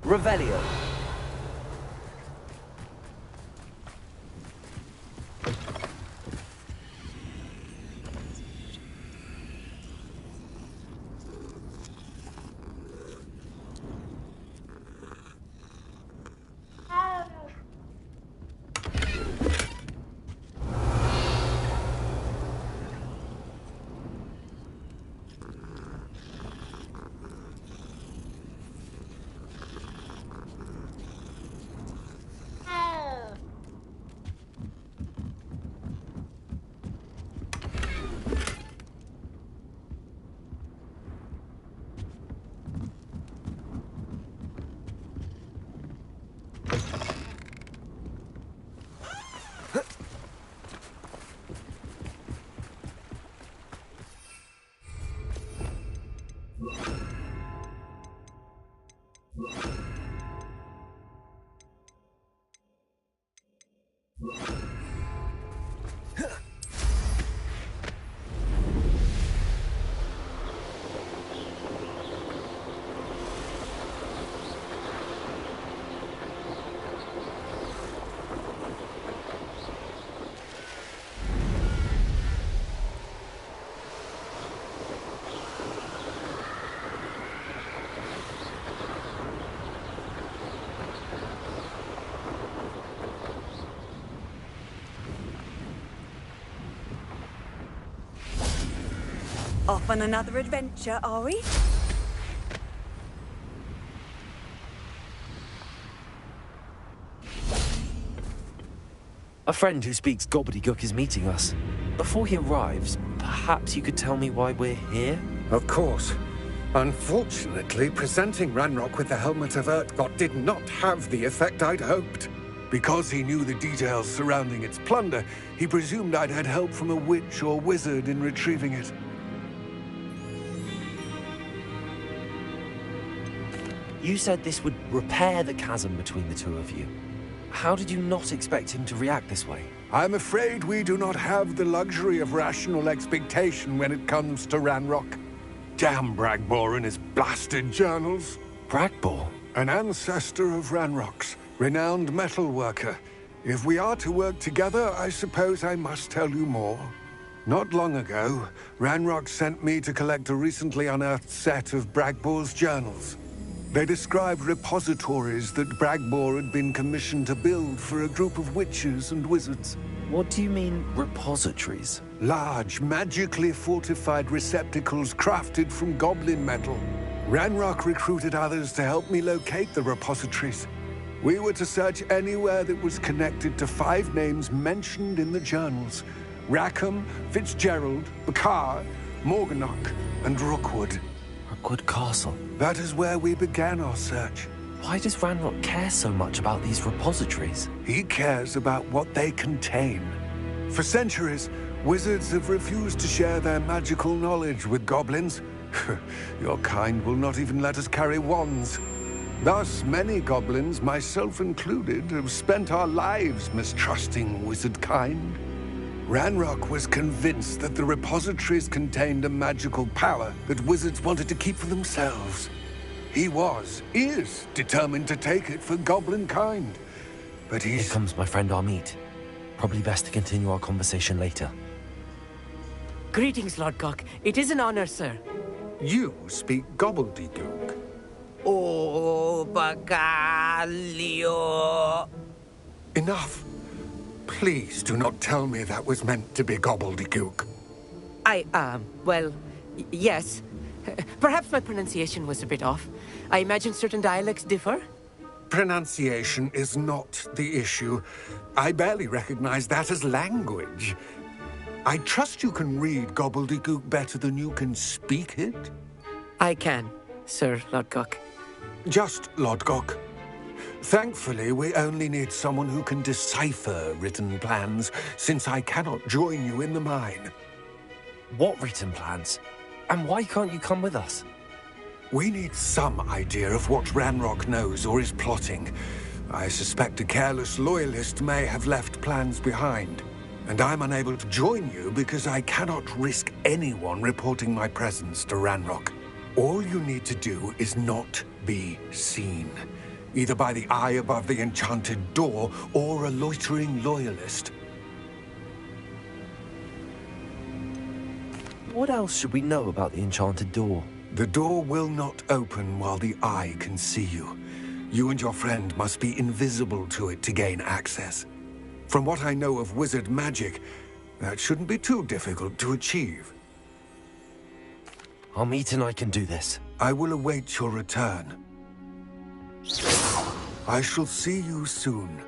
Revelio. Off on another adventure, are we? A friend who speaks gobbledygook is meeting us. Before he arrives, perhaps you could tell me why we're here? Of course. Unfortunately, presenting Ranrock with the Helmet of Urtkot did not have the effect I'd hoped. Because he knew the details surrounding its plunder, he presumed I'd had help from a witch or wizard in retrieving it. You said this would repair the chasm between the two of you. How did you not expect him to react this way? I'm afraid we do not have the luxury of rational expectation when it comes to Ranrock. Damn Bragbor and his blasted journals. Bragbor? An ancestor of Ranrock's, renowned metal worker. If we are to work together, I suppose I must tell you more. Not long ago, Ranrock sent me to collect a recently unearthed set of Bragbor's journals. They described repositories that Bragbor had been commissioned to build for a group of witches and wizards. What do you mean, repositories? Large, magically fortified receptacles crafted from goblin metal. Ranrock recruited others to help me locate the repositories. We were to search anywhere that was connected to 5 names mentioned in the journals: Rackham, Fitzgerald, Bakar, Morganach, and Rookwood. Rookwood Castle? That is where we began our search. Why does Ranrock care so much about these repositories? He cares about what they contain. For centuries, Wizards have refused to share their magical knowledge with goblins. Your kind will not even let us carry wands. Thus, many goblins, myself included, have spent our lives mistrusting wizard kind. Ranrock was convinced that the repositories contained a magical power that wizards wanted to keep for themselves. He is determined to take it for goblin kind. But Here comes my friend Amit. Probably best to continue our conversation later. Greetings, Lord Cock. It is an honor, sir. You speak gobbledygook. Oh, Bagaglio. Enough. Please do not tell me that was meant to be gobbledygook. Well, yes. Perhaps my pronunciation was a bit off. I imagine certain dialects differ. Pronunciation is not the issue. I barely recognize that as language. I trust you can read gobbledygook better than you can speak it? I can, Sir Lodgok. Just Lodgok. Thankfully, we only need someone who can decipher written plans, since I cannot join you in the mine. What written plans? And why can't you come with us? We need some idea of what Ranrock knows or is plotting. I suspect a careless loyalist may have left plans behind. And I'm unable to join you because I cannot risk anyone reporting my presence to Ranrock. All you need to do is not be seen, either by the eye above the enchanted door or a loitering loyalist. What else should we know about the enchanted door? The door will not open while the eye can see you. You and your friend must be invisible to it to gain access. From what I know of wizard magic, that shouldn't be too difficult to achieve. Amit and I can do this. I will await your return. I shall see you soon.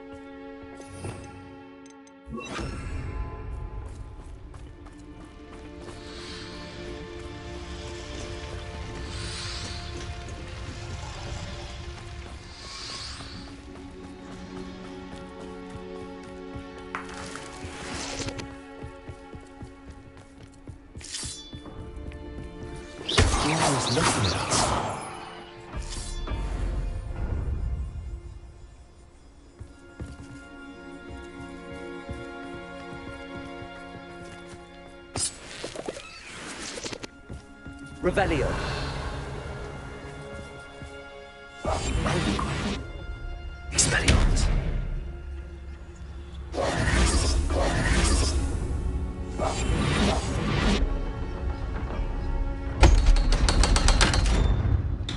Looking at us. Revelio. Expelliarmus.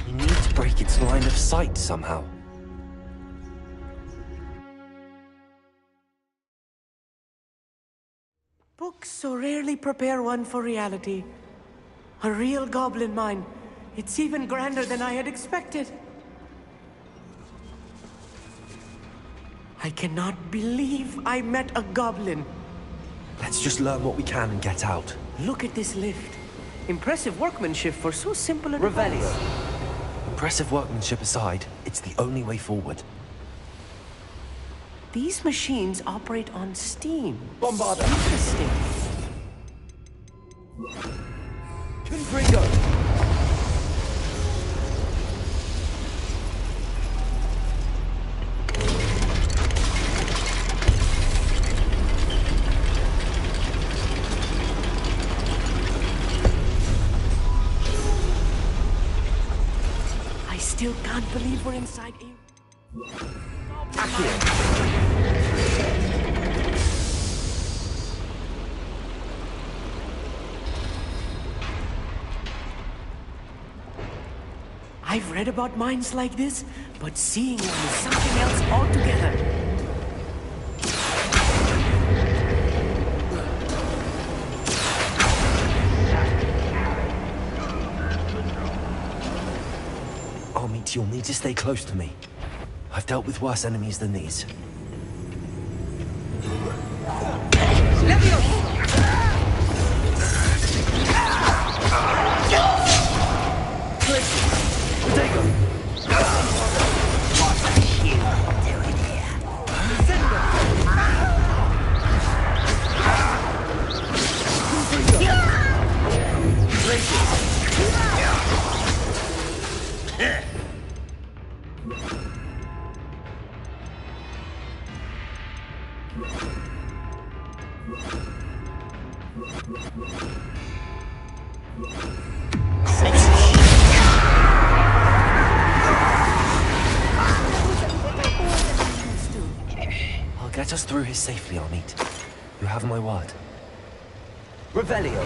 We need to break its line of sight somehow. Books so rarely prepare one for reality. A real goblin mine. It's even grander than I had expected. I cannot believe I met a goblin. Let's just learn what we can and get out. Look at this lift. Impressive workmanship for so simple a Revelio. device. Impressive workmanship aside, it's the only way forward. These machines operate on steam. Bombarda. Interesting. Confringo. I still can't believe we're inside here. I've read about mines like this, but seeing one is something else altogether. Amit, you'll need to stay close to me. I've dealt with worse enemies than these. through here safely, Amit. You have my word. Revelio!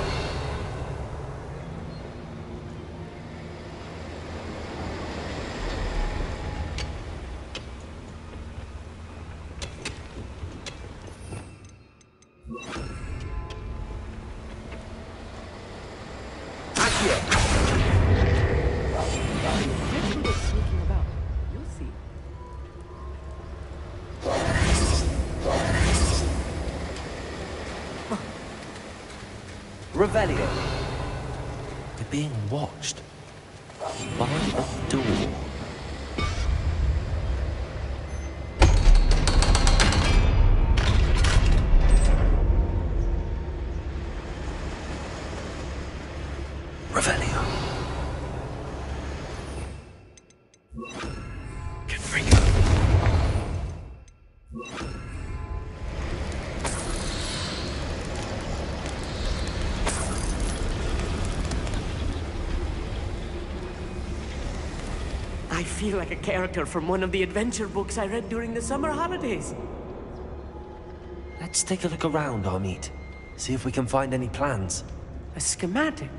Revelio. They're being watched. By a door. Revelio. Confringo. I feel like a character from one of the adventure books I read during the summer holidays. Let's take a look around, Amit. See if we can find any plans. A schematic?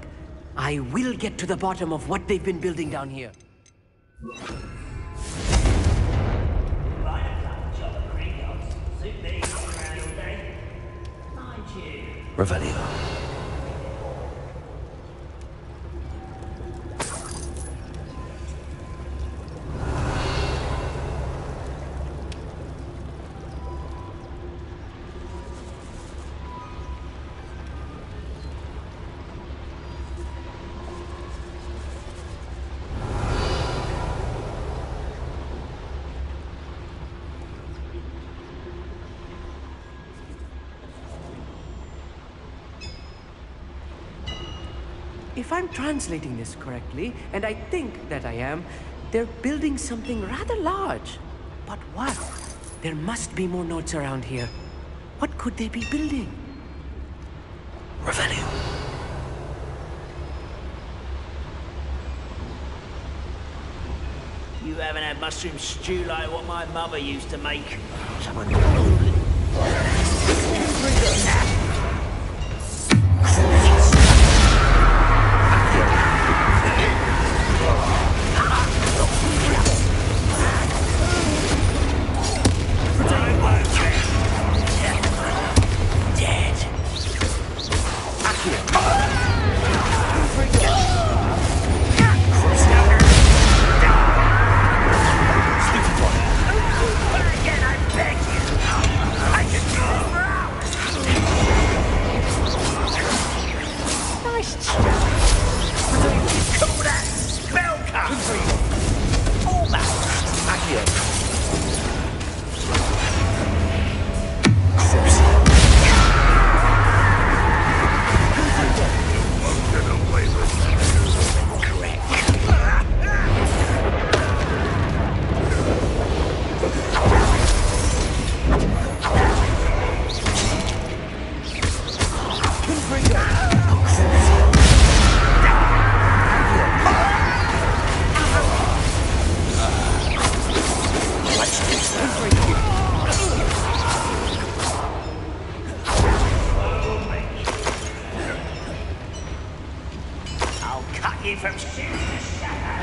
I will get to the bottom of what they've been building down here. Revelio. If I'm translating this correctly, and I think that I am, they're building something rather large. But what? There must be more notes around here. What could they be building? Revelio. You haven't had mushroom stew like what my mother used to make. Someone...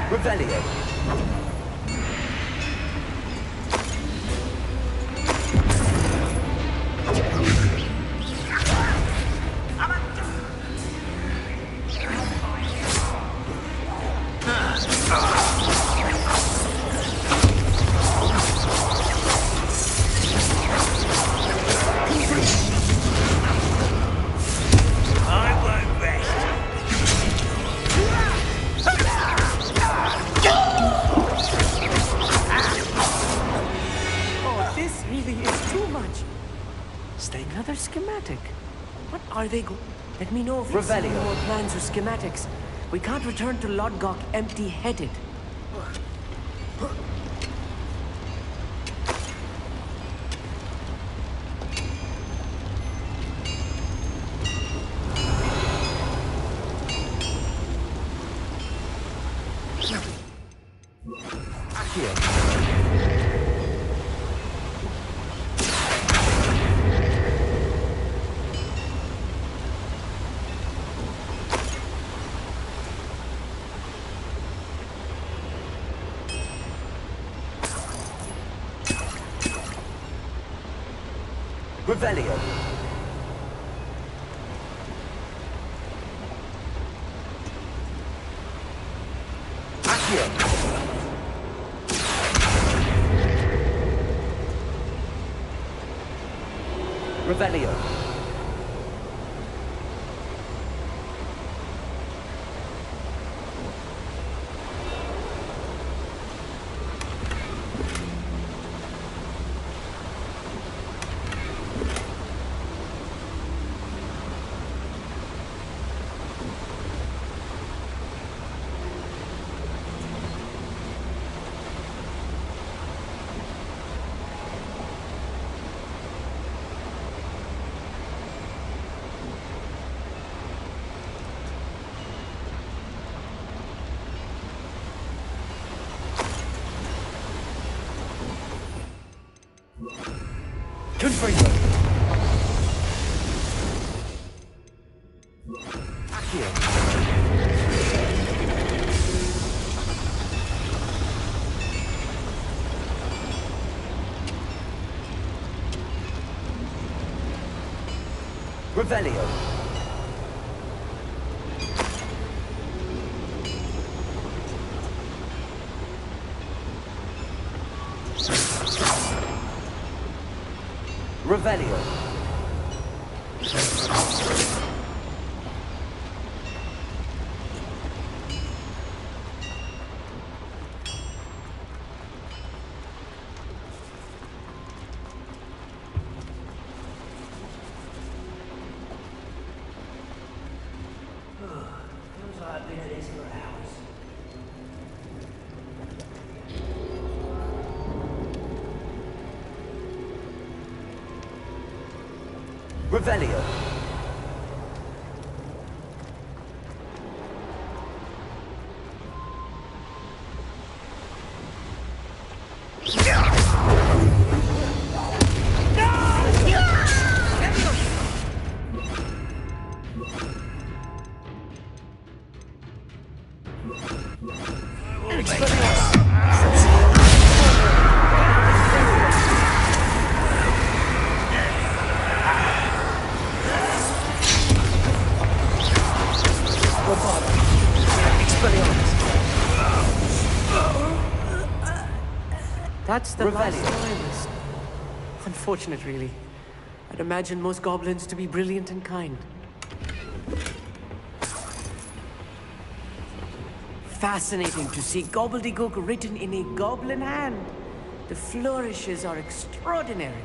Revelio. Another schematic. What are they Let me know if you see more plans or schematics. We can't return to Lodgok empty-headed. Revelio. Accio. Revelio. Confringo. Accio. Revelio. Revelio. Feels like I've been at this for hours. Revelio. That's the last time. Unfortunate, really. I'd imagine most goblins to be brilliant and kind. Fascinating to see gobbledygook written in a goblin hand. The flourishes are extraordinary.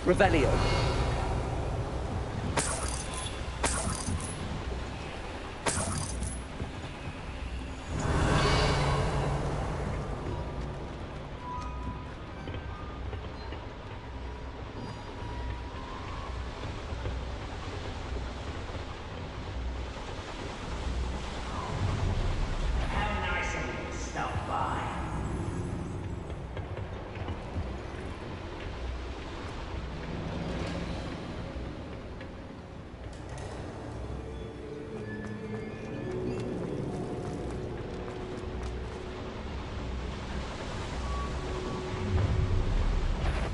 Revelio. How nice of you to stop by.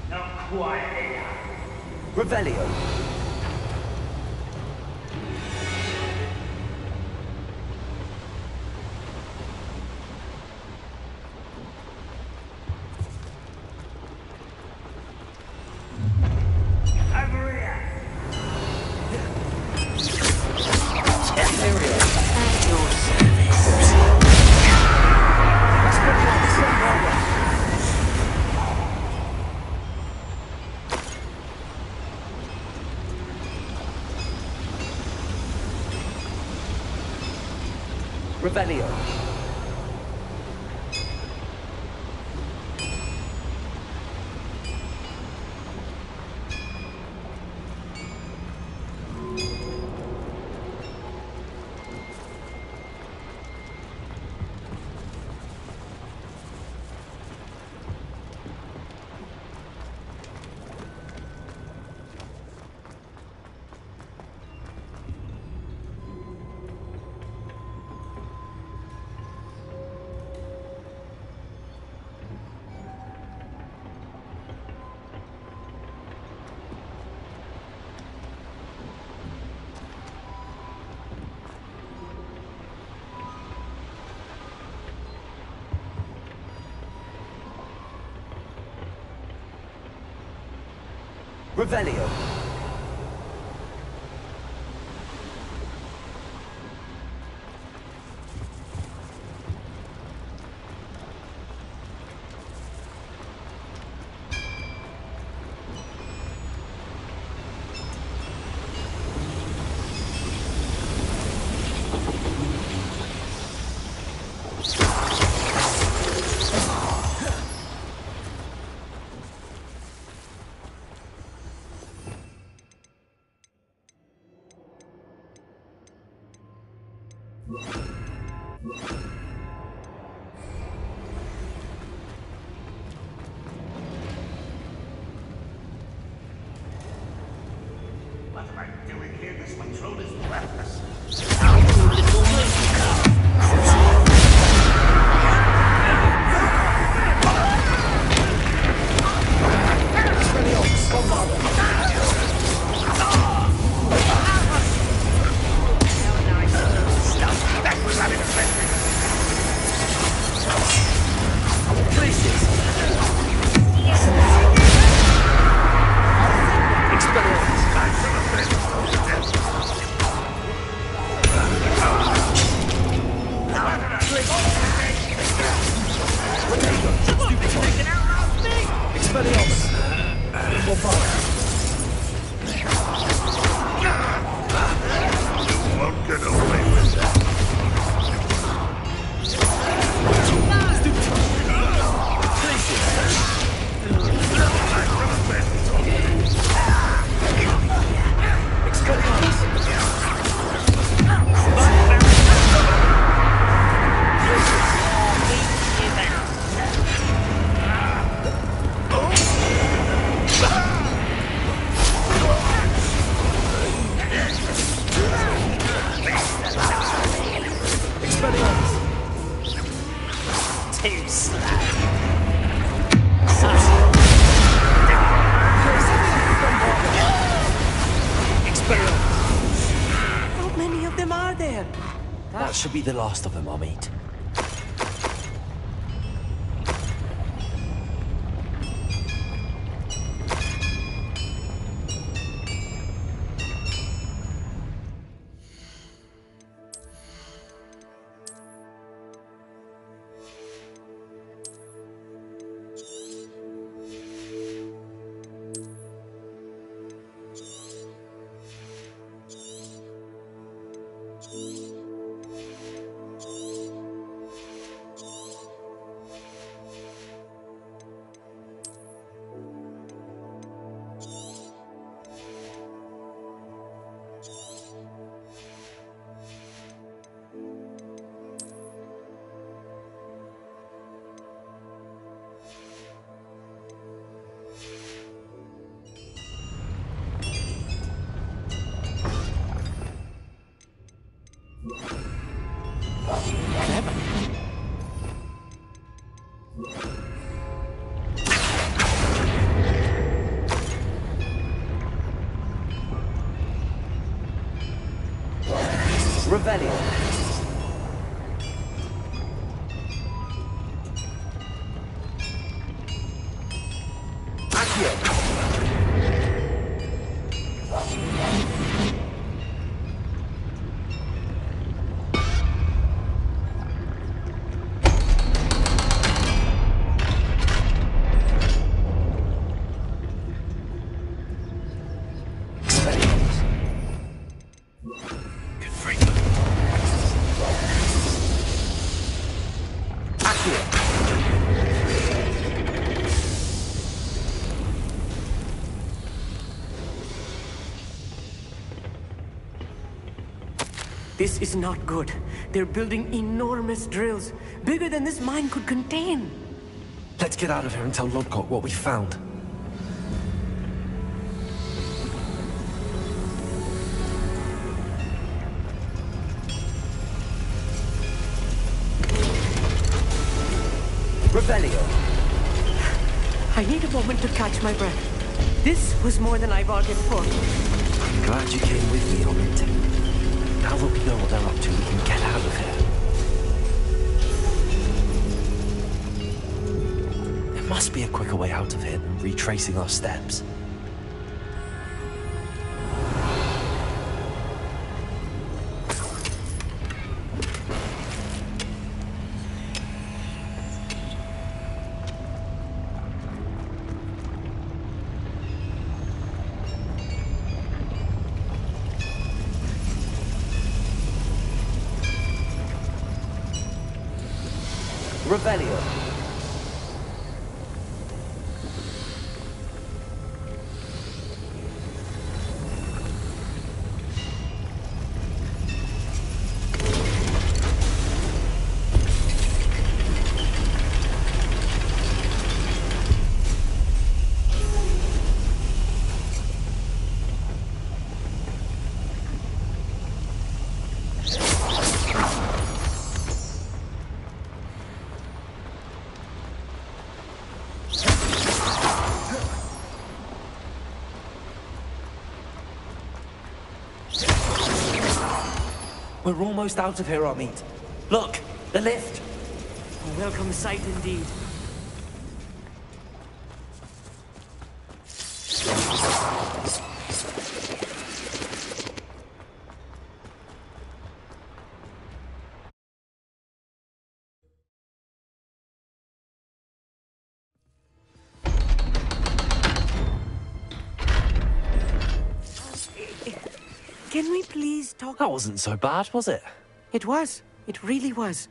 Not quite enough. Revelio. Over here. At your service. Revelio. Revelio. What am I doing here? This patrol is breathless. How you little waste Won't get away with that. Too slow. How many of them are there? That should be the last of them, I'll meet. Revelio. This is not good. They're building enormous drills, bigger than this mine could contain. Let's get out of here and tell Lodgott what we found. Revelio. I need a moment to catch my breath. This was more than I bargained for. I'm glad you came with me, Hobbit. Now that we know what they're up to, we can get out of here. There must be a quicker way out of here than retracing our steps. Revelio. We're almost out of here, Amit. Look, the lift. A welcome sight indeed. Can we please talk? That wasn't so bad, was it? It was. It really was.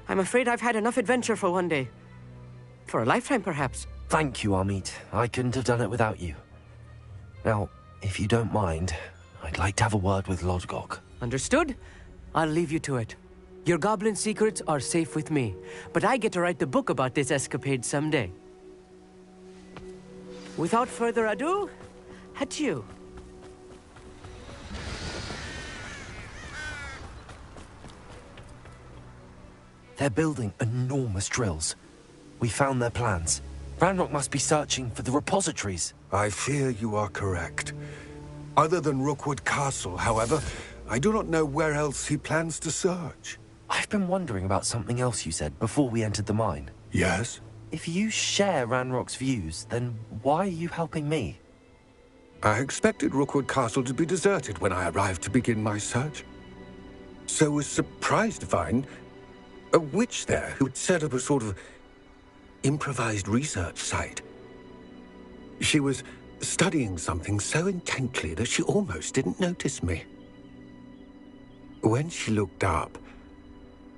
I'm afraid I've had enough adventure for one day. For a lifetime, perhaps. Thank you, Amit. I couldn't have done it without you. Now, if you don't mind, I'd like to have a word with Lodgok. Understood? I'll leave you to it. Your goblin secrets are safe with me, but I get to write the book about this escapade someday. Without further ado, adieu. They're building enormous drills. We found their plans. Ranrock must be searching for the repositories. I fear you are correct. Other than Rookwood Castle, however, I do not know where else he plans to search. I've been wondering about something else you said before we entered the mine. Yes? If you share Ranrock's views, then why are you helping me? I expected Rookwood Castle to be deserted when I arrived to begin my search. So was surprised to find a witch there who had set up a sort of improvised research site. She was studying something so intently that she almost didn't notice me. When she looked up,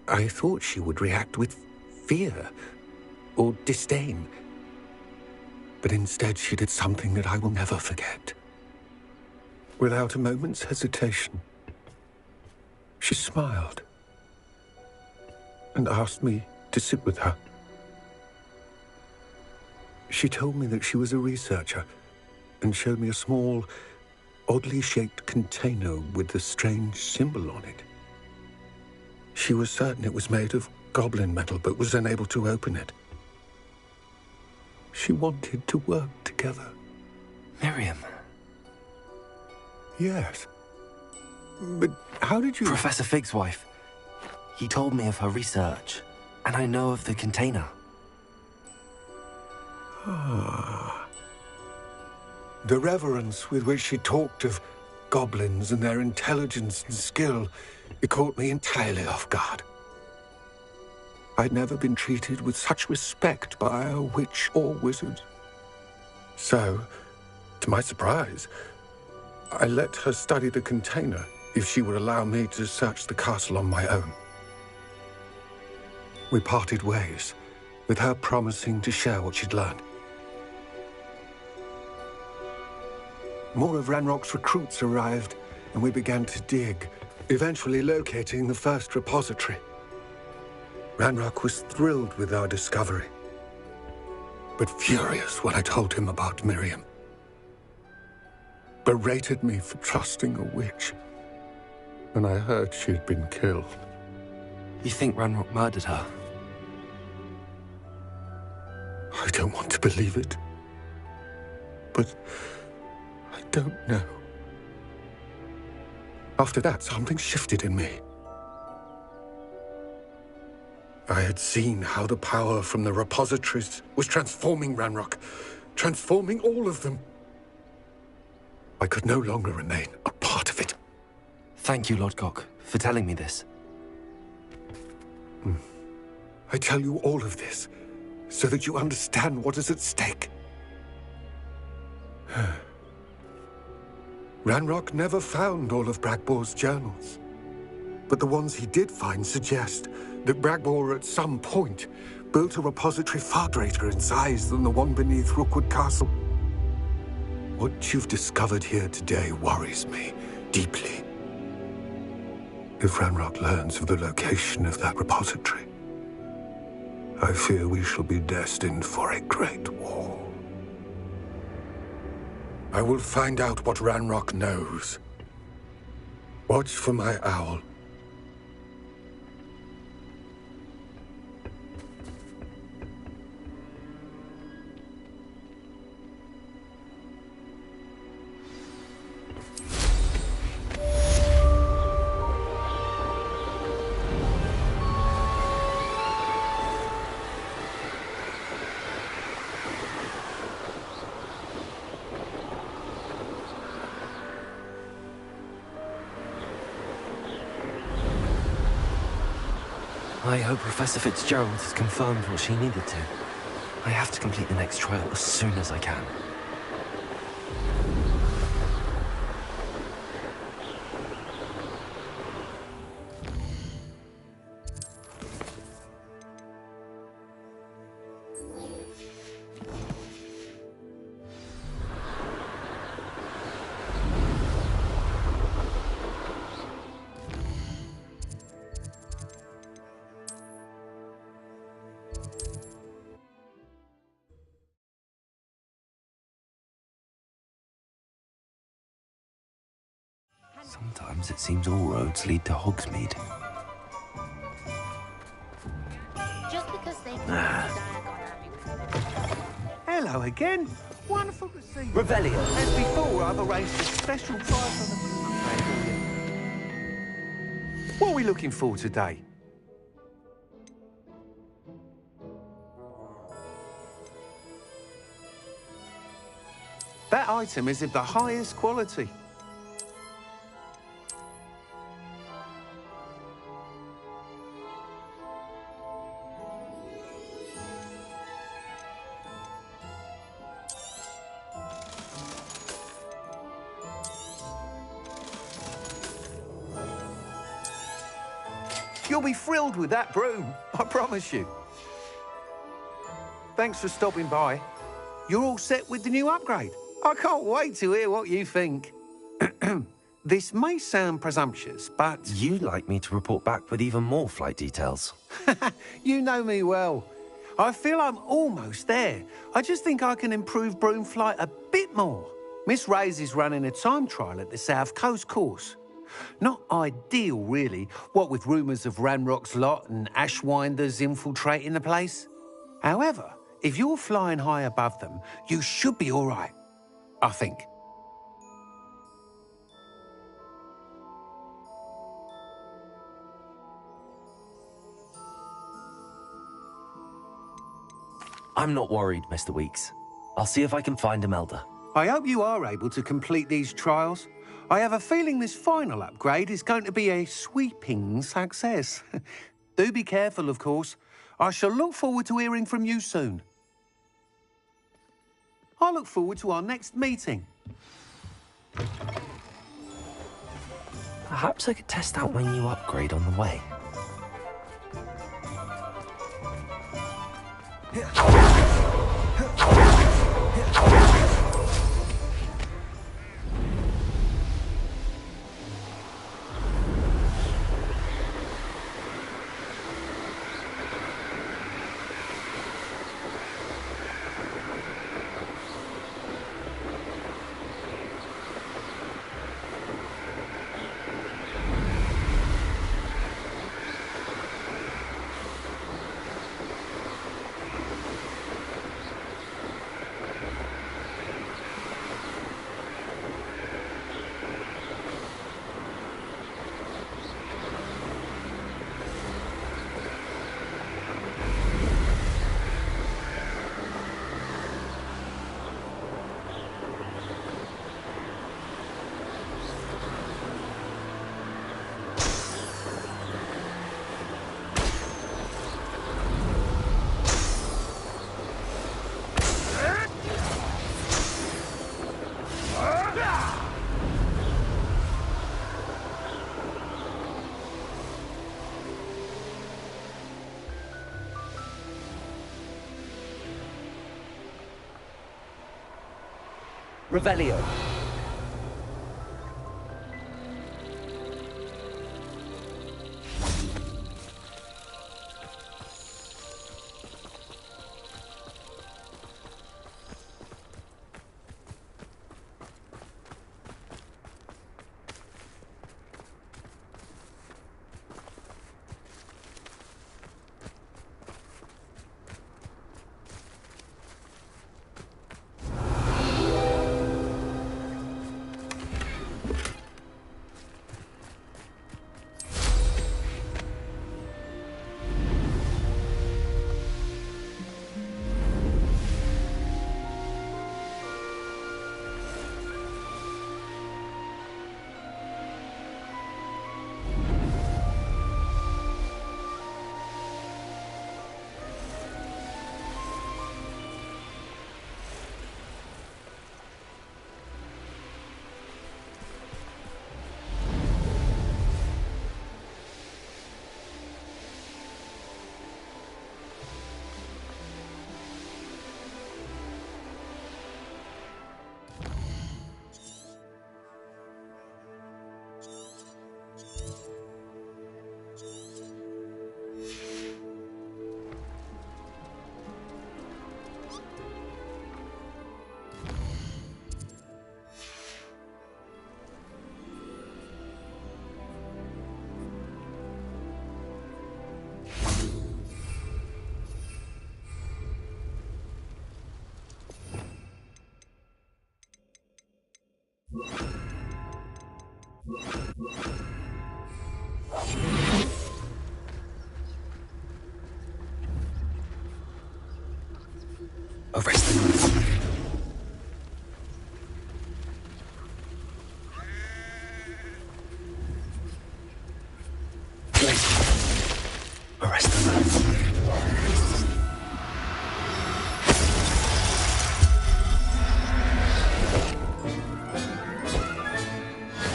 I thought she would react with fear or disdain. But instead she did something that I will never forget. Without a moment's hesitation, she smiled and asked me to sit with her. She told me that she was a researcher and showed me a small, oddly shaped container with a strange symbol on it. She was certain it was made of goblin metal, but was unable to open it. She wanted to work together. Miriam. Yes. But how did you... Professor Fig's wife. He told me of her research, and I know of the container. Ah. The reverence with which she talked of goblins and their intelligence and skill, it caught me entirely off guard. I'd never been treated with such respect by a witch or wizard. So, to my surprise, I let her study the container if she would allow me to search the castle on my own. We parted ways, with her promising to share what she'd learned. More of Ranrock's recruits arrived, and we began to dig, eventually locating the first repository. Ranrock was thrilled with our discovery, but furious when I told him about Miriam. Berated me for trusting a witch, and I heard she had been killed. You think Ranrock murdered her? I don't want to believe it, but I don't know. After that, something shifted in me. I had seen how the power from the repositories was transforming Ranrock, transforming all of them. I could no longer remain a part of it. Thank you, Lodgok, for telling me this. I tell you all of this so that you understand what is at stake. Ranrock never found all of Bragbor's journals, but the ones he did find suggest that Bragbor at some point built a repository far greater in size than the one beneath Rookwood Castle. What you've discovered here today worries me deeply. If Ranrock learns of the location of that repository, I fear we shall be destined for a great war. I will find out what Ranrock knows. Watch for my owl. I hope Professor Fitzgerald has confirmed what she needed to. I have to complete the next trial as soon as I can. Sometimes it seems all roads lead to Hogsmeade. Just because they Hello again. Wonderful to see you. Revelio. As before, I've arranged a special price on the... What are we looking for today? That item is of the highest quality. You'll be thrilled with that broom, I promise you. Thanks for stopping by. You're all set with the new upgrade. I can't wait to hear what you think. This may sound presumptuous, but... You'd like me to report back with even more flight details. You know me well. I feel I'm almost there. I just think I can improve broom flight a bit more. Miss Ray's is running a time trial at the South Coast course. Not ideal, really, what with rumours of Ranrock's lot and Ashwinders infiltrating the place. However, if you're flying high above them, you should be all right, I think. I'm not worried, Mr. Weeks. I'll see if I can find Imelda. I hope you are able to complete these trials. I have a feeling this final upgrade is going to be a sweeping success. Do be careful, of course. I shall look forward to hearing from you soon. I look forward to our next meeting. Perhaps I could test out my new upgrade on the way. Revelio. Arrest them. Arrest them.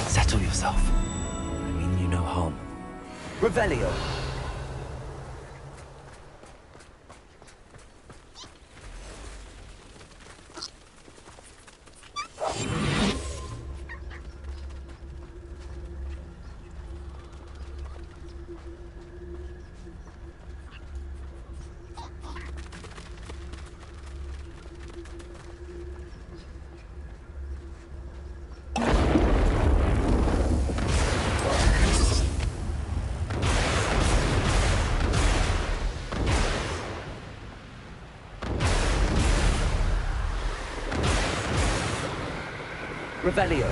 Settle yourself. I mean you no harm. Revelio. Revelio.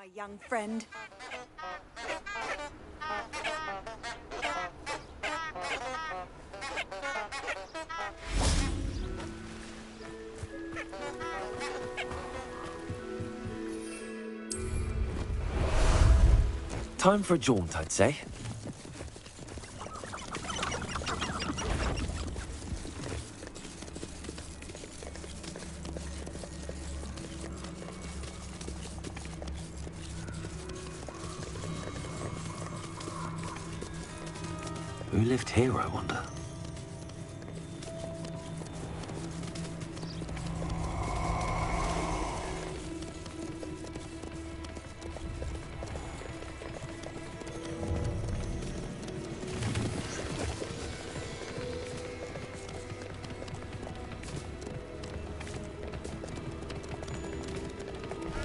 My young friend. Time for a jaunt, I'd say. Who lived here, I wonder?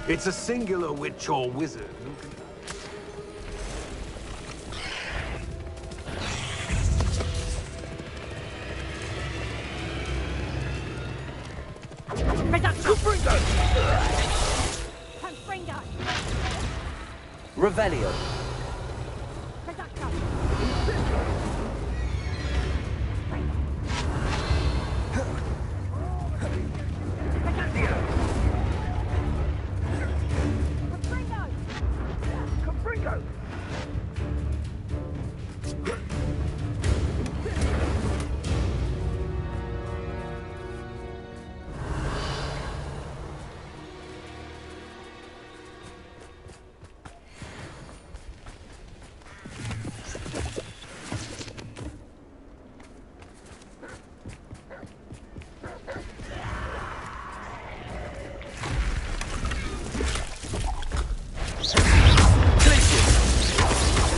It's a singular witch or wizard who can... Revelio.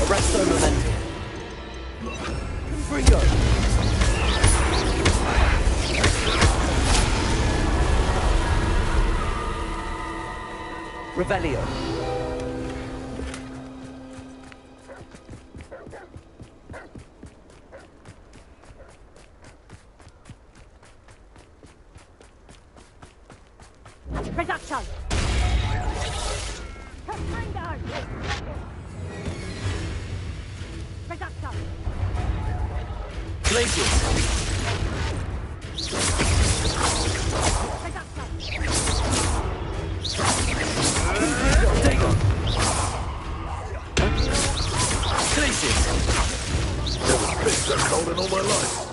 Arresto Memento. Confringo. Revelio. Reduction. Confringo. Reduction. Glacius. Dagon. Glacius. Never been so cold in all my life.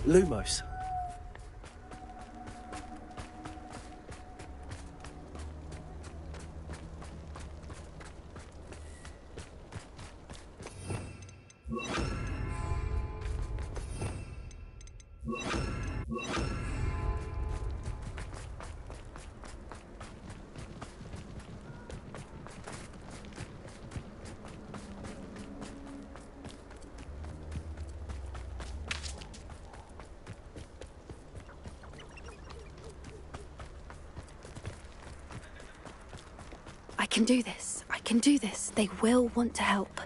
Lumos. I can do this. I can do this. They will want to help.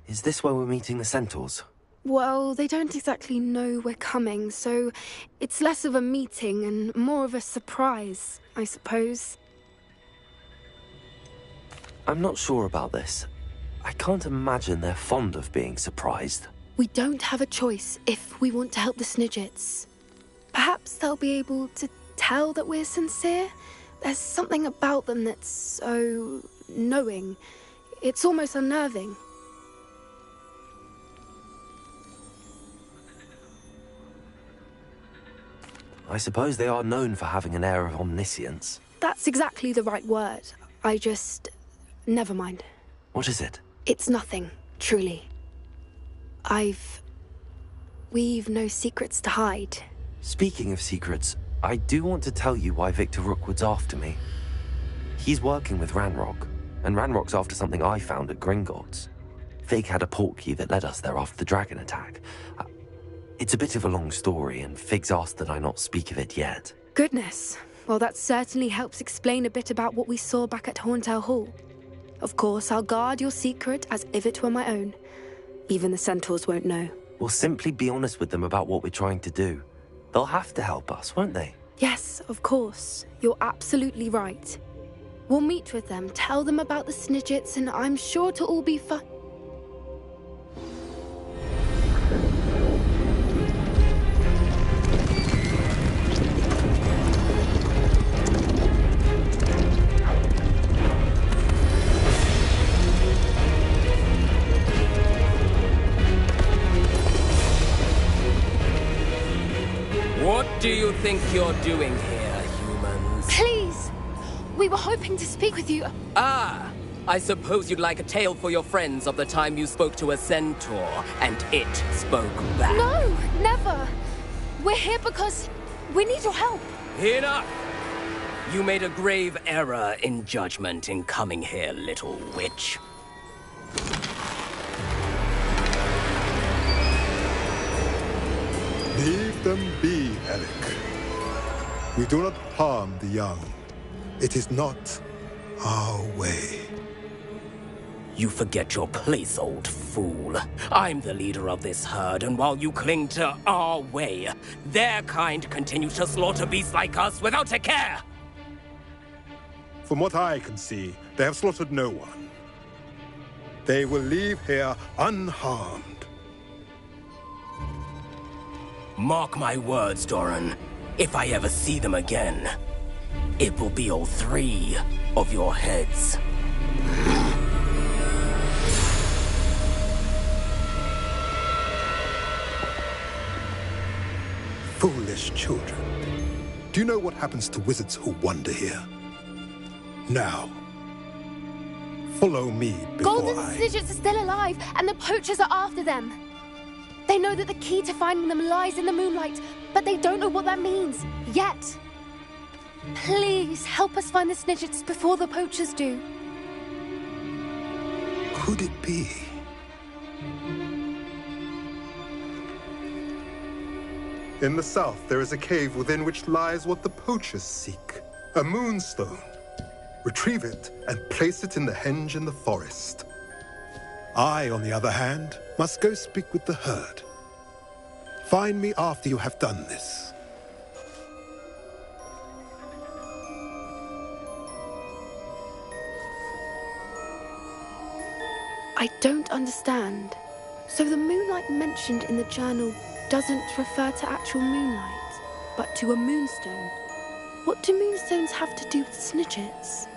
Is this where we're meeting the centaurs? Well, they don't exactly know we're coming, so it's less of a meeting and more of a surprise, I suppose. I'm not sure about this. I can't imagine they're fond of being surprised. We don't have a choice if we want to help the Snidgets. Perhaps they'll be able to tell that we're sincere. There's something about them that's so knowing. It's almost unnerving. I suppose they are known for having an air of omniscience. That's exactly the right word. I just... never mind. What is it? It's nothing, truly. We've no secrets to hide. Speaking of secrets, I do want to tell you why Victor Rookwood's after me. He's working with Ranrock, and Ranrock's after something I found at Gringotts. Fig had a portkey that led us there after the dragon attack. It's a bit of a long story, and Fig's asked that I not speak of it yet. Goodness. Well, that certainly helps explain a bit about what we saw back at Horntail Hall. Of course, I'll guard your secret as if it were my own. Even the centaurs won't know. We'll simply be honest with them about what we're trying to do. They'll have to help us, won't they? Yes, of course. You're absolutely right. We'll meet with them, tell them about the Snidgets, and I'm sure it'll all be fun. What do you think you're doing here, humans? Please! We were hoping to speak with you. Ah! I suppose you'd like a tale for your friends of the time you spoke to a centaur, and it spoke back. No, never! We're here because we need your help. Enough! You made a grave error in judgment in coming here, little witch. Leave them be, Alec. We do not harm the young. It is not our way. You forget your place, old fool. I'm the leader of this herd, and while you cling to our way, their kind continue to slaughter beasts like us without a care! From what I can see, they have slaughtered no one. They will leave here unharmed. Mark my words, Doran. If I ever see them again, it will be all 3 of your heads. Foolish children. Do you know what happens to wizards who wander here? Now, follow me before Golden Snidgets are still alive, and the poachers are after them. They know that the key to finding them lies in the moonlight, but they don't know what that means, yet. Please, help us find the Snidgets before the poachers do. Could it be? In the south, there is a cave within which lies what the poachers seek. A moonstone. Retrieve it and place it in the henge in the forest. I, on the other hand, must go speak with the herd. Find me after you have done this. I don't understand. So the moonlight mentioned in the journal doesn't refer to actual moonlight, but to a moonstone. What do moonstones have to do with Snidgets?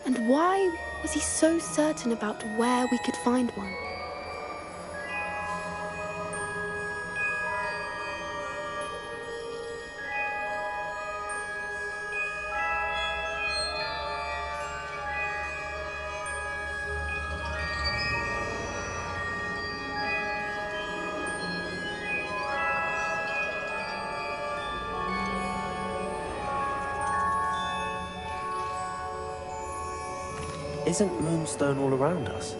And why was he so certain about where we could find one? Isn't Moonstone all around us?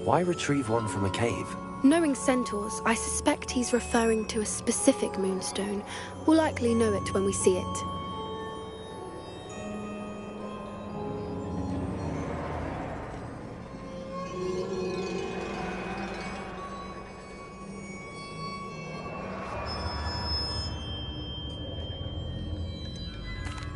Why retrieve one from a cave? Knowing centaurs, I suspect he's referring to a specific moonstone. We'll likely know it when we see it.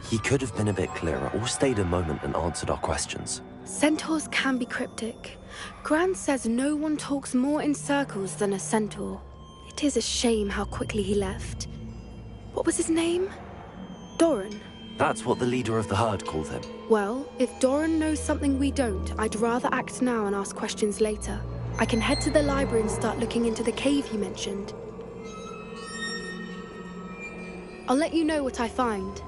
He could have been a bit clearer, or stayed a moment and answered our questions. Centaurs can be cryptic. Gran says no one talks more in circles than a centaur. It is a shame how quickly he left. What was his name? Doran. That's what the leader of the herd called him. Well, if Doran knows something we don't, I'd rather act now and ask questions later. I can head to the library and start looking into the cave you mentioned. I'll let you know what I find.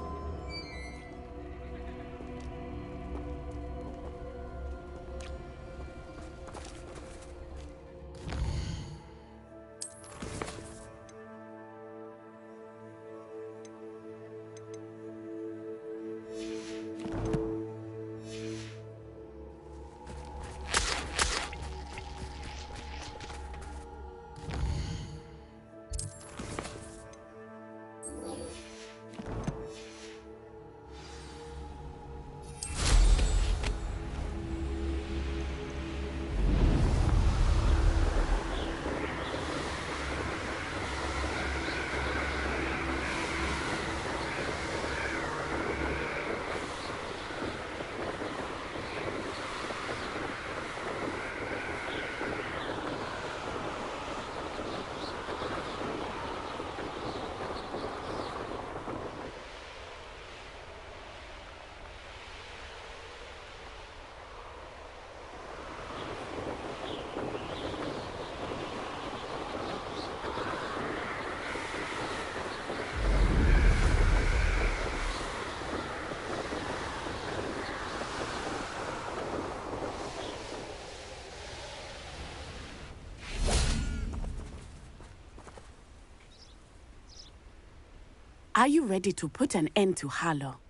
Are you ready to put an end to Harlow?